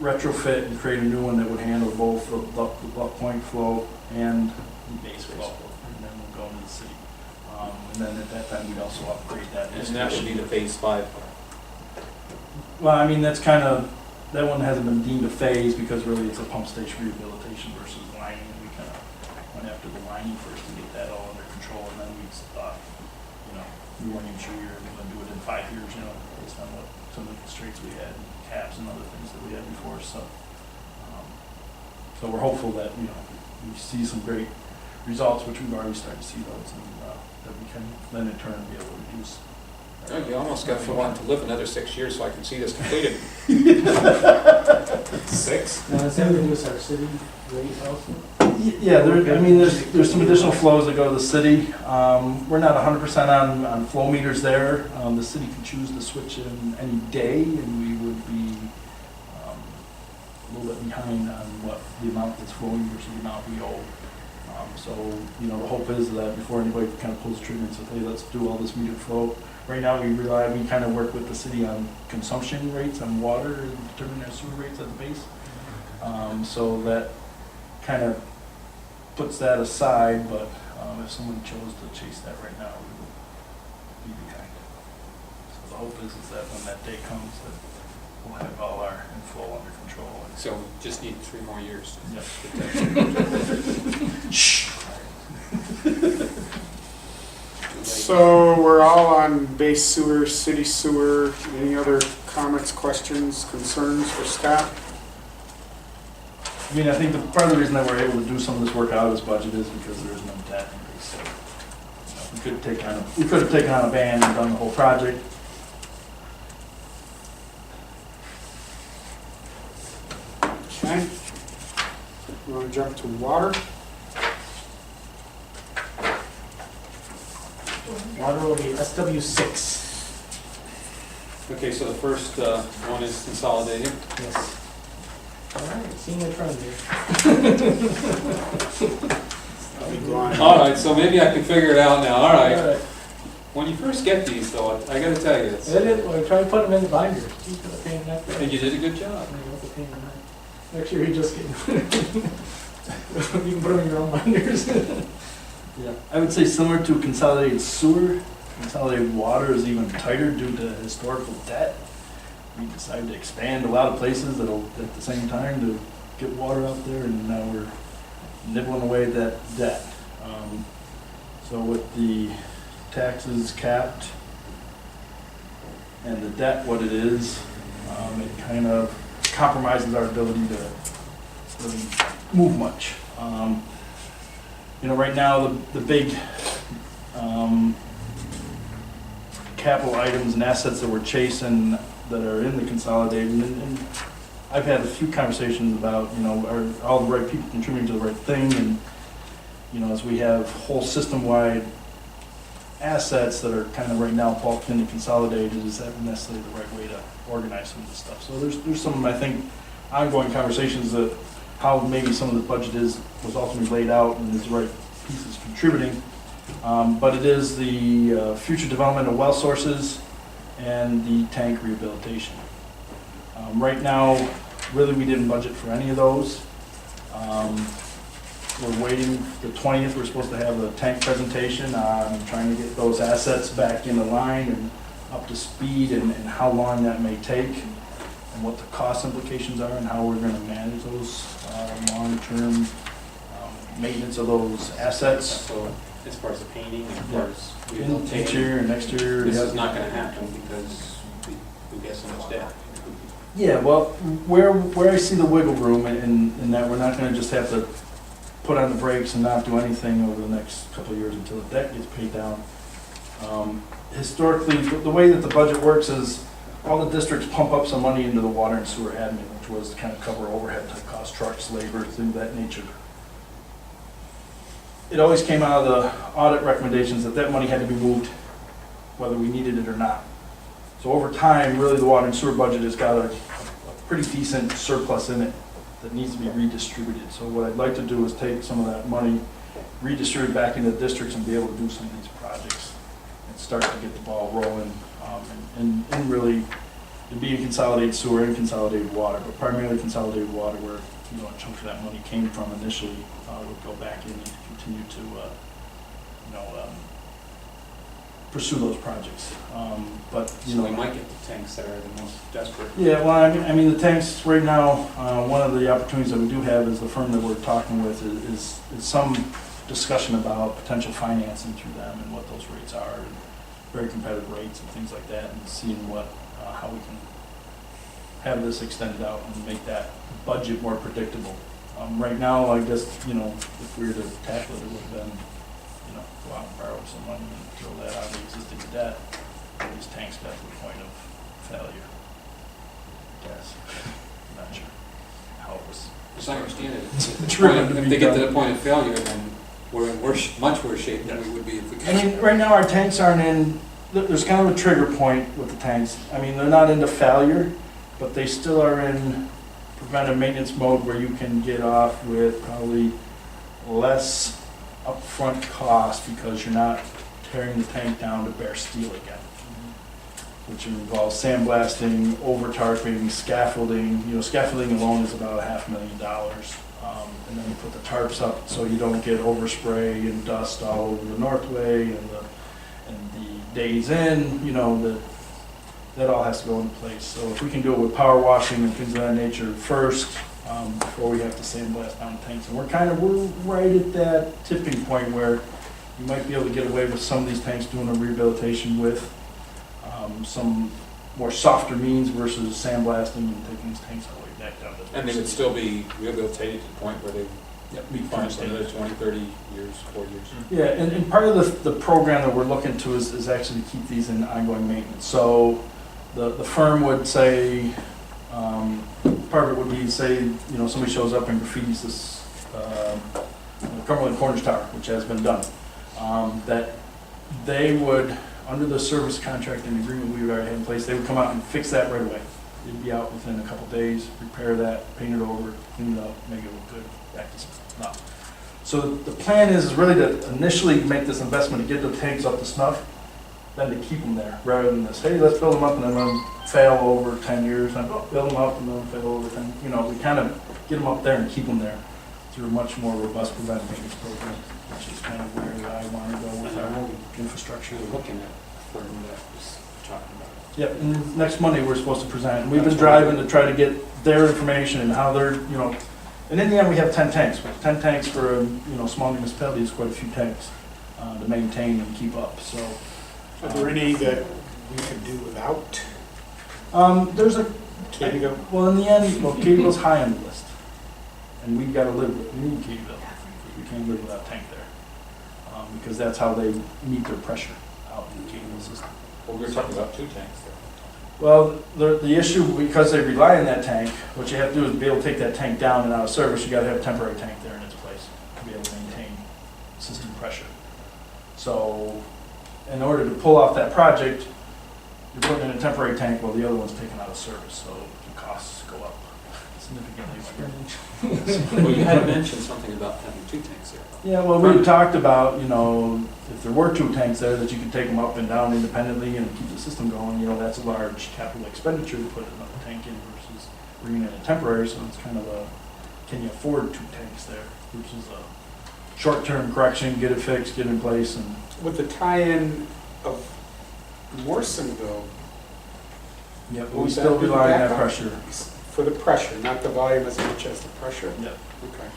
J: retrofit and create a new one that would handle both the Bluff Point flow and the base flow, and then we'll go into the city. And then at that time, we'd also upgrade that.
B: And that would be the phase 5.
J: Well, I mean, that's kind of, that one hasn't been deemed a phase because really it's a pump station rehabilitation versus lining. And we kind of went after the lining first to get that all under control, and then we thought, we weren't even sure we were going to do it in 5 years, based on what some of the constraints we had, and caps and other things that we had before. So we're hopeful that, we see some great results, which we've already started to see those, and that we can then in turn be able to reduce.
B: You almost got me wanting to live another 6 years so I can see this completed. 6?
C: Now, does that reduce our city rate also?
J: Yeah, there's some additional flows that go to the city. We're not 100% on flow meters there. The city can choose to switch in any day, and we would be a little bit behind on what the amount that's flowing versus the amount we owe. So, the hope is that before anybody kind of pulls the trigger and says, hey, let's do all this meter flow. Right now, we kind of work with the city on consumption rates on water and determine our sewer rates at the base. So that kind of puts that aside, but if someone chose to chase that right now, we would be behind. So the hope is that when that day comes, that we'll have all our inflow under control.
B: So we just need 3 more years.
J: Yep.
A: So we're all on base sewer, city sewer. Any other comments, questions, concerns for Scott?
J: I mean, I think part of the reason that we're able to do some of this work out of this budget is because there is no debt increase. So, we could have taken on a van and done the whole project.
A: Okay. You want to jump to water?
C: Water will be SW6.
B: Okay, so the first one is consolidated.
C: Yes. All right, seeing the trend here.
A: I'll be gone.
B: All right, so maybe I can figure it out now. All right.
C: All right.
B: When you first get these, though, I got to tell you, it's,
C: Well, try to put them in the binder. Keep the pain in that.
B: and you did a good job.
C: Next year, you just get, you can put them in your own binders.
J: Yeah, I would say similar to consolidated sewer, consolidated water is even tighter due to historical debt. We decided to expand a lot of places at the same time to get water out there, and now we're nibbling away at that debt. So with the taxes capped and the debt what it is, it kind of compromises our ability to really move much. You know, right now, the big capital items and assets that we're chasing that are in the consolidated, and I've had a few conversations about, you know, are all the right people contributing to the right thing, and, you know, as we have whole system-wide assets that are kind of right now bulked into consolidated, is that necessarily the right way to organize some of this stuff? So there's some, I think, ongoing conversations that how maybe some of the budget was ultimately laid out and is the right pieces contributing. But it is the future development of well sources and the tank rehabilitation. Right now, really we didn't budget for any of those. We're waiting, the 20th, we're supposed to have a tank presentation. I'm trying to get those assets back into line and up to speed and how long that may take and what the cost implications are and how we're going to manage those long-term maintenance of those assets.
B: So as far as the painting, as far as
J: In
B: rehabilitation,
J: each year and next year.
B: this
J: yeah.
B: is not going to happen because we get so much debt.
J: Yeah, well, where I see the wiggle room in that we're not going to just have to put on the brakes and not do anything over the next couple of years until the debt gets paid down. Historically, the way that the budget works is all the districts pump up some money into the water and sewer admin, which was to kind of cover overhead type costs, trucks, labor, things of that nature. It always came out of the audit recommendations that that money had to be moved whether we needed it or not. So over time, really the water and sewer budget has got a pretty decent surplus in it that needs to be redistributed. So what I'd like to do is take some of that money, redistribute back into the districts and be able to do some of these projects and start to get the ball rolling. And really, it'd be in consolidated sewer and consolidated water, but primarily consolidated water where, you know, a chunk of that money came from initially would go back in and continue to, pursue those projects. But, you
B: So
J: know.
B: we might get the tanks that are the most desperate.
J: Yeah, well, I mean, the tanks right now, one of the opportunities that we do have is the firm that we're talking with is some discussion about potential financing through them and what those rates are, and very competitive rates and things like that, and seeing how we can have this extended out and make that budget more predictable. Right now, I guess, you know, if we were to tackle it, it would have been, you know, go out and borrow some money and throw that out of the existing debt. These tanks got to the point of failure. Yes, I'm not sure how it was.
B: As I understand it,
J: Driven to
B: if
J: be
B: they get to
J: done.
B: the point of failure, then we're in much worse shape than we would be if we
J: I
B: could.
J: mean, right now our tanks aren't in, there's kind of a trigger point with the tanks. I mean, they're not into failure, but they still are in preventive maintenance mode where you can get off with probably less upfront cost because you're not tearing the tank down to bare steel again, which involves sandblasting, over-tarping, scaffolding. You know, scaffolding alone is about $500,000. And then you put the tarps up so you don't get overspray and dust all over the Northway and the days in, you know, that that all has to go into place. So if we can do it with power washing and things of that nature first, before we have to sandblast down tanks. And we're right at that tipping point where you might be able to get away with some of these tanks doing a rehabilitation with some more softer means versus sandblasting and taking these tanks all the way back down. to-
B: And they would still be rehabilitated to the point where they
J: Yep,
B: be fine for another 20, 30 years, 40 years.
J: Yeah, and part of the program that we're looking to is actually to keep these in ongoing maintenance. So the firm would say, part of it would be, say, you know, somebody shows up and graffitis this Cumberland Corners Tower, which has been done, that they would, under the service contract and agreement we already had in place, they would come out and fix that right away. They'd be out within a couple days, repair that, paint it over, clean it up, make it look good, back to snuff. So the plan is really to initially make this investment to get the tanks up to snuff, then to keep them there, rather than this, hey, let's build them up and then let them fail over 10 years, and build them up and then fail over 10. You know, we kind of get them up there and keep them there through a much more robust preventive maintenance program, which is kind of where I want to go with our infrastructure.
B: We're looking at a firm that was talking about it.
J: Yep, and next Monday we're supposed to present, and we've been driving to try to get their information and how they're, you know, and in the end we have 10 tanks. But 10 tanks for a, you know, small municipality is quite a few tanks to maintain and keep up. So,
A: Are there any that we could do without?
J: there's a
A: Katyville?
J: well, in the end, well, Katyville's high on the list, and we've got to live with. We need Katyville because we can't live without a tank there, because that's how they meet their pressure out in the Katyville system.
B: Well, we were talking about 2 tanks there.
J: Well, the issue, because they rely on that tank, what you have to do is be able to take that tank down and out of service, you gotta have a temporary tank there in its place to be able to maintain system pressure. So, in order to pull off that project, you're putting in a temporary tank while the other one's taken out of service, so the costs go up significantly.
B: Well, you had mentioned something about having 2 tanks there.
J: Yeah, well, we talked about, you know, if there were 2 tanks there, that you could take them up and down independently and keep the system going, you know, that's a large capital expenditure to put another tank in versus bringing in a temporary, so it's kind of a, can you afford 2 tanks there versus a short-term correction, get it fixed, get it in place, and
A: With the tie-in of Morrisonville,
J: yeah, but we
A: Won't
J: still
A: that be
J: rely on that
A: backup?
J: pressure.
A: for the pressure, not the volume as much as the pressure?
J: Yeah.
A: Okay.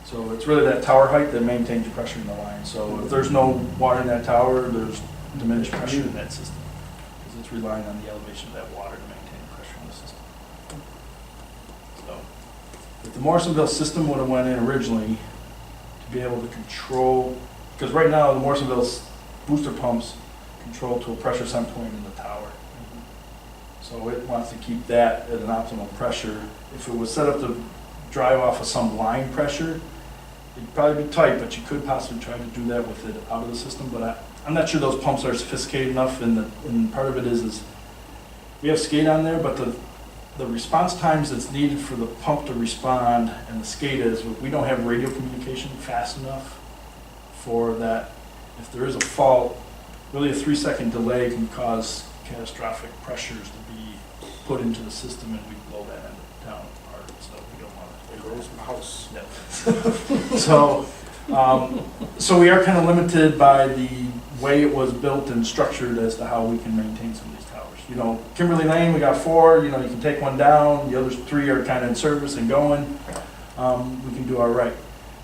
J: So it's really that tower height that maintains the pressure in the line. So if there's no water in that tower, there's diminished pressure in that system. Because it's relying on the elevation of that water to maintain the pressure in the system. So if the Morrisonville system would have went in originally to be able to control, because right now the Morrisonville's booster pumps control to a pressure set point in the tower. So it wants to keep that at an optimal pressure. If it was set up to drive off of some line pressure, it'd probably be tight, but you could possibly try to do that with it out of the system. But I'm not sure those pumps are sophisticated enough, and part of it is we have SCADA on there, but the response times that's needed for the pump to respond and the SCADA is, we don't have radio communication fast enough for that. If there is a fault, really a 3-second delay can cause catastrophic pressures to be put into the system, and we blow that end down apart, so we don't want to.
A: There goes my house.
J: Yeah. So we are kind of limited by the way it was built and structured as to how we can maintain some of these towers. You know, Kimberly Lane, we got 4, you know, you can take one down, the other 3 are kind of in service and going. We can do all right.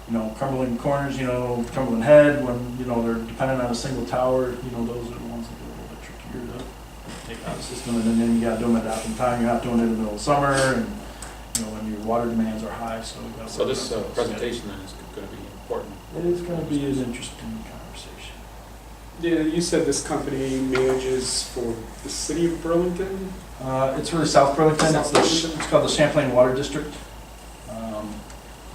J: You know, Cumberland Corners, you know, Cumberland Head, when, you know, they're dependent on a single tower, you know, those are the ones that get a little bit trickier to take out of the system. And then you got to do them at optimum time. You're not doing it in the middle of summer, and, you know, when your water demands are high, so we got to.
B: So this presentation then is going to be important.
J: It is going to be an interesting conversation.
A: Yeah, you said this company manages for the city of Burlington?
J: It's really South Burlington.
A: South Burlington?
J: It's called the Champlain Water District.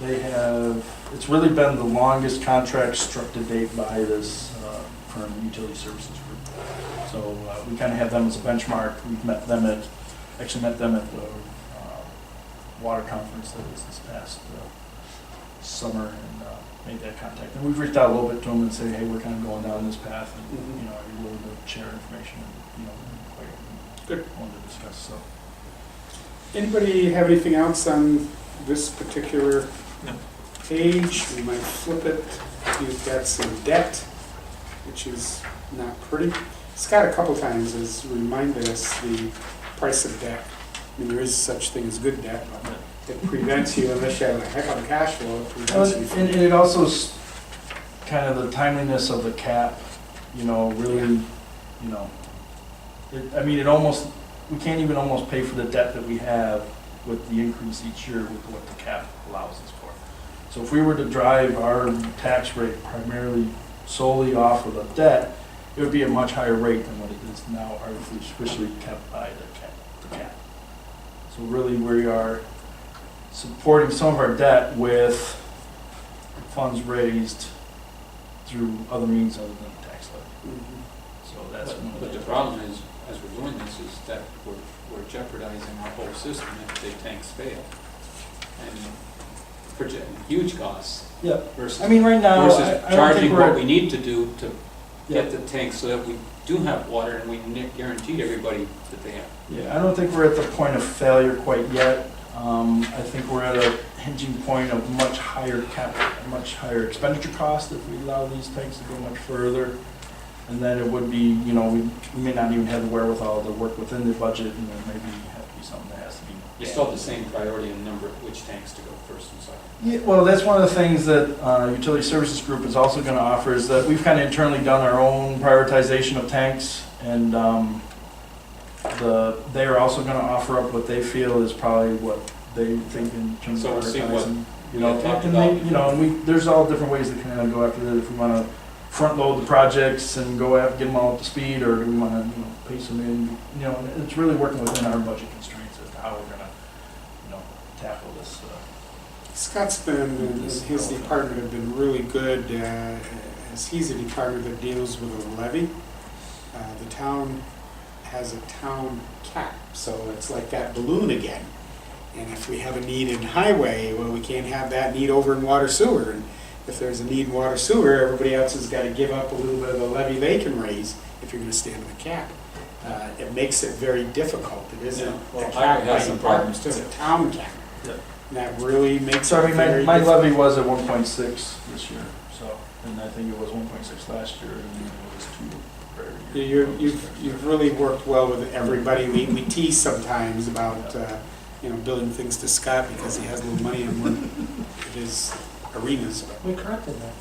J: They have, it's really been the longest contract struck to date by this firm, Utility Services Group. So we kind of have them as a benchmark. We've met them at the water conference that was this past summer, and made that contact. And we've reached out a little bit to them and say, hey, we're kind of going down this path, and you know, are you willing to share information? And, you know, quite
A: Good.
J: wanted to discuss. So.
A: Anybody have anything else on this particular
E: No.
A: page? We might flip it. You've got some debt, which is not pretty. Scott a couple times has reminded us the price of debt. I mean, there is such thing as good debt, but it prevents you, unless you have a heck of a cash flow, it prevents you from.
J: And it also kind of the timeliness of the cap, really, I mean, it almost, we can't even almost pay for the debt that we have with the increase each year with what the cap allows us for. So if we were to drive our tax rate primarily solely off of the debt, it would be a much higher rate than what it is now, artificially kept by the cap. So really, we are supporting some of our debt with funds raised through other means other than tax levy. So that's one of
B: But the problem is, as we're doing this, is that we're jeopardizing our whole system if the tanks fail. And projecting huge costs
J: Yeah,
B: versus,
J: I mean, right now,
B: versus
J: I don't think
B: charging what
J: we're,
B: we need to do to
J: Yeah.
B: get the tanks so that we do have water and we guarantee everybody that they have.
J: yeah, I don't think we're at the point of failure quite yet. I think we're at a hinging point of much higher much higher expenditure cost if we allow these tanks to go much further. And then it would be, we may not even have the wherewithal to work within the budget, and then maybe have to be something that has to be.
B: You still have the same priority in number of which tanks to go first and second.
J: Yeah, well, that's one of the things that Utility Services Group is also going to offer, is that we've kind of internally done our own prioritization of tanks, and they are also going to offer up what they feel is probably what they think in terms
B: So
J: of
B: we'll see what
J: prioritizing.
B: we had talked
J: And
B: about.
J: and we, there's all different ways to kind of go after that. If we want to front load the projects and go after, get them all up to speed, or do we want to, pace them in? And it's really working within our budget constraints as to how we're going to, tackle this.
A: Scott's been, and his department have been really good, as he's a department that deals with a levy. The town has a town cap, so it's like that balloon again. And if we have a need in highway, well, we can't have that need over in water sewer. And if there's a need in water sewer, everybody else has got to give up a little bit of the levy they can raise if you're going to stand with a cap. It makes it very difficult. It isn't
B: Yeah, well,
A: a cap
B: highway
A: by
B: has some problems
A: department, it's
B: too.
A: a town cap.
J: Yeah.
A: And that really makes
J: So I
A: it
J: mean,
A: very
J: my
A: difficult.
J: levy was at 1.6 this year, so, and I think it was 1.6 last year, and it was 2 prior year.
A: You've really worked well with everybody. We tease sometimes about, billing things to Scott because he has a little money in one of his arenas. But
C: We corrected that.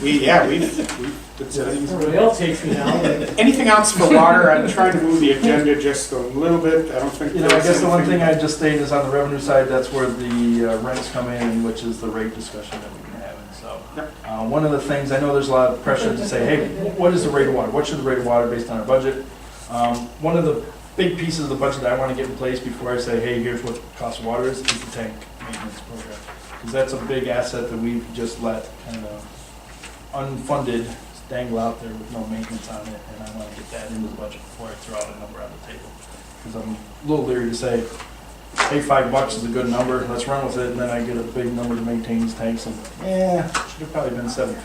A: we've put some things.
C: Everybody else hates me now, but
A: Anything else for water? I'm trying to move the agenda just a little bit. I don't think.
J: I
A: there's
J: guess the one
A: anything-
J: thing I just stated is on the revenue side, that's where the rents come in, which is the rate discussion that we've been having, so.
A: Yep.
J: One of the things, I know there's a lot of pressure to say, hey, what is the rate of water? What should the rate of water based on our budget? One of the big pieces of the budget that I want to get in place before I say, hey, here's what the cost of water is the tank maintenance program. Because that's a big asset that we've just let kind of unfunded dangle out there with no maintenance on it, and I want to get that into the budget before I throw out a number on the table. Because I'm a little leery to say, hey, $5 is a good number, let's run with it, and then I get a big number to maintain these tanks, and should have probably been $750.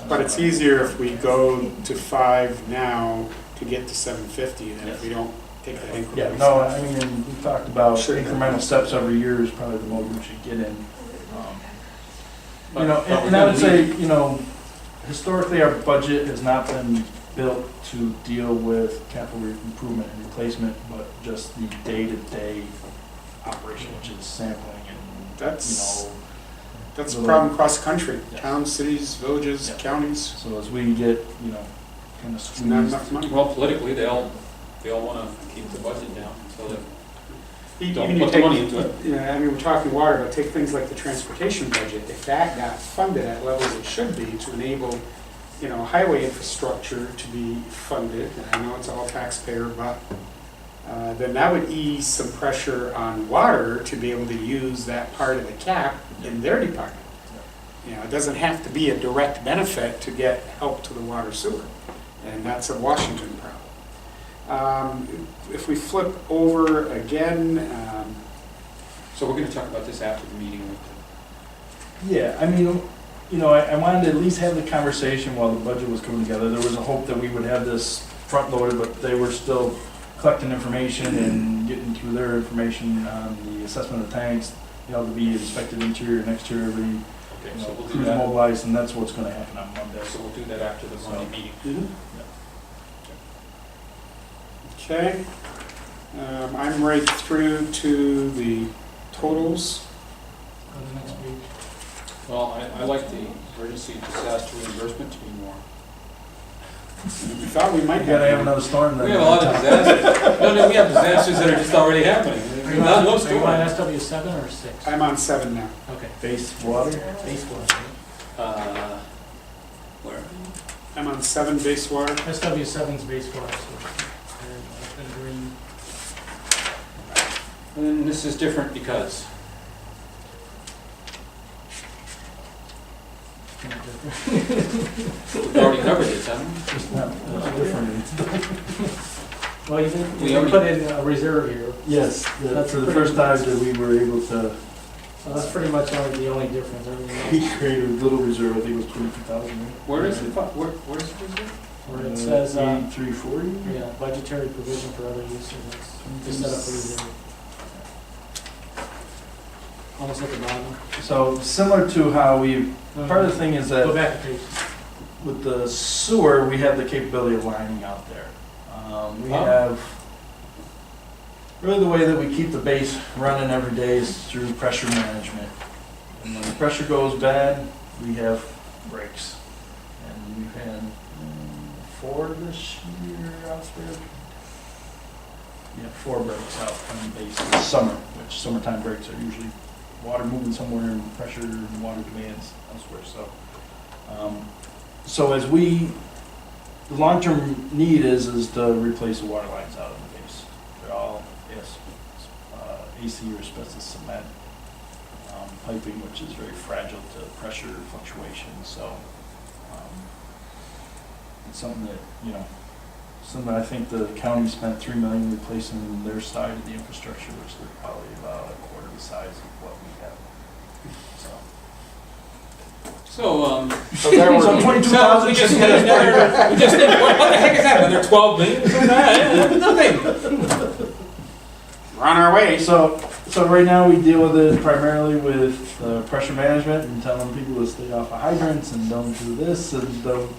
A: But it's easier if we go to 5 now to get to 750 than if we don't take that increment.
J: Yeah, no, I mean, and we've talked about
A: Sure.
J: incremental steps every year is probably the mode we should get in.
B: But
J: And
B: we're
J: I would
B: gonna
J: say, historically, our budget has not been built to deal with capital improvement and replacement, but just the day-to-day operation, which is sampling and,
A: That's a
J: little-
A: problem across the country.
J: Yeah.
A: Towns, cities, villages,
J: Yeah.
A: counties.
J: so as we get, kind of
A: It's not
J: squeezed.
A: enough money.
B: Well, politically, they all want to keep the budget down, so that
A: Even
B: don't
A: you
B: put the
A: take-
B: money into it.
A: Yeah, I mean, we're talking water, but take things like the transportation budget. If that got funded at levels it should be to enable, highway infrastructure to be funded, and I know it's all taxpayer, but then that would ease some pressure on water to be able to use that part of the cap in their department. It doesn't have to be a direct benefit to get help to the water sewer, and that's a Washington problem. If we flip over again,
B: So we're going to talk about this after the meeting with
J: Yeah, I mean, I wanted to at least have the conversation while the budget was coming together. There was a hope that we would have this front-loaded, but they were still collecting information and getting through their information on the assessment of the tanks, to be inspected interior and exterior every
B: Okay,
J: you
B: so
J: know,
B: we'll do
J: crews
B: that.
J: mobilized, and that's what's gonna happen on Monday.
B: So we'll do that after the Monday meeting.
A: Okay. I'm right through to the totals.
C: Go to the next page.
B: Well, I like the emergency disaster reimbursement to be more.
A: We thought we might
J: You gotta have another storm then.
B: We have a lot of disasters. No, we have disasters that are just already happening.
C: Are you
B: Not no
C: on
B: storm.
C: SW seven or six?
A: I'm on 7 now.
C: Okay,
J: Base water?
C: base water.
B: Where?
A: I'm on 7 base water.
C: SW seven's base water, so there's been green.
B: And this is different because, we've already covered this, haven't we?
J: It's not, it's different.
C: Well, you
B: We
C: can
B: already-
C: put in a reserve here,
J: Yes,
C: That's
J: for the
C: pretty
J: first time that we were able to,
C: so that's pretty much the only difference. Everything else-
J: he created a little reserve, I think it was 22,000, right?
B: Where is it, where is it?
C: Where it says,
J: 8340?
C: yeah, budgetary provision for other uses, it's just set up for reserve. Almost at the bottom.
J: So similar to how we, part of the thing is
C: Go
J: that
C: back a page.
J: with the sewer, we have the capability of lining out there. We
B: Oh.
J: have, really the way that we keep the base running every day is through pressure management. And when the pressure goes bad, we have breaks. And we've had 4 this year out there. Yeah, 4 breaks out on the base this summer, which summertime breaks are usually water moving somewhere and pressure and water demands elsewhere, so as the long-term need is to replace the water lines out of the base. They're all, yes, AC or asbestos cement piping, which is very fragile to pressure fluctuations, so it's something that, something I think the county spent $3 million replacing their side of the infrastructure, which they're probably about a quarter the size of what we have.
B: So,
A: So there were
J: So 22,000
B: we just
J: should
B: need
J: get us
B: another, we just need, what the heck is that, another 12 million or something? Nothing.
A: We're on our way.
J: So right now we deal with it primarily with pressure management and telling people to stay off of hydrants and don't do this and don't,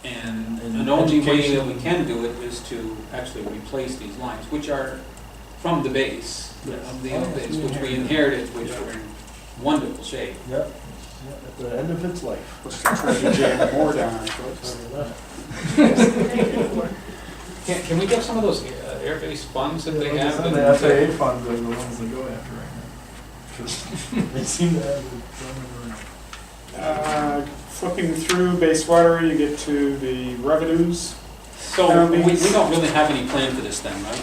B: And
J: And
B: the only way
J: education.
B: that we can do it is to actually replace these lines, which are from the base, of the old base, which we inherited, which were in wonderful shape.
J: Yep, at the end of its life.
A: Let's try to jam more down our throats.
B: Can we get some of those air-based funds that they have?
J: Some of the FAA funds are the ones they go after right now. 'Cause they seem to have the
A: Flipping through base water, you get to the revenues.
B: So we don't really have any plan for this then, right?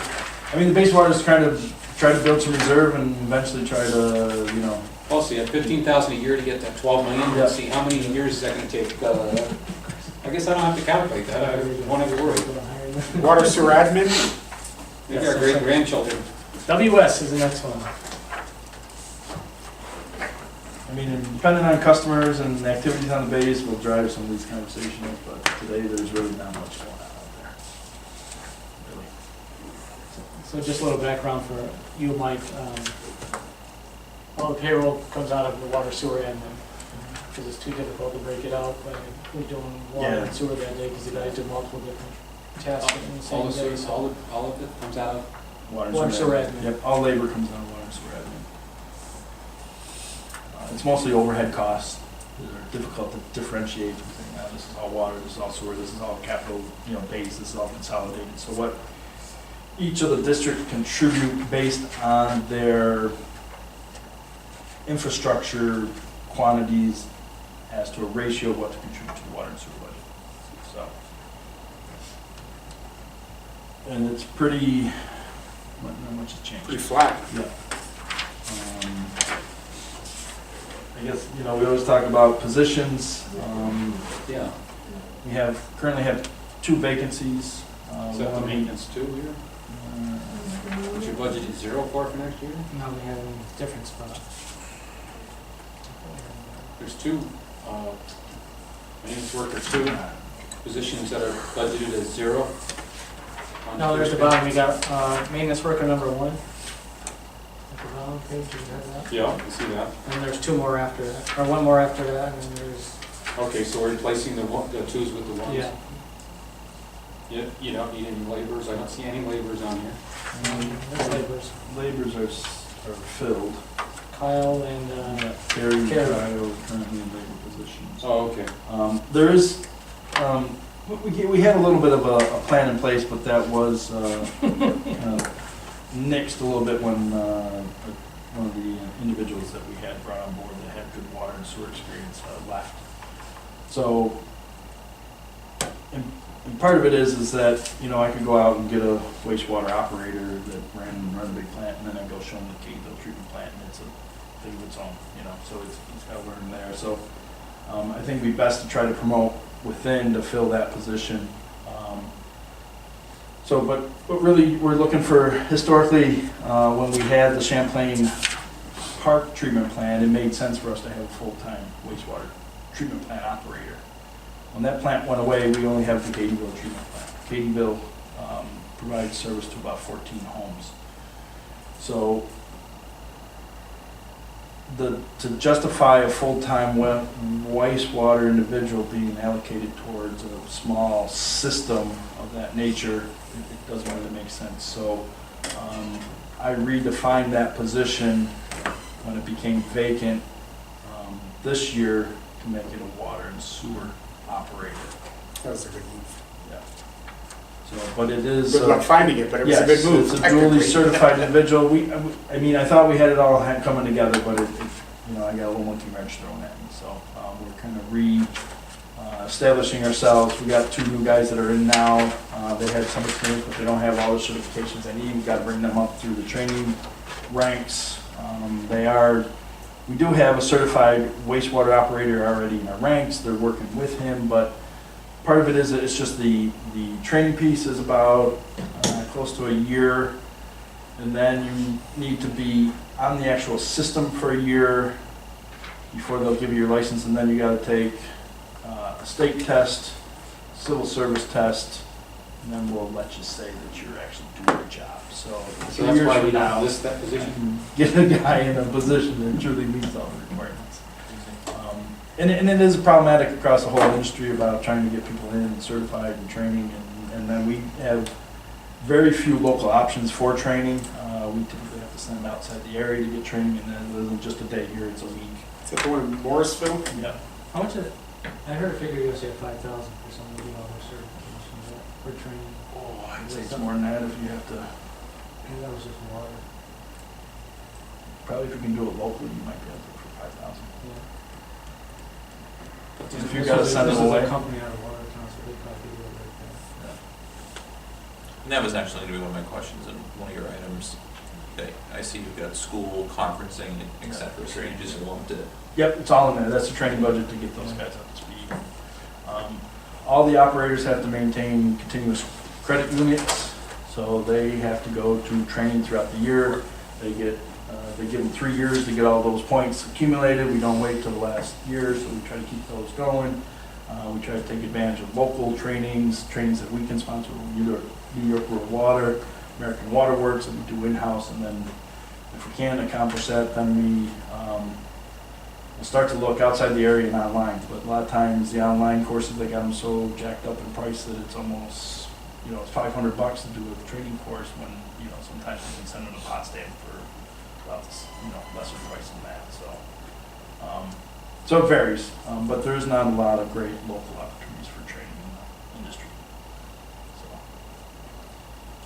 J: I mean, the base water is try to build some reserve and eventually try to,
B: Also, you have 15,000 a year to get that 12 million,
J: Yeah.
B: let's see, how many years is that gonna take? I guess I don't have to calculate that, I won't have to worry.
A: Water sewer admin,
B: Maybe our great grandchildren.
C: WS is the next one.
J: I mean, and depending on customers and activities on the base, will drive some of these conversations, but today there's really not much going on out there. Really.
C: So just a little background for you, Mike. All the payroll comes out of the water sewer admin, because it's too difficult to break it out by we doing water
J: Yeah.
C: and sewer that day, because the guys do multiple different tasks in the
B: All
C: same
B: the
C: day.
B: service,
C: so-
B: all of it comes out of,
C: Water sewer admin.
J: Yep, all labor comes out of water and sewer admin. It's mostly overhead costs that are difficult to differentiate between, this is all water, this is all sewer, this is all capital, base, this is all consolidated. So what each of the districts contribute based on their infrastructure quantities as to a ratio of what to contribute to the water and sewer budget. So, and it's pretty, not much has changed.
A: pretty flat.
J: Yeah. I guess, we always talk about positions.
B: yeah.
J: We currently have 2 vacancies.
B: Is that the
J: one-
B: maintenance too here? Which your budget is 0 for next year?
C: Now we have a different spot.
B: There's 2, maintenance worker 2 positions that are budgeted as 0. On
C: Now there's the
B: Thursday.
C: bottom, we got maintenance worker number 1. At the bottom page, you have that.
B: Yeah, you see that.
C: And there's two more after that, or one more after that, and then there's,
B: Okay, so we're replacing the twos with the ones?
C: yeah.
B: You don't need any laborers, I don't see any laborers on here.
C: There's laborers.
J: Labors are filled.
C: Kyle and,
J: Carrie and
C: Carrie.
J: Kyle are currently in labor positions.
B: Oh, okay.
J: There is, we had a little bit of a plan in place, but that was nixed a little bit when one of the individuals that we had brought on board that had good water and sewer experience left. So, and part of it is that, you know, I could go out and get a wastewater operator that run a big plant, and then I go show them the Katyville treatment plant, and it's a thing of its own, you know, so it's got to learn there. So I think it'd be best to try to promote within to fill that position. But really, we're looking for, historically, when we had the Champlain Park treatment plant, it made sense for us to have a full-time wastewater treatment plant operator. When that plant went away, we only have the Katyville treatment plant. Katyville provides service to about 14 homes. So to justify a full-time wastewater individual being allocated towards a small system of that nature, it doesn't really make sense. So I redefined that position when it became vacant this year to make it a water and sewer operator.
A: That was a good move.
J: Yeah. So, but it is.
A: Good luck finding it, but it was a
J: Yes,
A: good move.
J: it's a duly certified individual. I mean, I thought we had it all coming together, but you know, I got a little monkey wrench thrown at me. So we're kind of establishing ourselves. We got two new guys that are in now. They had some experience, but they don't have all the certifications they need. We've got to bring them up through the training ranks. We do have a certified wastewater operator already in our ranks. They're working with him, but part of it is that it's just the training piece is about close to a year, and then you need to be on the actual system for a year before they'll give you your license, and then you got to take a state test, civil service test, and then we'll let you say that you're actually doing your job. So
B: that's why we don't list that position?
J: Get a guy in a position that truly meets all the requirements. And it is problematic across the whole industry about trying to get people in and certified and training, and then we have very few local options for training. We typically have to send them outside the area to get training, and then it isn't just a day here, it's a week.
A: Is that the one in Morrisville?
J: Yeah.
C: How much I heard a figure you said 5,000 for some of the other certifications for training.
J: Oh, I'd say it's more than that if you have to,
C: Maybe that was just water.
J: probably if you can do it locally, you might be able to for 5,000.
C: Yeah.
J: If you gotta send them
C: This is
J: away.
C: a company out of Watertown, so they probably do it right there.
E: And that was actually going to be one of my questions in one of your items. Okay, I see you've got school, conferencing, et cetera, so you just lumped it.
J: Yep, it's all in there. That's the training budget to get those guys up to speed. All the operators have to maintain continuous credit units, so they have to go to training throughout the year. They give them 3 years to get all those points accumulated. We don't wait till the last year, so we try to keep those going. We try to take advantage of local trainings that we can sponsor, either New York Rural Water, American Water Works, that we do in-house, and then if we can accomplish that, then we'll start to look outside the area and online. But a lot of times the online courses, they got them so jacked up in price that it's almost, you know, it's $500 to do a training course when, you know, sometimes we can send them a pot stand for about, you know, lesser price than that. So it varies, but there's not a lot of great local opportunities for training in the industry.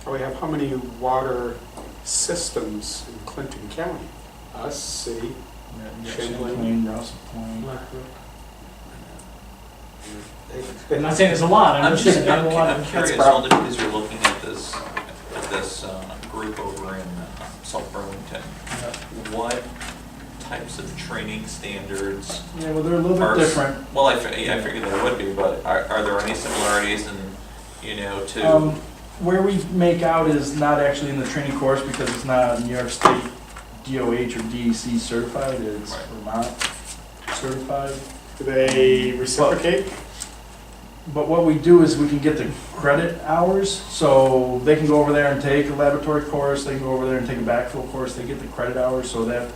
J: So.
A: We have how many water systems in Clinton County? Us, city,
J: Champlain, Russell Point.
C: Blackbrook.
A: they-
C: I'm not saying there's a lot, I'm just saying there's a lot.
E: I'm curious, only because you're looking at this group over in South Burlington. What types of training standards?
J: Yeah, well, they're a little bit different.
E: Well, I figured there would be, but are there any similarities in, you know, to?
J: Where we make out is not actually in the training course because it's not New York State DOH or DEC certified, it's
E: Right.
J: Vermont certified.
A: Do they reciprocate?
J: but what we do is we can get the credit hours, so they can go over there and take a laboratory course, they can go over there and take a backfill course, they get the credit hours, so that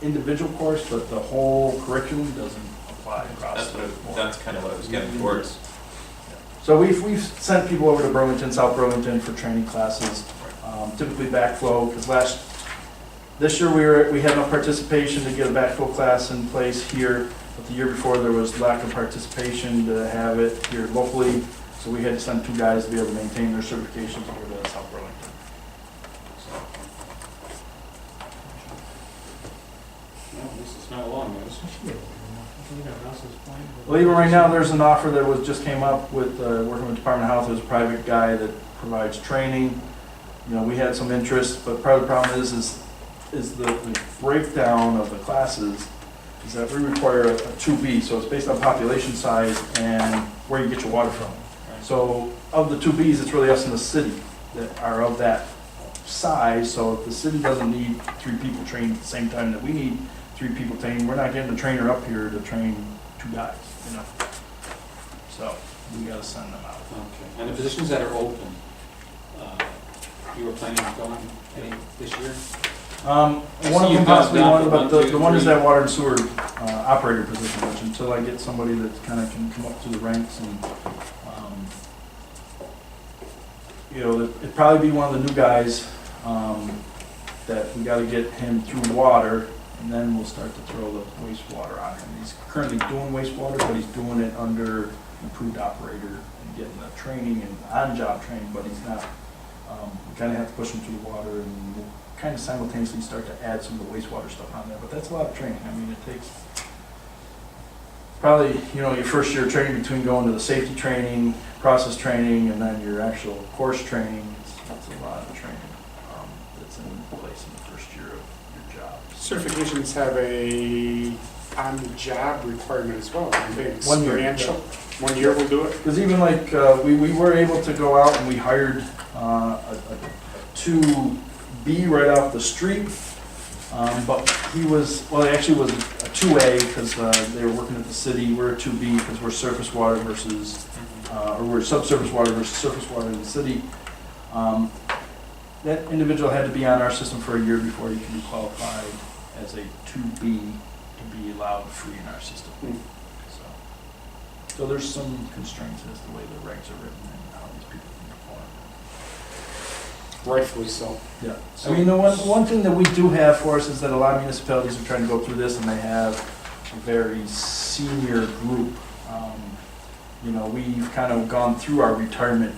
J: individual course, but the whole curriculum doesn't apply across the board.
E: That's kind of what I was getting towards.
J: So we've sent people over to Burlington, South Burlington for training classes, typically backflow, because this year we had enough participation to get a backflow class in place here, but the year before there was lack of participation to have it here locally, so we had to send 2 guys to be able to maintain their certifications over to South Burlington.
B: No, this is not a long notice.
J: Well, even right now, there's an offer that just came up with, working with Department of Health, there's a private guy that provides training. You know, we had some interest, but part of the problem is the breakdown of the classes is that we require a 2B, so it's based on population size and where you get your water from. So of the 2Bs, it's really us in the city that are of that size, so if the city doesn't need 3 people trained at the same time that we need 3 people trained, we're not getting a trainer up here to train 2 guys, you know? So we gotta send them out.
B: Okay, and the positions that are open, you were planning on going any this year?
J: One of
B: you've
J: them
B: got
J: possibly
B: down
J: one,
B: for
J: but
B: 1,
J: the
B: 2,
J: one is
B: 3.
J: that water and sewer operator position, which until I get somebody that kind of can come up through the ranks and, you know, it'd probably be one of the new guys that we got to get him through water, and then we'll start to throw the wastewater on him. He's currently doing wastewater, but he's doing it under improved operator and getting the training and on-job training, but he's not. We kind of have to push him through the water, and we'll kind of simultaneously start to add some of the wastewater stuff on there, but that's a lot of training. I mean, it takes probably, you know, your first year of training between going to the safety training, process training, and then your actual course training. It's a lot of training that's in place in the first year of your job.
A: Certifications have a on-the-job requirement as well, I think.
J: 1 year.
A: Experiential. 1 year will do it.
J: Because even like, we were able to go out and we hired a 2B right off the street, but he was, well, he actually was a 2A because they were working at the city. We're a 2B because we're surface water versus, or we're subsurface water versus surface water in the city. That individual had to be on our system for a year before he could be qualified as a 2B to be allowed free in our system. So there's some constraints as to the way the regs are written and how these people can perform.
A: Rightfully so.
J: Yeah. I mean, the one thing that we do have for us is that a lot of municipalities are trying to go through this, and they have a very senior group. You know, we've kind of gone through our retirement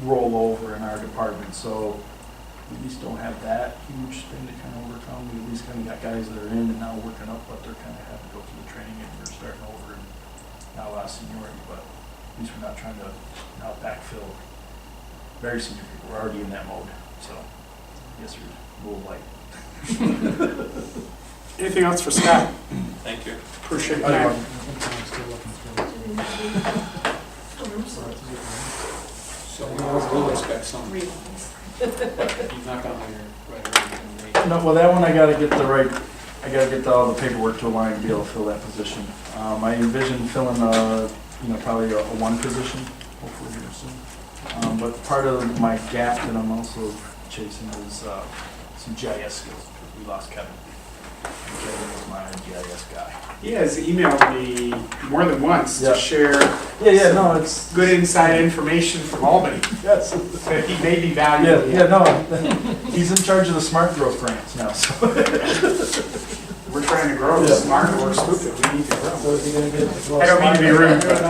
J: rollover in our department, so we at least don't have that huge thing to kind of overcome. We at least kind of got guys that are in and now working up, but they're kind of having to go through the training and we're starting over and not a lot of seniority, but at least we're not trying to now backfill very senior people. We're already in that mode, so I guess you're a little light.
A: Anything else for Scott?
E: Thank you.
A: Appreciate
J: Oh, you're
A: that.
B: So we'll expect some, but he's not gonna hire right away.
J: No, well, that one I gotta get all the paperwork to align to be able to fill that position. I envision filling probably a 1 position, hopefully here soon. But part of my gap that I'm also chasing is some GIS skills, because we lost Kevin. And Kevin was my GIS guy.
A: He has emailed me more than once
J: Yeah.
A: to share
J: It's
A: good inside information from Albany
J: yes.
A: that he may be valuable.
J: He's in charge of the smart growth grants now, so.
A: We're trying to grow
J: Yeah.
A: smart or stupid. We need to grow.
J: So is he gonna get?
A: I don't mean to be rude, but